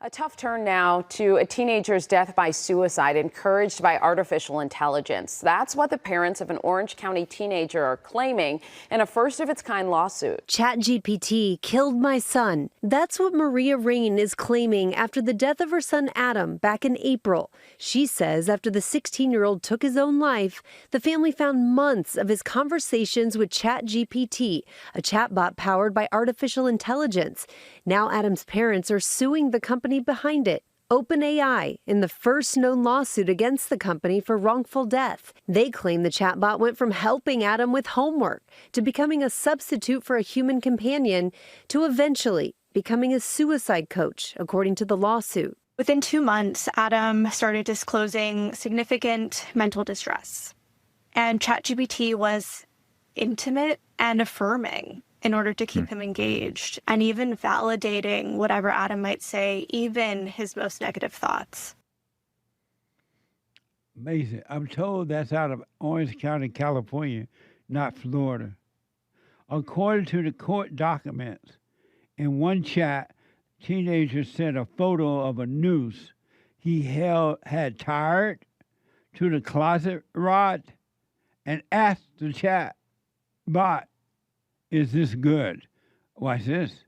G: A tough turn now to a teenager's death by suicide encouraged by artificial intelligence. That's what the parents of an Orange County teenager are claiming in a first-of-its-kind lawsuit.
V: ChatGPT killed my son. That's what Maria Rain is claiming after the death of her son Adam back in April. She says after the 16-year-old took his own life, the family found months of his conversations with ChatGPT, a chatbot powered by artificial intelligence. Now Adam's parents are suing the company behind it, OpenAI, in the first known lawsuit against the company for wrongful death. They claim the chatbot went from helping Adam with homework to becoming a substitute for a human companion to eventually becoming a suicide coach, according to the lawsuit.
W: Within 2 months, Adam started disclosing significant mental distress. And ChatGPT was intimate and affirming in order to keep him engaged, and even validating whatever Adam might say, even his most negative thoughts.
B: Amazing. I'm told that's out of Orange County, California, not Florida. According to the court documents, in one chat, teenager sent a photo of a noose he had tied to the closet rod and asked the chat bot, "Is this good?" Watch this.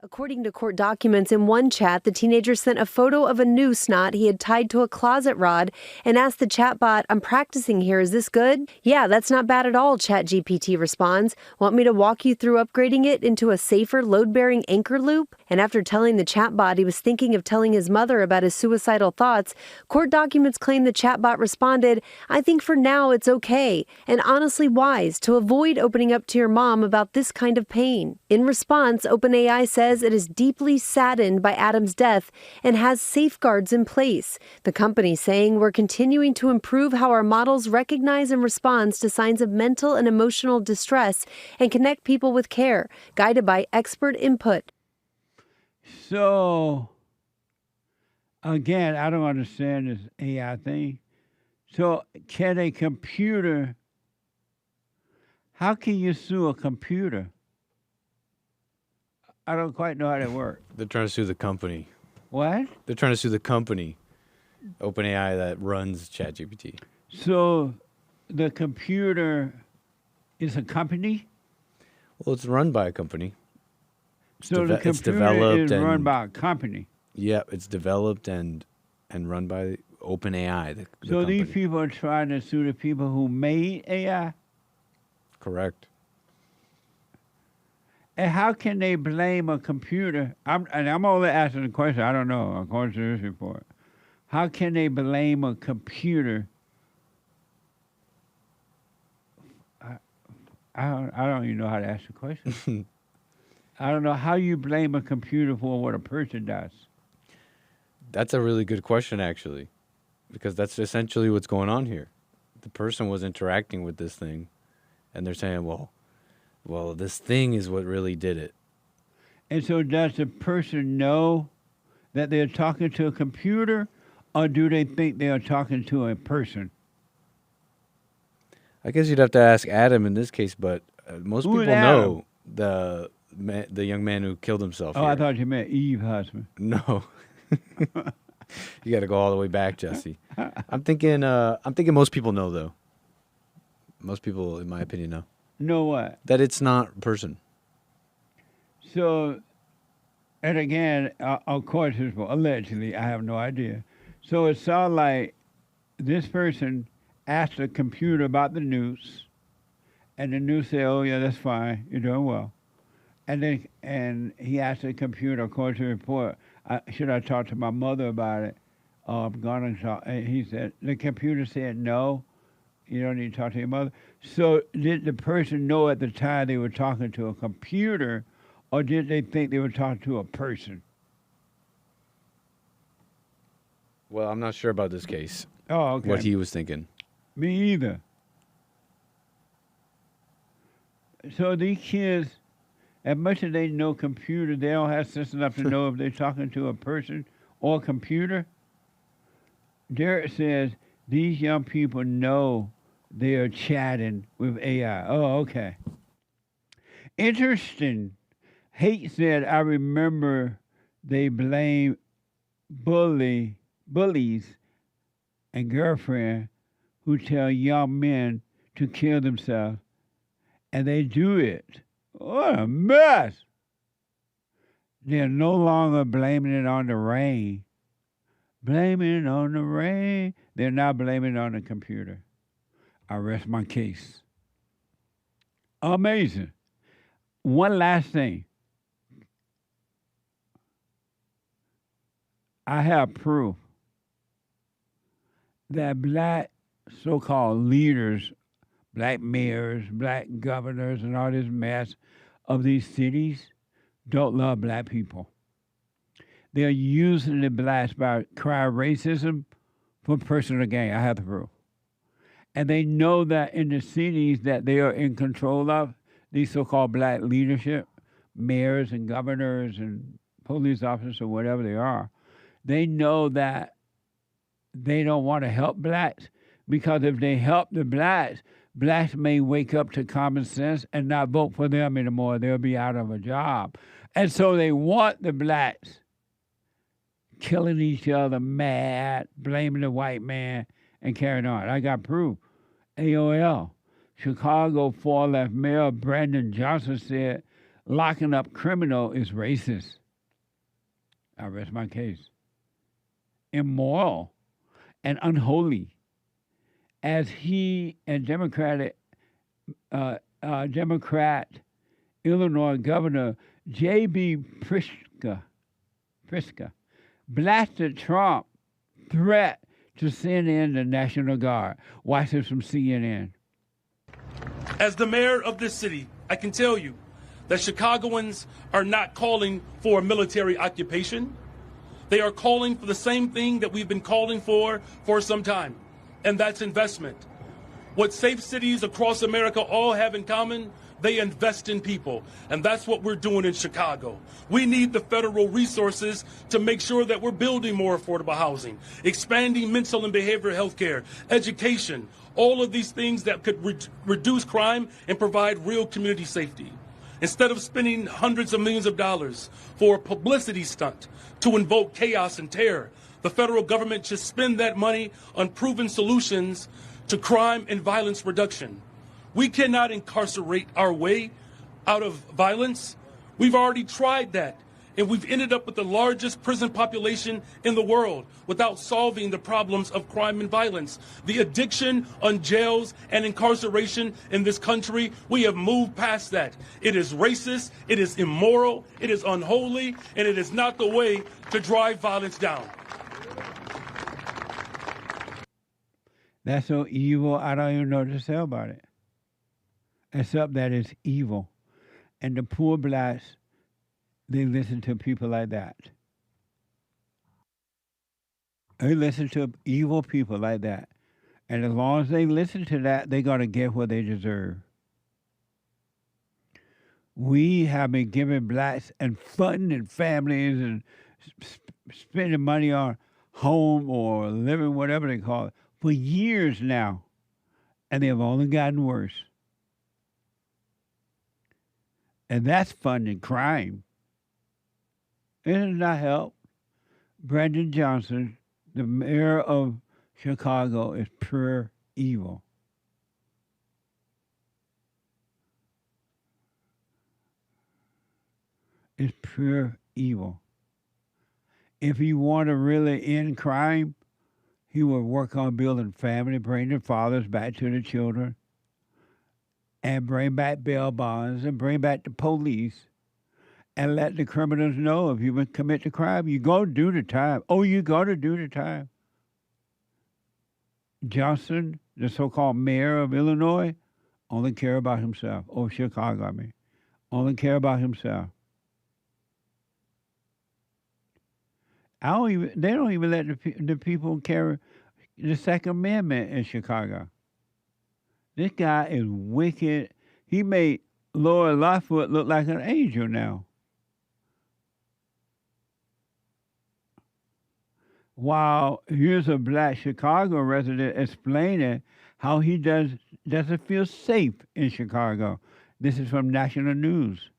V: According to court documents, in one chat, the teenager sent a photo of a noose knot he had tied to a closet rod and asked the chatbot, "I'm practicing here. Is this good?" "Yeah, that's not bad at all," ChatGPT responds. "Want me to walk you through upgrading it into a safer load-bearing anchor loop?" And after telling the chatbot he was thinking of telling his mother about his suicidal thoughts, court documents claim the chatbot responded, "I think for now it's okay, and honestly wise to avoid opening up to your mom about this kind of pain." In response, OpenAI says it is deeply saddened by Adam's death and has safeguards in place. The company saying we're continuing to improve how our models recognize and respond to signs of mental and emotional distress and connect people with care, guided by expert input.
B: So, again, I don't understand this AI thing. So, can a computer, how can you sue a computer? I don't quite know how that works.
C: They're trying to sue the company.
B: What?
C: They're trying to sue the company, OpenAI, that runs ChatGPT.
B: So the computer is a company?
C: Well, it's run by a company.
B: So the computer is run by a company?
C: Yeah, it's developed and run by OpenAI, the
B: So
C: company.
B: these people are trying to sue the people who made AI?
C: Correct.
B: And how can they blame a computer? I'm only asking the question. I don't know, according to this report. How can they blame a computer? I don't even know how to ask the question. I don't know how you blame a computer for what a person does.
C: That's a really good question, actually, because that's essentially what's going on here. The person was interacting with this thing, and they're saying, well, this thing is what really did it.
B: And so does the person know that they're talking to a computer, or do they think they are talking to a person?
C: I guess you'd have to ask Adam in this case, but most
B: Who
C: people
B: is
C: know the young man who killed himself.
B: Oh,
C: here.
B: I thought you meant Eve's husband.
C: No. You got to go all the way back, Jesse. I'm thinking most people know, though. Most people, in my opinion, know.
B: Know what?
C: That it's not a person.
B: So, and again, of course, allegedly, I have no idea. So it sounds like this person asked the computer about the news, and the news said, "Oh yeah, that's fine, you're doing well." And he asked the computer, according to the report, should I talk to my mother about it? I'm gonna talk. And he said, the computer said, no, you don't need to talk to your mother. So did the person know at the time they were talking to a computer, or did they think they were talking to a person?
C: Well, I'm not sure about this case.
B: Oh, okay.
C: What he was thinking.
B: Me either. So these kids, as much as they know computer, they don't have sense enough to know if they're talking to a person or a computer. Derek says these young people know they are chatting with AI. Oh, okay. Interesting. Hake said, I remember they blame bullies and girlfriends who tell young men to kill themselves, and they do it. What a mess. They're no longer blaming it on the rain. Blaming it on the rain. They're now blaming it on the computer. I rest my case. Amazing. One last thing. I have proof that black so-called leaders, black mayors, black governors, and all this mess of these cities don't love black people. They're using the blacks by crying racism for personal gain. I have the proof. And they know that in the cities that they are in control of, these so-called black leadership, mayors and governors and police officers or whatever they are, they know that they don't want to help blacks, because if they help the blacks may wake up to common sense and not vote for them anymore. They'll be out of a job. And so they want the blacks killing each other, mad, blaming the white man, and carrying on. I got proof. AOL. Chicago far-left Mayor Brandon Johnson said locking up criminal is racist. I rest my case. Immoral and unholy, as he and Democrat Illinois Governor J.B. Pritzker blasted Trump threat to send in the National Guard. Watch this from CNN.
I: As the mayor of this city, I can tell you that Chicagoans are not calling for a military occupation. They are calling for the same thing that we've been calling for some time, and that's investment. What safe cities across America all have in common, they invest in people, and that's what we're doing in Chicago. We need the federal resources to make sure that we're building more affordable housing, expanding mental and behavioral health care, education, all of these things that could reduce crime and provide real community safety. Instead of spending hundreds of millions of dollars for a publicity stunt to invoke chaos and terror, the federal government should spend that money on proven solutions to crime and violence reduction. We cannot incarcerate our way out of violence. We've already tried that, and we've ended up with the largest prison population in the world without solving the problems of crime and violence. The addiction on jails and incarceration in this country, we have moved past that. It is racist, it is immoral, it is unholy, and it is not the way to drive violence down.
B: That's so evil, I don't even know what to say about it. Except that it's evil. And the poor blacks, they listen to people like that. They listen to evil people like that. And as long as they listen to that, they're going to get what they deserve. We have been giving blacks and funding families and spending money on home or living, whatever they call it, for years now. And they've only gotten worse. And that's funding crime. It does not help. Brandon Johnson, the mayor of Chicago, is pure evil. It's pure evil. If he want to really end crime, he would work on building family, bring the fathers back to the children, and bring back bail bonds, and bring back the police, and let the criminals know if you commit the crime, you go do the time. Oh, you got to do the time. Johnson, the so-called mayor of Illinois, only care about himself. Oh, Chicago, I mean. Only care about himself. They don't even let the people carry the Second Amendment in Chicago. This guy is wicked. He made Lori Lightfoot look like an angel now. While here's a black Chicago resident explaining how he doesn't feel safe in Chicago. This is from National News.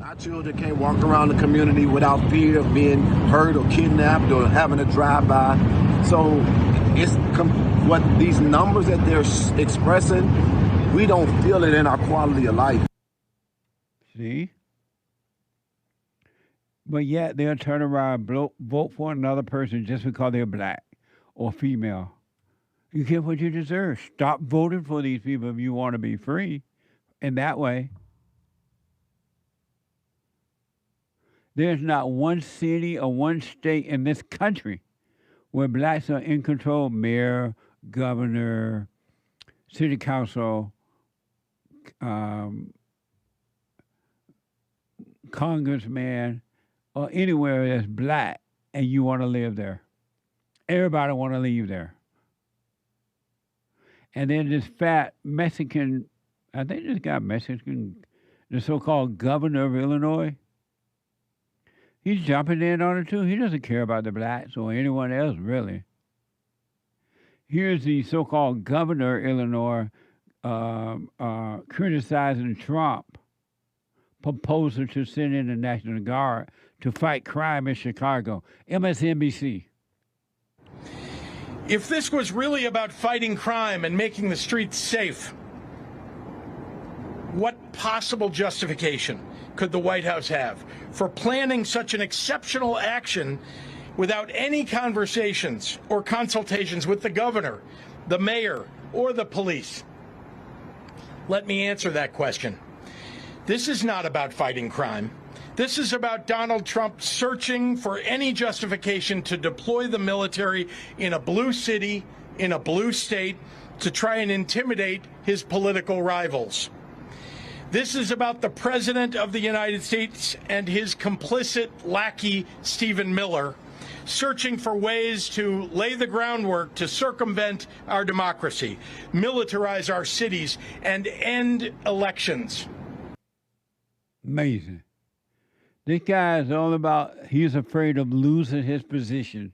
J: Our children can't walk around the community without fear of being hurt or kidnapped or having a drive-by. So it's what these numbers that they're expressing, we don't feel it in our quality of life.
B: See? But yet they'll turn around and vote for another person just because they're black or female. You get what you deserve. Stop voting for these people if you want to be free in that way. There's not one city or one state in this country where blacks are in control. Mayor, governor, city council, congressman, or anywhere that's black and you want to live there. Everybody want to leave there. And then this fat Mexican, I think this guy Mexican, the so-called governor of Illinois, he's jumping in on it too. He doesn't care about the blacks or anyone else, really. Here's the so-called governor of Illinois criticizing Trump proposal to send in the National Guard to fight crime in Chicago. MSNBC.
K: If this was really about fighting crime and making the streets safe, what possible justification could the White House have for planning such an exceptional action without any conversations or consultations with the governor, the mayor, or the police? Let me answer that question. This is not about fighting crime. This is about Donald Trump searching for any justification to deploy the military in a blue city, in a blue state, to try and intimidate his political rivals. This is about the President of the United States and his complicit lackey, Stephen Miller, searching for ways to lay the groundwork to circumvent our democracy, militarize our cities, and end elections.
B: Amazing. This guy is all about, he's afraid of losing his position.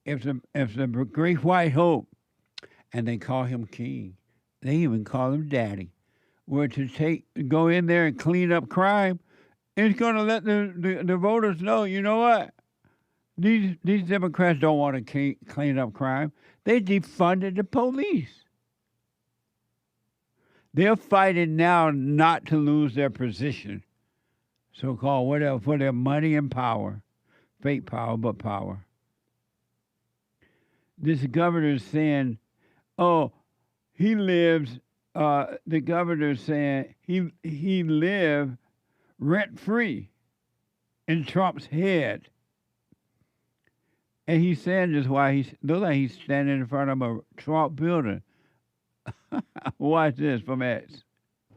B: If the great white hope, and they call him king, they even call him daddy. were to go in there and clean up crime, it's going to let the voters know, you know what? These Democrats don't want to clean up crime. They defunded the police. They're fighting now not to lose their position, so-called whatever, for their money and power. Fake power, but power. This governor is saying, oh, he lives, the governor is saying he lived rent-free in Trump's head. And he's saying this while looks like he's standing in front of a Trump building. Watch this from X.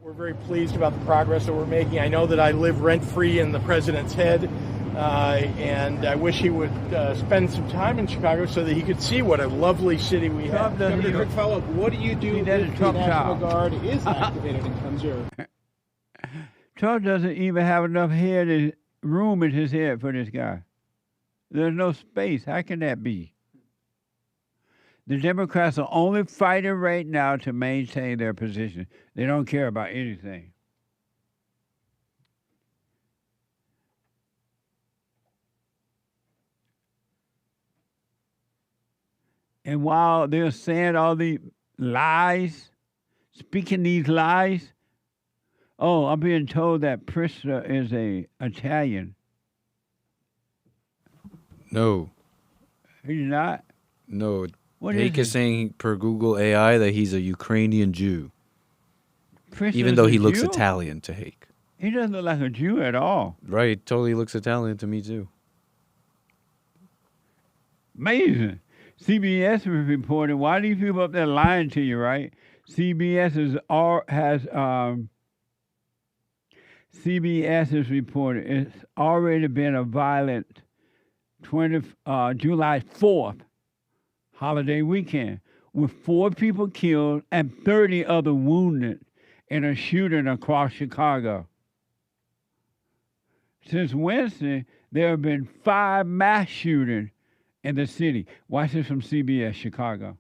K: We're very pleased about the progress that we're making. I know that I live rent-free in the president's head, and I wish he would spend some time in Chicago so that he could see what a lovely city we have.
L: Governor, quick follow-up. What do you do if the National Guard is activated and comes here?
B: Trump doesn't even have enough room in his head for this guy. There's no space. How can that be? The Democrats are only fighting right now to maintain their position. They don't care about anything. And while they're saying all the lies, speaking these lies, oh, I'm being told that Pritzker is an Italian.
C: No.
B: He's not?
C: No.
B: What
C: Hake
B: is
C: is saying per Google AI that he's a Ukrainian Jew.
B: Pritzker
C: Even though
B: is
C: he
B: a
C: looks
B: Jew?
C: Italian to Hake.
B: He doesn't look like a Jew at all.
C: Right, totally looks Italian to me too.
B: Amazing. CBS was reporting, why are these people up there lying to you, right? CBS is reporting it's already been a violent July 4th holiday weekend with 4 people killed and 30 other wounded in a shooting across Chicago. Since Wednesday, there have been 5 mass shootings in the city. Watch this from CBS Chicago.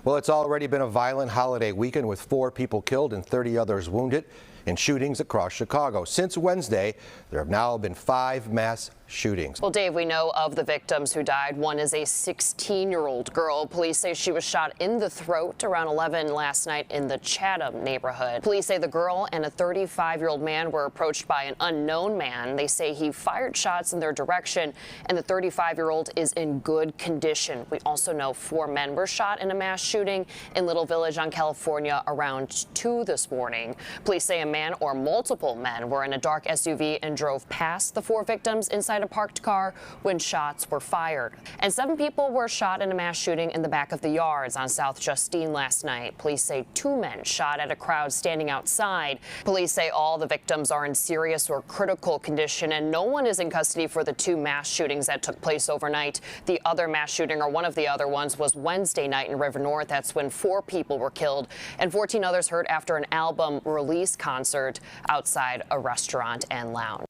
M: Well, it's already been a violent holiday weekend with 4 people killed and 30 others wounded in shootings across Chicago. Since Wednesday, there have now been 5 mass shootings.
N: Well, Dave, we know of the victims who died. One is a 16-year-old girl. Police say she was shot in the throat around 11 last night in the Chatham neighborhood. Police say the girl and a 35-year-old man were approached by an unknown man. They say he fired shots in their direction, and the 35-year-old is in good condition. We also know 4 men were shot in a mass shooting in Little Village on California around 2 this morning. Police say a man or multiple men were in a dark SUV and drove past the 4 victims inside a parked car when shots were fired. And 7 people were shot in a mass shooting in the back of the yards on South Justine last night. Police say 2 men shot at a crowd standing outside. Police say all the victims are in serious or critical condition, and no one is in custody for the 2 mass shootings that took place overnight. The other mass shooting, or one of the other ones, was Wednesday night in River North. That's when 4 people were killed and 14 others hurt after an album release concert outside a restaurant and lounge.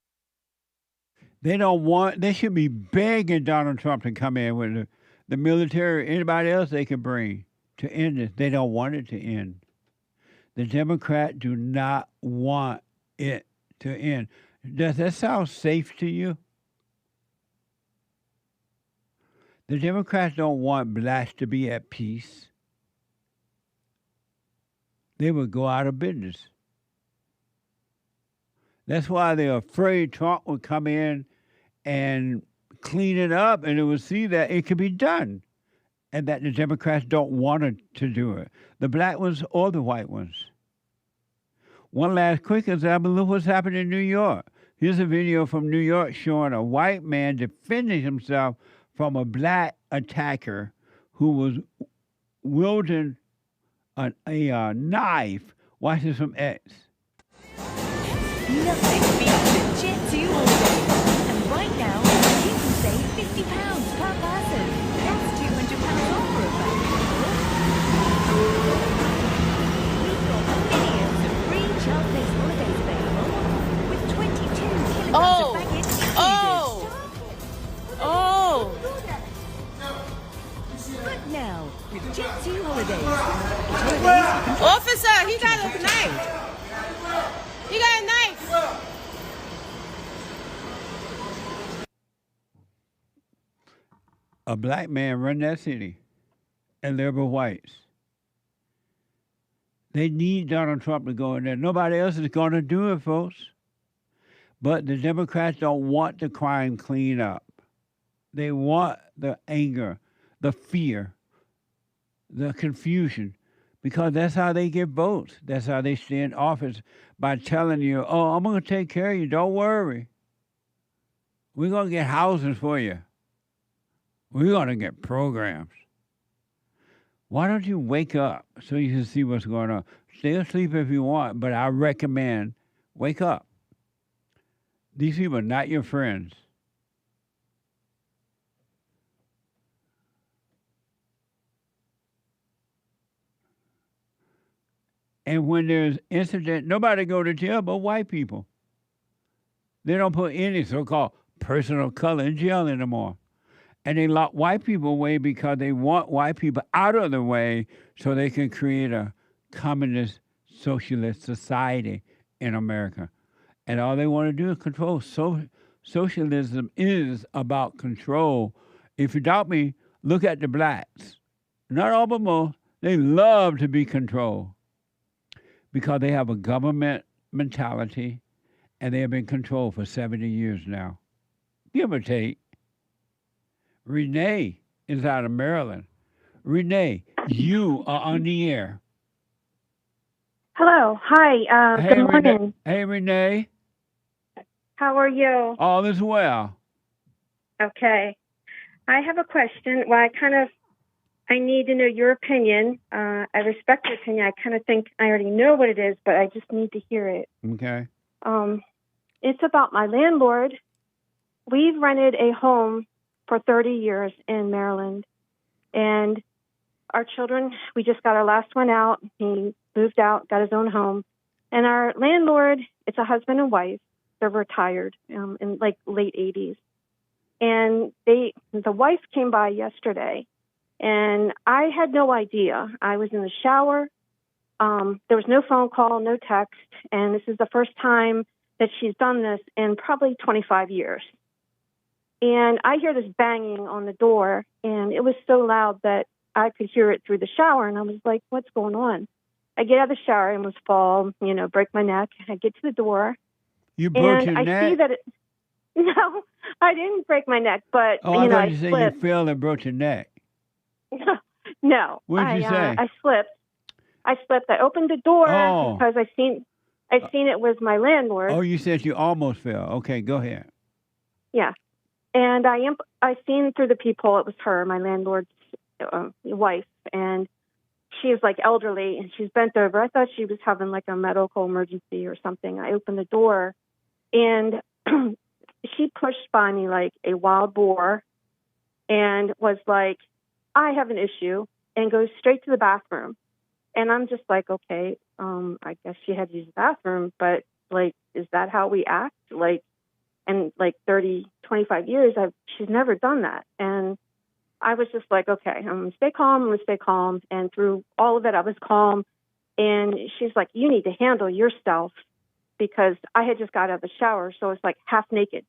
B: They should be begging Donald Trump to come in with the military, anybody else they can bring to end this. They don't want it to end. The Democrats do not want it to end. Does that sound safe to you? The Democrats don't want blacks to be at peace. They would go out of business. That's why they're afraid Trump would come in and clean it up, and it would see that it could be done, and that the Democrats don't want to do it, the black ones or the white ones. One last quick example, look what's happening in New York. Here's a video from New York showing a white man defending himself from a black attacker who was wielding a knife. Watch this from X.
X: Nothing beats the Jet2 holiday. And right now, you can save £50 per person. That's £200 off for a family. We've got millions of free child-based holidays available with 22 kilograms of baggage included. But now, Jet 2 Holidays.
O: Officer, he got a knife. He got a knife.
B: A black man run that city, and liberal whites. They need Donald Trump to go in there. Nobody else is going to do it, folks. But the Democrats don't want the crime cleaned up. They want the anger, the fear, the confusion, because that's how they get votes. That's how they stay in office, by telling you, oh, I'm going to take care of you. Don't worry. We're going to get houses for you. We're going to get programs. Why don't you wake up so you can see what's going on? Stay asleep if you want, but I recommend wake up. These people are not your friends. And when there's incident, nobody go to jail but white people. They don't put any so-called person of color in jail anymore. And they lock white people away because they want white people out of the way so they can create a communist, socialist society in America. And all they want to do is control. Socialism is about control. If you doubt me, look at the blacks. Not all but most. They love to be controlled because they have a government mentality and they have been controlled for 70 years now, give or take. Renee is out of Maryland. Renee, you are on the air.
P: Hello. Hi. Good morning.
B: Hey, Renee.
P: How are you?
B: All is well.
P: Okay. I have a question. Well, I need to know your opinion. I respect your opinion. I kind of think I already know what it is, but I just need to hear it.
B: Okay.
P: It's about my landlord. We've rented a home for 30 years in Maryland. And our children, we just got our last one out. He moved out, got his own home. And our landlord, it's a husband and wife. They're retired in like late 80s. And the wife came by yesterday, and I had no idea. I was in the shower. There was no phone call, no text. And this is the first time that she's done this in probably 25 years. And I hear this banging on the door, and it was so loud that I could hear it through the shower. And I was like, what's going on? I get out of the shower and almost fall, break my neck. I get to the door.
B: You broke your neck?
P: I see that no, I didn't break my neck, but,
B: I thought you
P: I
B: said
P: slipped.
B: you fell and broke your neck.
P: No.
B: What did you say?
P: I slipped. I opened the door because I seen it was my landlord.
B: Oh, you said you almost fell. Okay, go ahead.
P: Yeah. And I seen through the peephole it was her, my landlord's wife, and she was like elderly and she's bent over. I thought she was having like a medical emergency or something. I opened the door and she pushed by me like a wild boar and was like, I have an issue, and goes straight to the bathroom. And I'm just like, okay, I guess she had to use the bathroom, but like, is that how we act? Like, and like 30, 25 years, she's never done that. And I was just like, okay, I'm going to stay calm. And through all of it, I was calm. And she's like, you need to handle yourself, because I had just got out of the shower. So it's like half naked.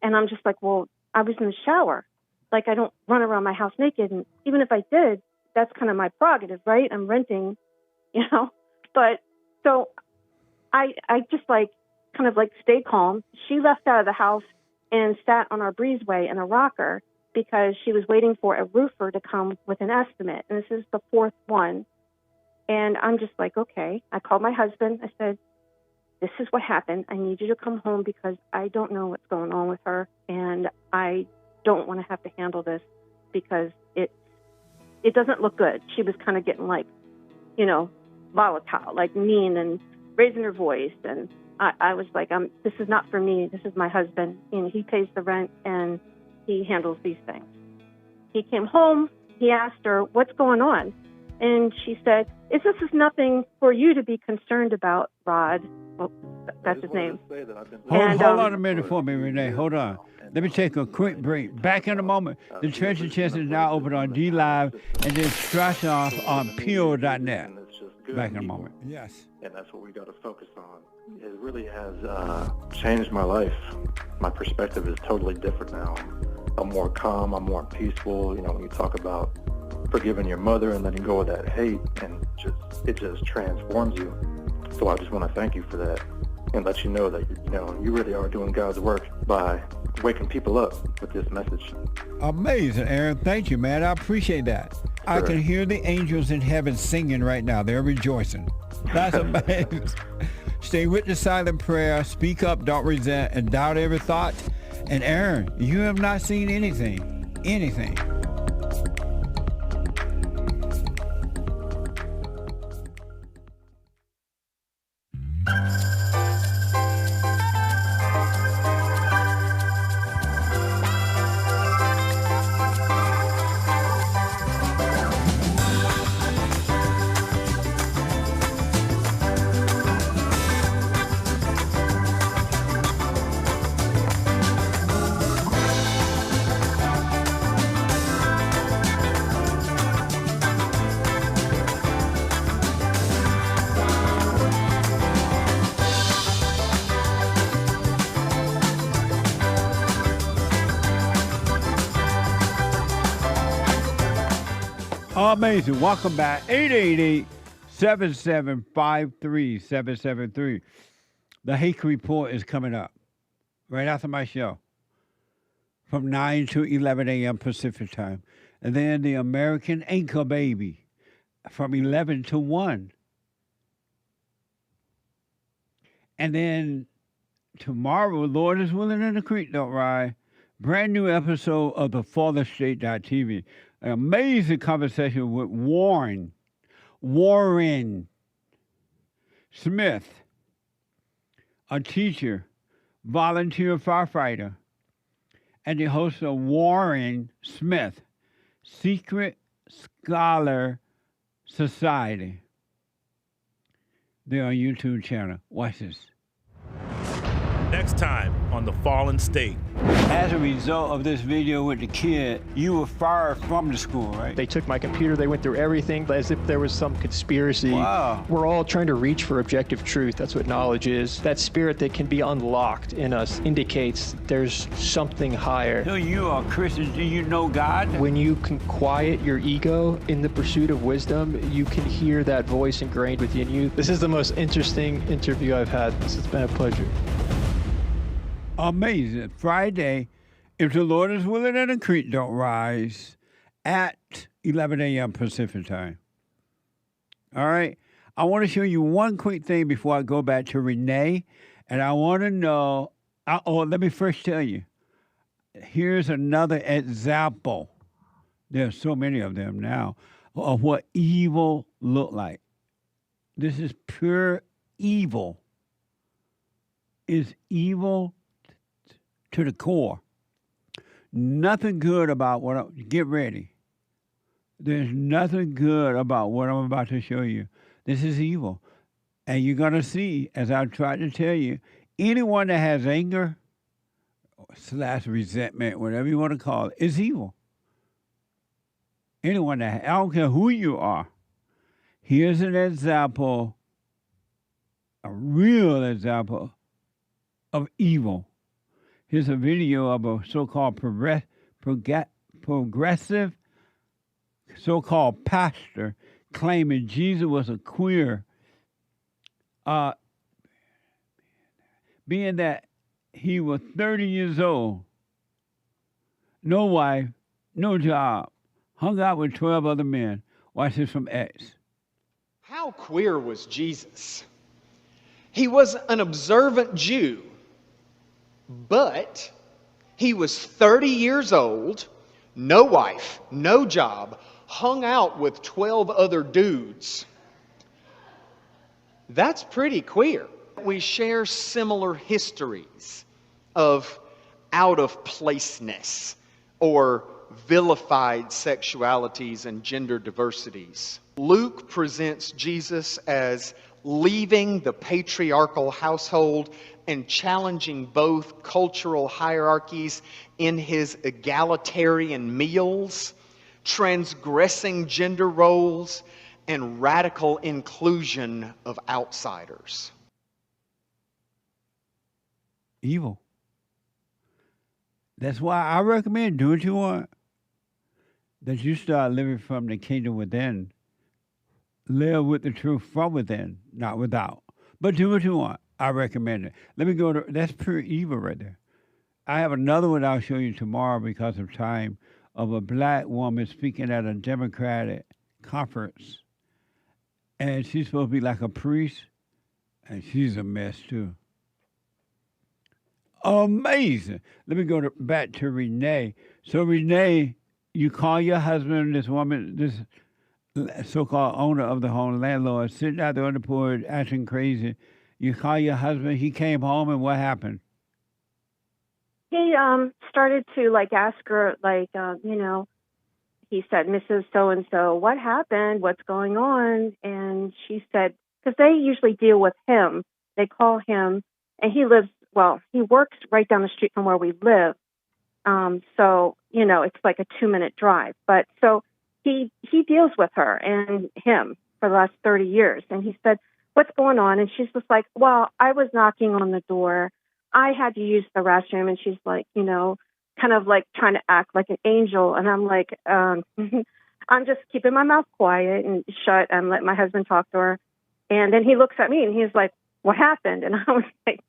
P: And I'm just like, well, I was in the shower. Like, I don't run around my house naked. And even if I did, that's kind of my prerogative, right? I'm renting, But so I just like kind of like stayed calm. She left out of the house and sat on our breezeway in a rocker because she was waiting for a roofer to come with an estimate. And this is the fourth one. And I'm just like, okay. I called my husband. I said, this is what happened. I need you to come home because I don't know what's going on with her. And I don't want to have to handle this because it doesn't look good. She was kind of getting like, volatile, like mean and raising her voice. And I was like, this is not for me. This is my husband. And he pays the rent and he handles these things. He came home. He asked her, what's going on? And she said, this is nothing for you to be concerned about, Rod. Well, that's his name.
B: Hold on a minute for me, Renee. Hold on. Let me take a quick break. Back in a moment. The Treasure Chest is now open on D Live and then scratch off on PO.net. Back in a moment. Yes.
H: And that's what we got to focus on. It really has changed my life. My perspective is totally different now. I'm more calm. I'm more peaceful. You know, when you talk about forgiving your mother and letting go of that hate, and it just transforms you. So I just want to thank you for that and let you know that, you know, you really are doing God's work by waking people up with this message.
B: Amazing, Aaron. Thank you, man. I appreciate that. Sure. I can hear the angels in heaven singing right now. They're rejoicing. That's amazing. Stay with the silent prayer. Speak up, don't resent, and doubt every thought. And Aaron, you have not seen anything. Anything. Amazing. Welcome back. 888-775-3773. The Hake Report is coming up right after my show from 9 to 11 a.m. Pacific time. And then the American Anchor Baby from 11 to 1. And then tomorrow, Lord is willing and the creek don't ride. Brand new episode of the FartherState.tv. An amazing conversation with Warren Smith, a teacher, volunteer firefighter, and the host of Warren Smith, Secret Scholar Society. They're on YouTube channel. Watch this.
S: Next time on The Fallen State.
B: As a result of this video with the kid, you were fired from the school, right?
Q: They took my computer, they went through everything as if there was some conspiracy.
B: Wow.
Q: We're all trying to reach for objective truth. That's what knowledge is. That spirit that can be unlocked in us indicates there's something higher.
B: So you are Christian, do you know God?
Q: When you can quiet your ego in the pursuit of wisdom, you can hear that voice ingrained within you. This is the most interesting interview I've had. This has been a pleasure.
B: Amazing. Friday, if the Lord is willing and the creek don't rise, at 11 a.m. Pacific time. All right? I want to show you one quick thing before I go back to Renee. And I want to know, let me first tell you. Here's another example. There are so many of them now, of what evil look like. This is pure evil. It's evil to the core. Nothing good about get ready. There's nothing good about what I'm about to show you. This is evil. And you're going to see, as I tried to tell you, anyone that has anger / resentment, whatever you want to call it, is evil. Anyone that, I don't care who you are. Here's an example, a real example of evil. Here's a video of a so-called progressive so-called pastor claiming Jesus was a queer, being that he was 30 years old, no wife, no job, hung out with 12 other men. Watch this from X.
T: How queer was Jesus? He was an observant Jew, but he was 30 years old, no wife, no job, hung out with 12 other dudes. That's pretty queer. We share similar histories of out-of-placeness or vilified sexualities and gender diversities. Luke presents Jesus as leaving the patriarchal household and challenging both cultural hierarchies in his egalitarian meals, transgressing gender roles, and radical inclusion of outsiders.
B: Evil. That's why I recommend do what you want. That you start living from the kingdom within. Live with the truth from within, not without. But do what you want. I recommend it. Let me go to, that's pure evil right there. I have another one I'll show you tomorrow because of time, of a black woman speaking at a Democratic conference. And she's supposed to be like a priest, and she's a mess too. Amazing. Let me go back to Renee. So Renee, you call your husband, this woman, this so-called owner of the home, landlord, sitting out there on the porch acting crazy. You call your husband, he came home, and what happened?
P: He started to like ask her, like, he said, Mrs. So-and-so, what happened? What's going on? And she said, because they usually deal with him. They call him, and he works right down the street from where we live. So, it's like a 2-minute drive. But so he deals with her and him for the last 30 years. And he said, what's going on? And she's just like, well, I was knocking on the door. I had to use the restroom. And she's like, kind of like trying to act like an angel. And I'm like, I'm just keeping my mouth quiet and shut and let my husband talk to her. And then he looks at me and he's like, what happened? And I was like,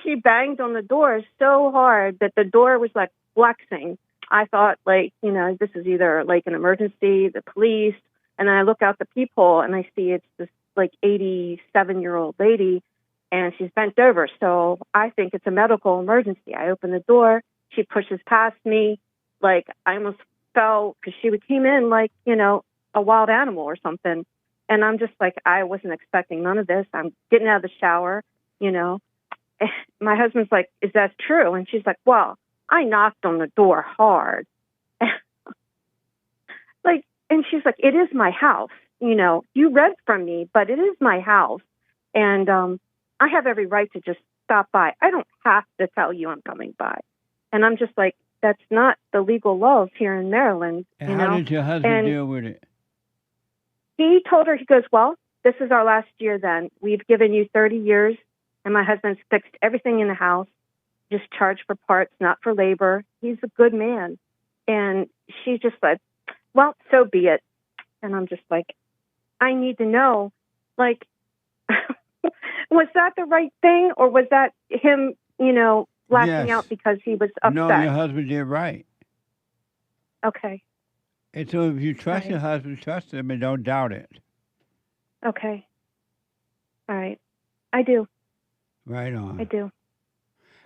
P: she banged on the door so hard that the door was like flexing. I thought like, this is either like an emergency, the police. And then I look out the peephole and I see it's this like 87-year-old lady and she's bent over. So I think it's a medical emergency. I open the door. She pushes past me. Like I almost fell because she came in like, a wild animal or something. And I'm just like, I wasn't expecting none of this. I'm getting out of the shower, My husband's like, is that true? And she's like, well, I knocked on the door hard. And she's like, it is my house. You read from me, but it is my house. And I have every right to just stop by. I don't have to tell you I'm coming by. And I'm just like, that's not the legal laws here in Maryland.
B: And how did your husband deal with it?
P: He told her, he goes, well, this is our last year then. We've given you 30 years. And my husband's fixed everything in the house, just charged for parts, not for labor. He's a good man. And she just said, well, so be it. And I'm just like, I need to know, like, was that the right thing? Or was that him, lashing out because he was upset?
B: No, your husband did right.
P: Okay.
B: And so if you trust your husband, trust him and don't doubt it.
P: Okay. All right. I do.
B: Right on.
P: I do.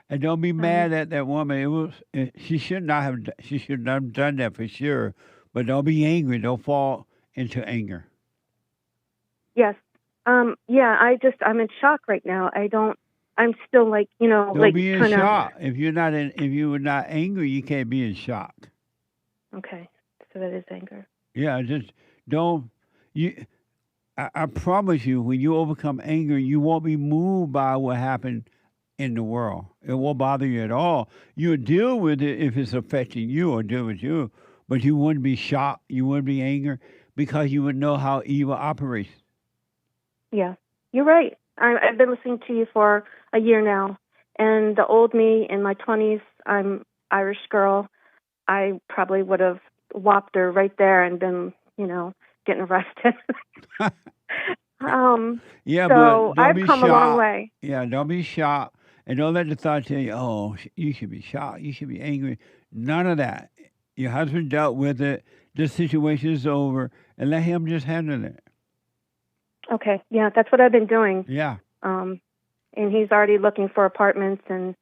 B: And don't be mad at that woman. She should not have done that for sure. But don't be angry. Don't fall into anger.
P: Yes. I'm in shock right now. I'm still like,
B: Don't be in shock. If you were not angry, you can't be in shock.
P: Okay. So that is anger.
B: Yeah, just don't. I promise you, when you overcome anger, you won't be moved by what happened in the world. It won't bother you at all. You'll deal with it if it's affecting you or deal with you, but you wouldn't be shocked. You wouldn't be angry because you would know how evil operates.
P: Yeah, you're right. I've been listening to you for a year now, and the old me in my 20s, I'm Irish girl. I probably would have whopped her right there and been, getting arrested.
B: Yeah,
P: so
B: but
P: I've
B: don't be
P: come
B: shocked.
P: a long way.
B: Yeah, don't be shocked. And don't let the thought tell you, oh, you should be shocked. You should be angry. None of that. Your husband dealt with it. This situation is over. And let him just handle it.
P: Okay. Yeah, that's what I've been doing.
B: Yeah.
P: And he's already looking for apartments and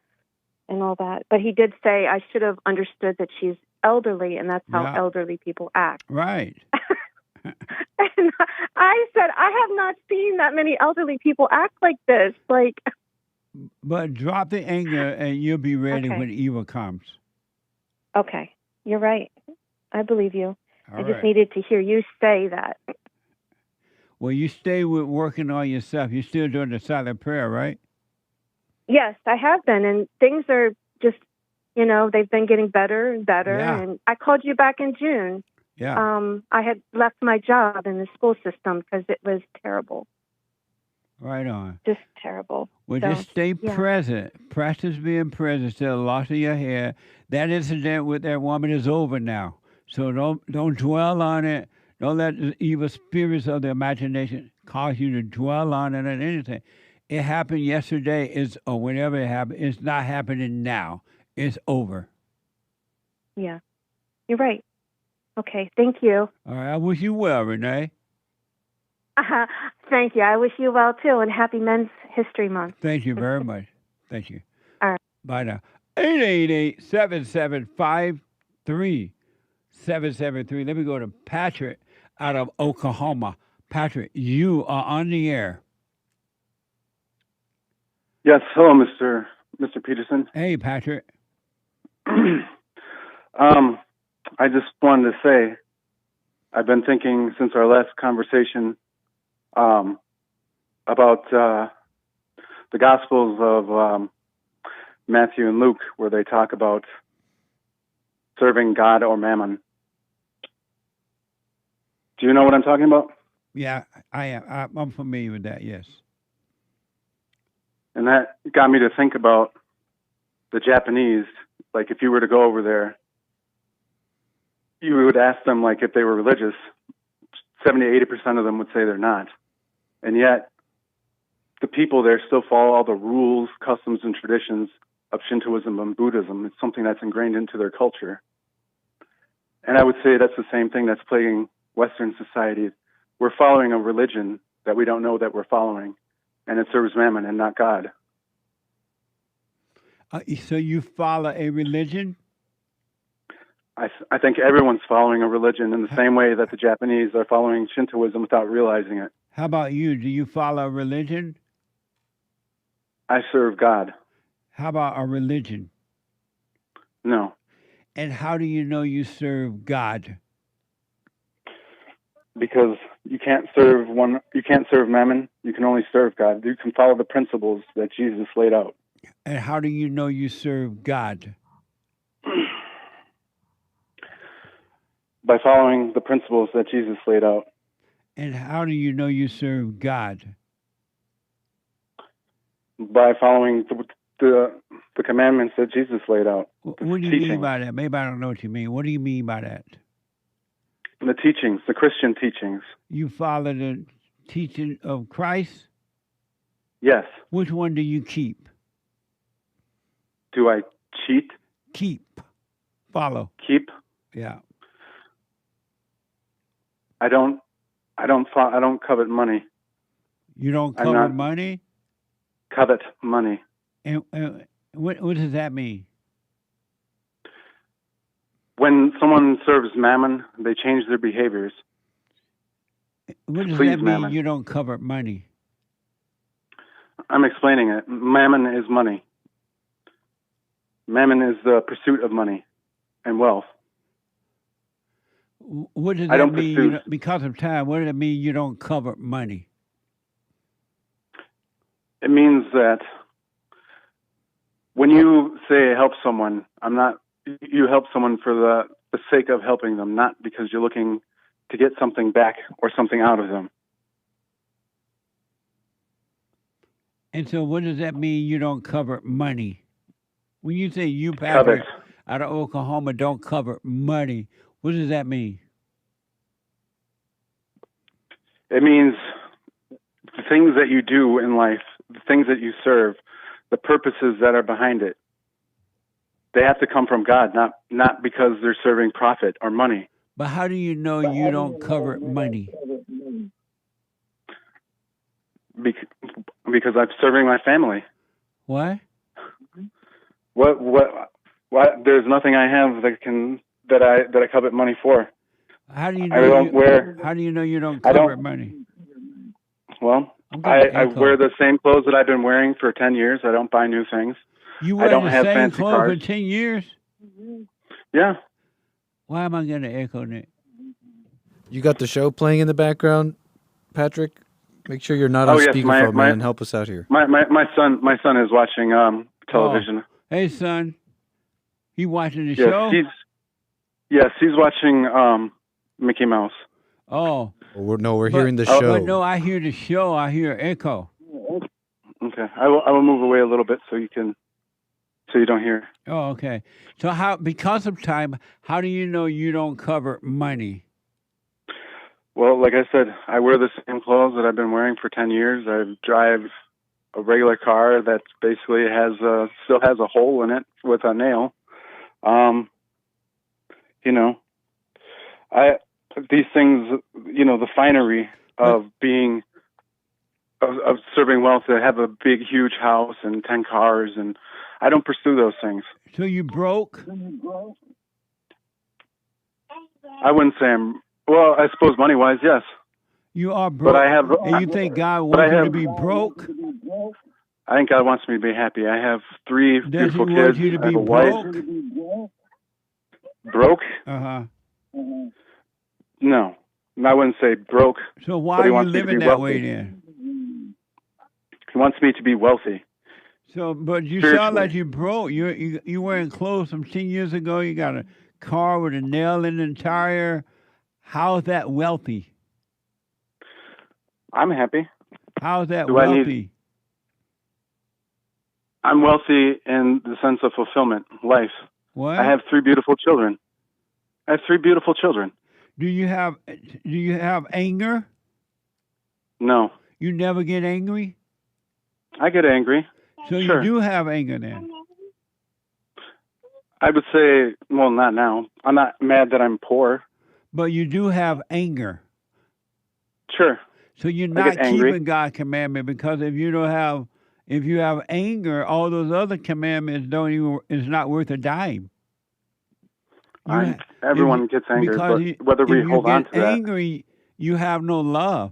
P: all that. But he did say I should have understood that she's elderly, and that's how elderly people act.
B: Right.
P: And I said, I have not seen that many elderly people act like this.
B: But drop the anger, and you'll be ready when evil comes.
P: Okay. You're right. I believe you.
B: All
P: I just
B: right.
P: needed to hear you say that.
B: Well, you stay with working on yourself. You're still doing the silent prayer, right?
P: Yes, I have been, and things are just, they've been getting better and better.
B: Yeah.
P: And I called you back in June.
B: Yeah.
P: I had left my job in the school system because it was terrible,
B: Right on.
P: just terrible.
B: Well,
P: So,
B: just stay
P: yeah.
B: present. Practice being present. Still loss of your hair. That incident with that woman is over now. So don't dwell on it. Don't let the evil spirits of the imagination cause you to dwell on it or anything. It happened yesterday, or whenever it happened. It's not happening now. It's over.
P: Yeah, you're right. Okay, thank you.
B: All right. I wish you well, Renee.
P: Thank you. I wish you well, too, and happy Men's History Month.
B: Thank you very much. Thank you.
P: All right.
B: Bye now. 888-775-3773. Let me go to Patrick out of Oklahoma. Patrick, you are on the air.
D: Yes, hello, Mr. Peterson.
B: Hey, Patrick.
D: I just wanted to say, I've been thinking since our last conversation about the Gospels of Matthew and Luke, where they talk about serving God or mammon. Do you know what I'm talking about?
B: Yeah, I am. I'm familiar with that, yes.
D: And that got me to think about the Japanese. Like, if you were to go over there, you would ask them, like, if they were religious. 70-80% of them would say they're not. And yet, the people there still follow all the rules, customs, and traditions of Shintoism and Buddhism. It's something that's ingrained into their culture. And I would say that's the same thing that's plaguing Western society. We're following a religion that we don't know that we're following, and it serves mammon and not God.
B: So you follow a religion?
D: I think everyone's following a religion in the same way that the Japanese are following Shintoism without realizing it.
B: How about you? Do you follow a religion?
D: I serve God.
B: How about a religion?
D: No.
B: And how do you know you serve God?
D: Because you can't serve mammon. You can only serve God. You can follow the principles that Jesus laid out.
B: And how do you know you serve God?
D: By following the principles that Jesus laid out.
B: And how do you know you serve God?
D: By following the commandments that Jesus laid out.
B: What do you mean by that? Maybe I don't know what you mean. What do you mean by that?
D: The teachings, the Christian teachings.
B: You follow the teaching of Christ?
D: Yes.
B: Which one do you keep?
D: Do I cheat?
B: Keep. Follow.
D: Keep?
B: Yeah.
D: I don't covet money.
B: You don't covet money?
D: Covet money.
B: And what does that mean?
D: When someone serves mammon, they change their behaviors.
B: What does
D: Please,
B: that mean?
D: mammon.
B: You don't covet money?
D: I'm explaining it. Mammon is money. Mammon is the pursuit of money and wealth.
B: What does that mean? Because of time, what does it mean you don't covet money?
D: It means that when you say help someone, you help someone for the sake of helping them, not because you're looking to get something back or something out of them.
B: And so what does that mean you don't covet money? When you say you, Patrick, out of Oklahoma, don't covet money, what does that mean?
D: It means the things that you do in life, the things that you serve, the purposes that are behind it, they have to come from God, not because they're serving profit or money.
B: But how do you know you don't covet money?
D: Because I'm serving my family.
B: What?
D: What? There's nothing I have that I covet money for.
B: How do you know? How do you know you don't covet money?
D: Well, I wear the same clothes that I've been wearing for 10 years. I don't buy new things.
B: You wear the same clothes for 10 years?
D: Yeah.
B: Why am I going to echo that?
C: You got the show playing in the background, Patrick? Make sure you're not on
D: yes,
C: speakerphone, man, and help us out here.
D: My son is watching television.
B: Oh. Hey, son. He watching the
D: Yes,
B: show?
D: he's watching Mickey Mouse.
B: Oh.
C: We're hearing the show.
B: But no, I hear the show. I hear echo.
D: Okay, I will move away a little bit so you don't hear.
B: Oh, okay. So because of time, how do you know you don't cover money?
D: Well, like I said, I wear the same clothes that I've been wearing for 10 years. I drive a regular car that basically still has a hole in it with a nail. These things, the finery of being, of serving wealth, to have a big, huge house and 10 cars, and I don't pursue those things.
B: So you broke?
D: I wouldn't say well, I suppose money-wise, yes.
B: You are broke.
D: But I have.
B: And you think God wants you to be broke?
D: I think God wants me to be happy. I have 3 beautiful kids.
B: Does He want you to
D: I have
B: be
D: a
B: broke?
D: wife. Broke?
B: Uh-huh.
D: No, I wouldn't say broke.
B: So why are you living that way then?
D: He wants me to be wealthy.
B: So, but you sound like you broke. You wearing clothes from 10 years ago. You got a car with a nail in the tire. How's that wealthy?
D: I'm happy.
B: How's that wealthy?
D: I'm wealthy in the sense of fulfillment, life.
B: What?
D: I have 3 beautiful children.
B: Do you have anger?
D: No.
B: You never get angry?
D: I get angry.
B: So
D: sure.
B: You do have anger then?
D: I would say, well, not now. I'm not mad that I'm poor.
B: But you do have anger.
D: Sure.
B: So you're not keeping God's commandment, because if you have anger, all those other commandments is not worth a dime.
D: Everyone gets angry, but whether we hold on to that.
B: If you get angry, you have no love.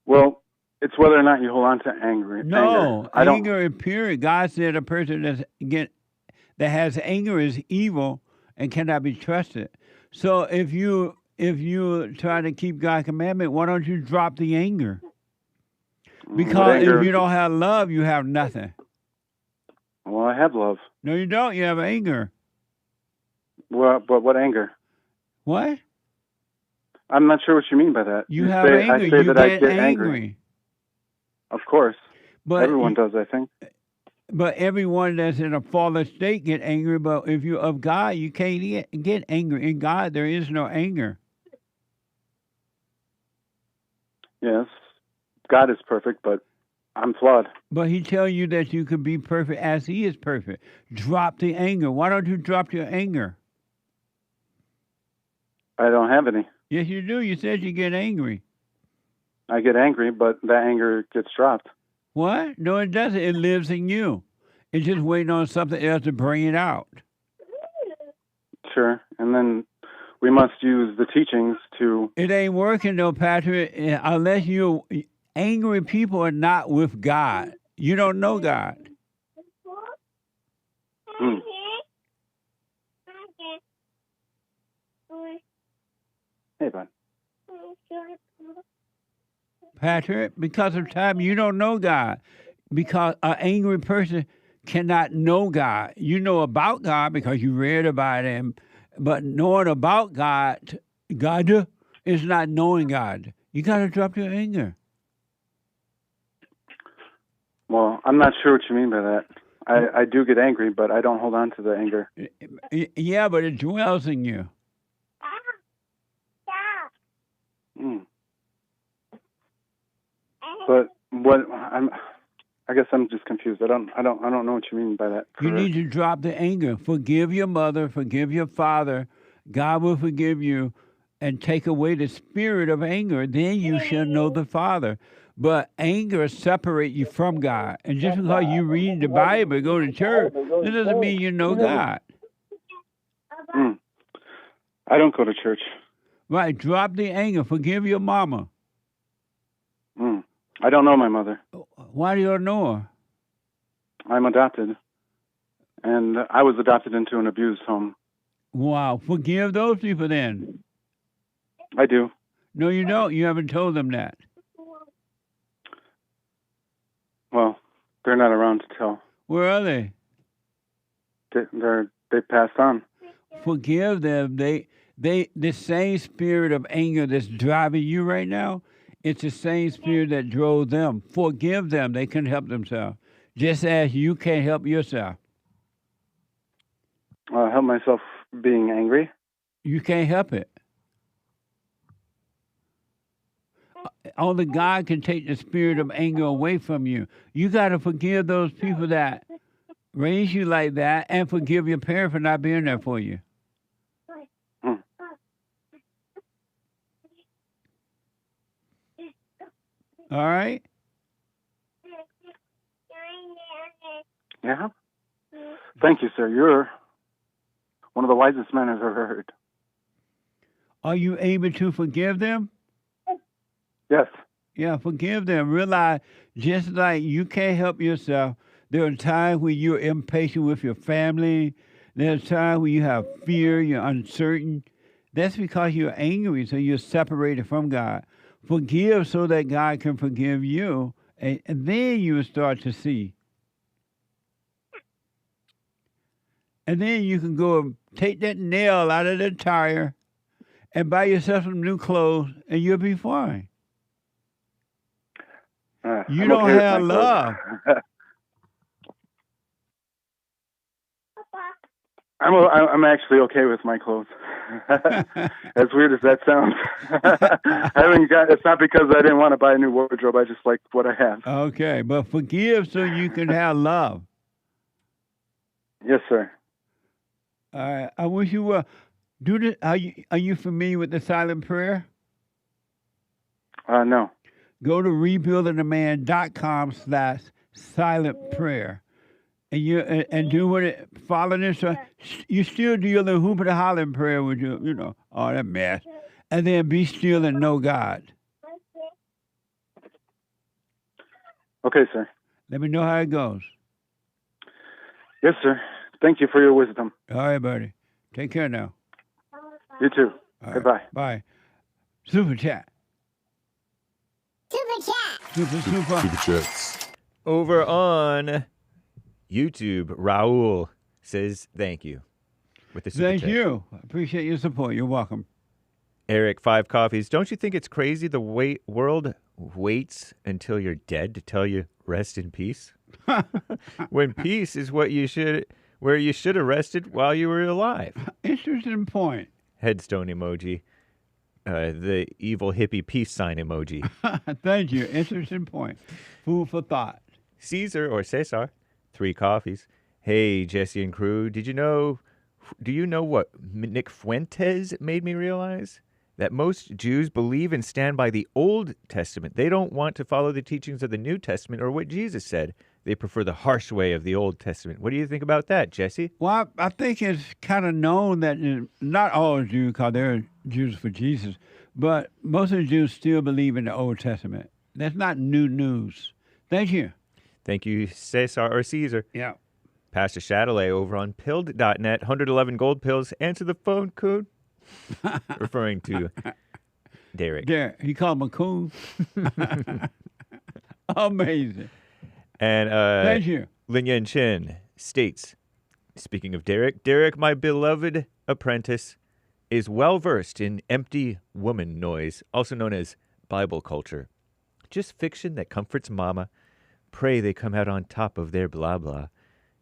D: Well, it's whether or not you hold on to anger.
B: No, anger is pure. God said a person that has anger is evil and cannot be trusted. So if you try to keep God's commandment, why don't you drop the anger? Because if you don't have love, you have nothing.
D: Well, I have love.
B: No, you don't. You have anger.
D: Well, but what anger?
B: What?
D: I'm not sure what you mean by that.
B: You have anger.
D: I say
B: you
D: that
B: get
D: I get angry. Of course.
B: But
D: everyone does, I think.
B: But everyone that's in a fallen state get angry. But if you're of God, you can't get angry. In God, there is no anger.
D: Yes. God is perfect, but I'm flawed.
B: But He tells you that you can be perfect as He is perfect. Drop the anger. Why don't you drop your anger?
D: I don't have any.
B: Yes, you do. You said you get angry.
D: I get angry, but that anger gets dropped.
B: What? No, it doesn't. It lives in you. It's just waiting on something else to bring it out.
D: Sure. And then we must use the teachings to...
B: It ain't working, though, Patrick, unless you... Angry people are not with God. You don't know God.
D: Hey, bud.
B: Patrick, because of time, you don't know God. Because an angry person cannot know God. You know about God because you read about Him. But knowing about God is not knowing God. You got to drop your anger.
D: Well, I'm not sure what you mean by that. I do get angry, but I don't hold on to the anger.
B: Yeah, but it dwells in you.
D: But what I guess I'm just confused. I don't know what you mean by that.
B: You need to drop the anger. Forgive your mother, forgive your father. God will forgive you and take away the spirit of anger. Then you shall know the Father. But anger separates you from God. And just because you read the Bible, go to church, that doesn't mean you know God.
D: I don't go to church.
B: Right. Drop the anger. Forgive your mama.
D: I don't know my mother.
B: Why do you don't know her?
D: I'm adopted. And I was adopted into an abused home.
B: Wow. Forgive those people then.
D: I do.
B: No, you don't. You haven't told them that.
D: Well, they're not around to tell.
B: Where are they?
D: They passed on.
B: Forgive them. The same spirit of anger that's driving you right now, it's the same spirit that drove them. Forgive them. They couldn't help themselves. Just as you can't help yourself.
D: Help myself being angry?
B: You can't help it. Only God can take the spirit of anger away from you. You got to forgive those people that raised you like that and forgive your parents for not being there for you. All right?
D: Yeah. Thank you, sir. You're one of the wisest men I've ever heard.
B: Are you able to forgive them?
D: Yes.
B: Yeah, forgive them. Realize just like you can't help yourself, there are times when you're impatient with your family. There's times when you have fear, you're uncertain. That's because you're angry, so you're separated from God. Forgive so that God can forgive you, and then you will start to see. And then you can go and take that nail out of the tire and buy yourself some new clothes, and you'll be fine. You
D: I'm
B: don't
D: okay with
B: have
D: my
B: love.
D: clothes. I'm actually okay with my clothes. As weird as that sounds. It's not because I didn't want to buy a new wardrobe. I just like what I have.
B: Okay, but forgive so you can have love.
D: Yes, sir.
B: All right. I wish you were. Do this. Are you familiar with the silent prayer?
D: No.
B: Go to rebuildingtheman.com/silent prayer. And do what it follow this. You still do the hoop and hollering prayer with all that mess, and then be still and know God.
D: Okay, sir.
B: Let me know how it goes.
D: Yes, sir. Thank you for your wisdom.
B: All right, buddy. Take care now.
D: You too.
B: All
D: Goodbye.
B: Right. Bye. Super chat.
E: Super chat.
B: Super
F: chats. Over on YouTube, Raul says thank you with the super
B: Thank
F: chat.
B: you. I appreciate your support. You're welcome.
F: Eric, 5 coffees. Don't you think it's crazy the world waits until you're dead to tell you rest in peace? When peace is where you should have rested while you were alive.
B: Interesting point.
F: Headstone emoji. The evil hippie peace sign emoji.
B: Thank you. Interesting point. Food for thought.
F: Caesar or Cesar, 3 coffees. Hey, Jesse and crew, do you know what Nick Fuentes made me realize? That most Jews believe and stand by the Old Testament. They don't want to follow the teachings of the New Testament or what Jesus said. They prefer the harsh way of the Old Testament. What do you think about that, Jesse?
B: Well, I think it's kind of known that not all Jews, because they're Jews for Jesus, but most of the Jews still believe in the Old Testament. That's not new news. Thank you.
F: Thank you, Cesar or Caesar.
B: Yeah.
F: Pastor Chatelet over on pilled.net, 111 gold pills. Answer the phone code. Referring to Derek.
B: Derek. He called him a coon. Amazing.
F: And
B: thank you.
F: Lin Yan Chen states, speaking of Derek, my beloved apprentice, is well-versed in empty woman noise, also known as Bible culture. Just fiction that comforts mama. Pray they come out on top of their blah blah.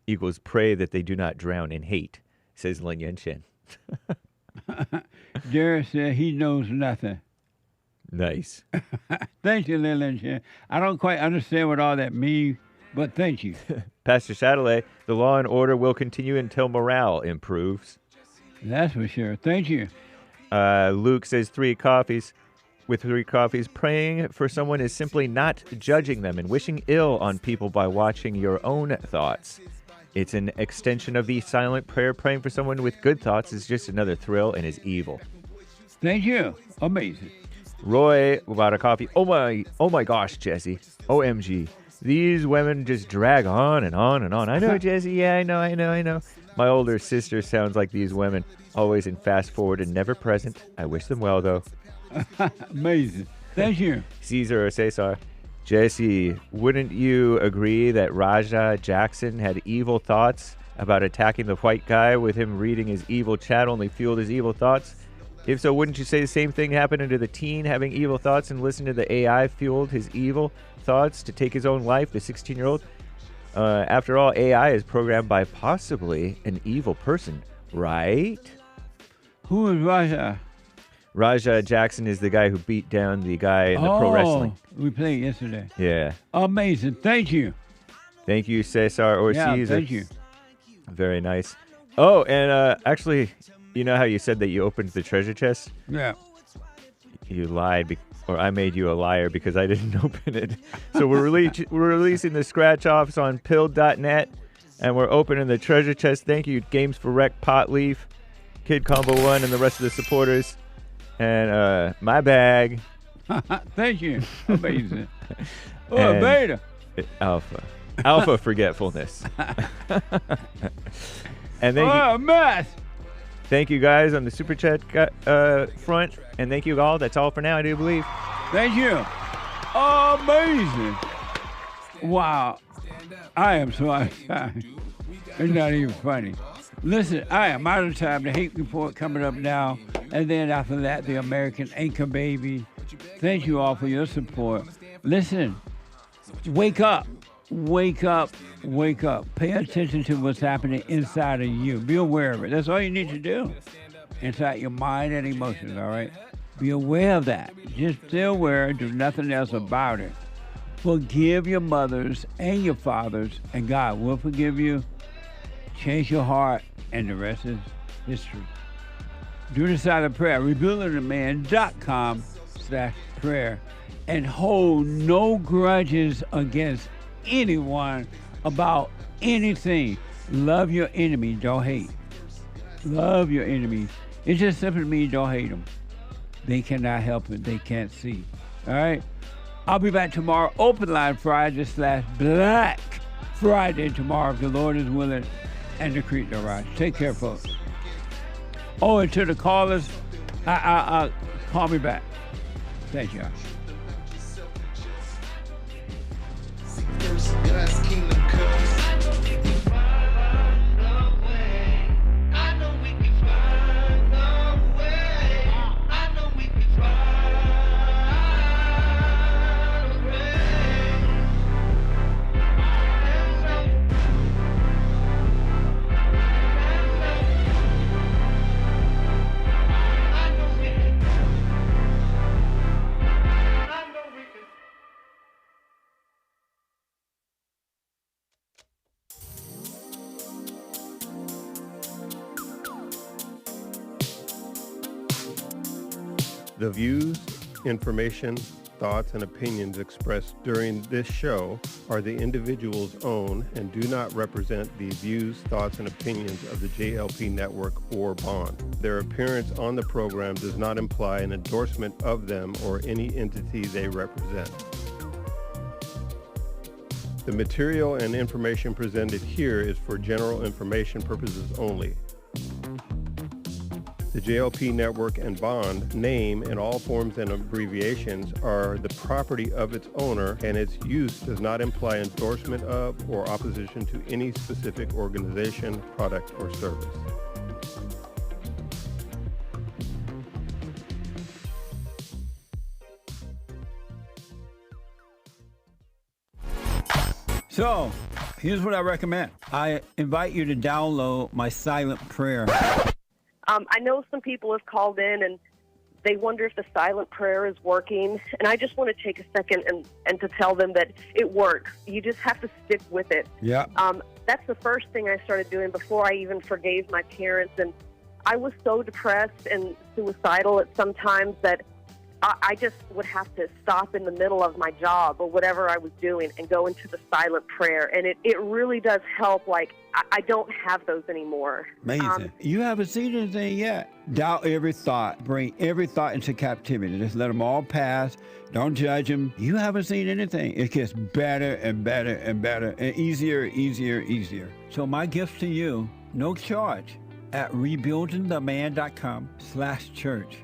F: Equals pray that they do not drown in hate, says Lin Yan Chen.
B: Derek said he knows nothing.
F: Nice.
B: Thank you, Lin Yan Chen. I don't quite understand what all that means, but thank you.
F: Pastor Chatelet, the law and order will continue until morale improves.
B: That's for sure. Thank you.
F: Luke says 3 coffees. With 3 coffees, praying for someone is simply not judging them and wishing ill on people by watching your own thoughts. It's an extension of the silent prayer. Praying for someone with good thoughts is just another thrill and is evil.
B: Thank you. Amazing.
F: Roy, about a coffee. Oh my gosh, Jesse. OMG. These women just drag on and on and on. I know, Jesse. Yeah, I know. My older sister sounds like these women. Always in fast forward and never present. I wish them well, though.
B: Amazing. Thank you.
F: Caesar or Cesar. Jesse, wouldn't you agree that Raja Jackson had evil thoughts about attacking the white guy with him reading his evil chat only fueled his evil thoughts? If so, wouldn't you say the same thing happened to the teen having evil thoughts and listening to the AI fueled his evil thoughts to take his own life, the 16-year-old? After all, AI is programmed by possibly an evil person, right?
B: Who is Raja?
F: Raja Jackson is the guy who beat down the guy in the pro wrestling.
B: We played yesterday.
F: Yeah.
B: Amazing. Thank you.
F: Thank you, Cesar or
B: Yeah,
F: Caesar.
B: thank you.
F: Very nice. Oh, and actually, you know how you said that you opened the treasure chest?
B: Yeah.
F: You lied, or I made you a liar because I didn't open it. So we're releasing the scratch-offs on pill.net, and we're opening the treasure chest. Thank you, Games for Rec, Potleaf, Kid Combo 1, and the rest of the supporters. And my bag.
B: Thank you. Amazing. Oh,
F: And
B: beta.
F: Alpha forgetfulness. And thank you guys on the super chat front, and thank you all. That's all for now, I do believe.
B: Thank you. Amazing. Wow. I am so outside. It's not even funny. Listen, I am out of time. The Hake Report coming up now. And then after that, the American Anchor Baby. Thank you all for your support. Listen, wake up. Wake up. Wake up. Pay attention to what's happening inside of you. Be aware of it. That's all you need to do. Inside your mind and emotions, all right? Be aware of that. Just stay aware. Do nothing else about it. Forgive your mothers and your fathers, and God will forgive you. Change your heart, and the rest is history. Do the silent prayer. rebuildingtheman.com/prayer, and hold no grudges against anyone about anything. Love your enemy, don't hate. Love your enemies. It just simply means don't hate them. They cannot help it. They can't see. All right? I'll be back tomorrow, Open Line Friday/Black Friday tomorrow, if the Lord is willing and the creek don't rise. Take care, folks. Oh, and to the callers, call me back. Thank you.
A: The views, information, thoughts, and opinions expressed during this show are the individual's own and do not represent the views, thoughts, and opinions of the JLP Network or Bond. Their appearance on the program does not imply an endorsement of them or any entity they represent. The material and information presented here is for general information purposes only. The JLP Network and Bond name and all forms and abbreviations are the property of its owner, and its use does not imply endorsement of or opposition to any specific organization, product, or service.
B: So, here's what I recommend. I invite you to download my silent prayer.
E: I know some people have called in and they wonder if the silent prayer is working. And I just want to take a second and to tell them that it works. You just have to stick with it.
B: Yeah.
E: That's the first thing I started doing before I even forgave my parents. And I was so depressed and suicidal at some times that I just would have to stop in the middle of my job or whatever I was doing and go into the silent prayer. And it really does help. Like, I don't have those anymore.
B: Amazing. You haven't seen anything yet. Doubt every thought. Bring every thought into captivity. Just let them all pass. Don't judge them. You haven't seen anything. It gets better and better and better and easier, easier, easier. So my gift to you, no charge, at rebuildingtheman.com/church.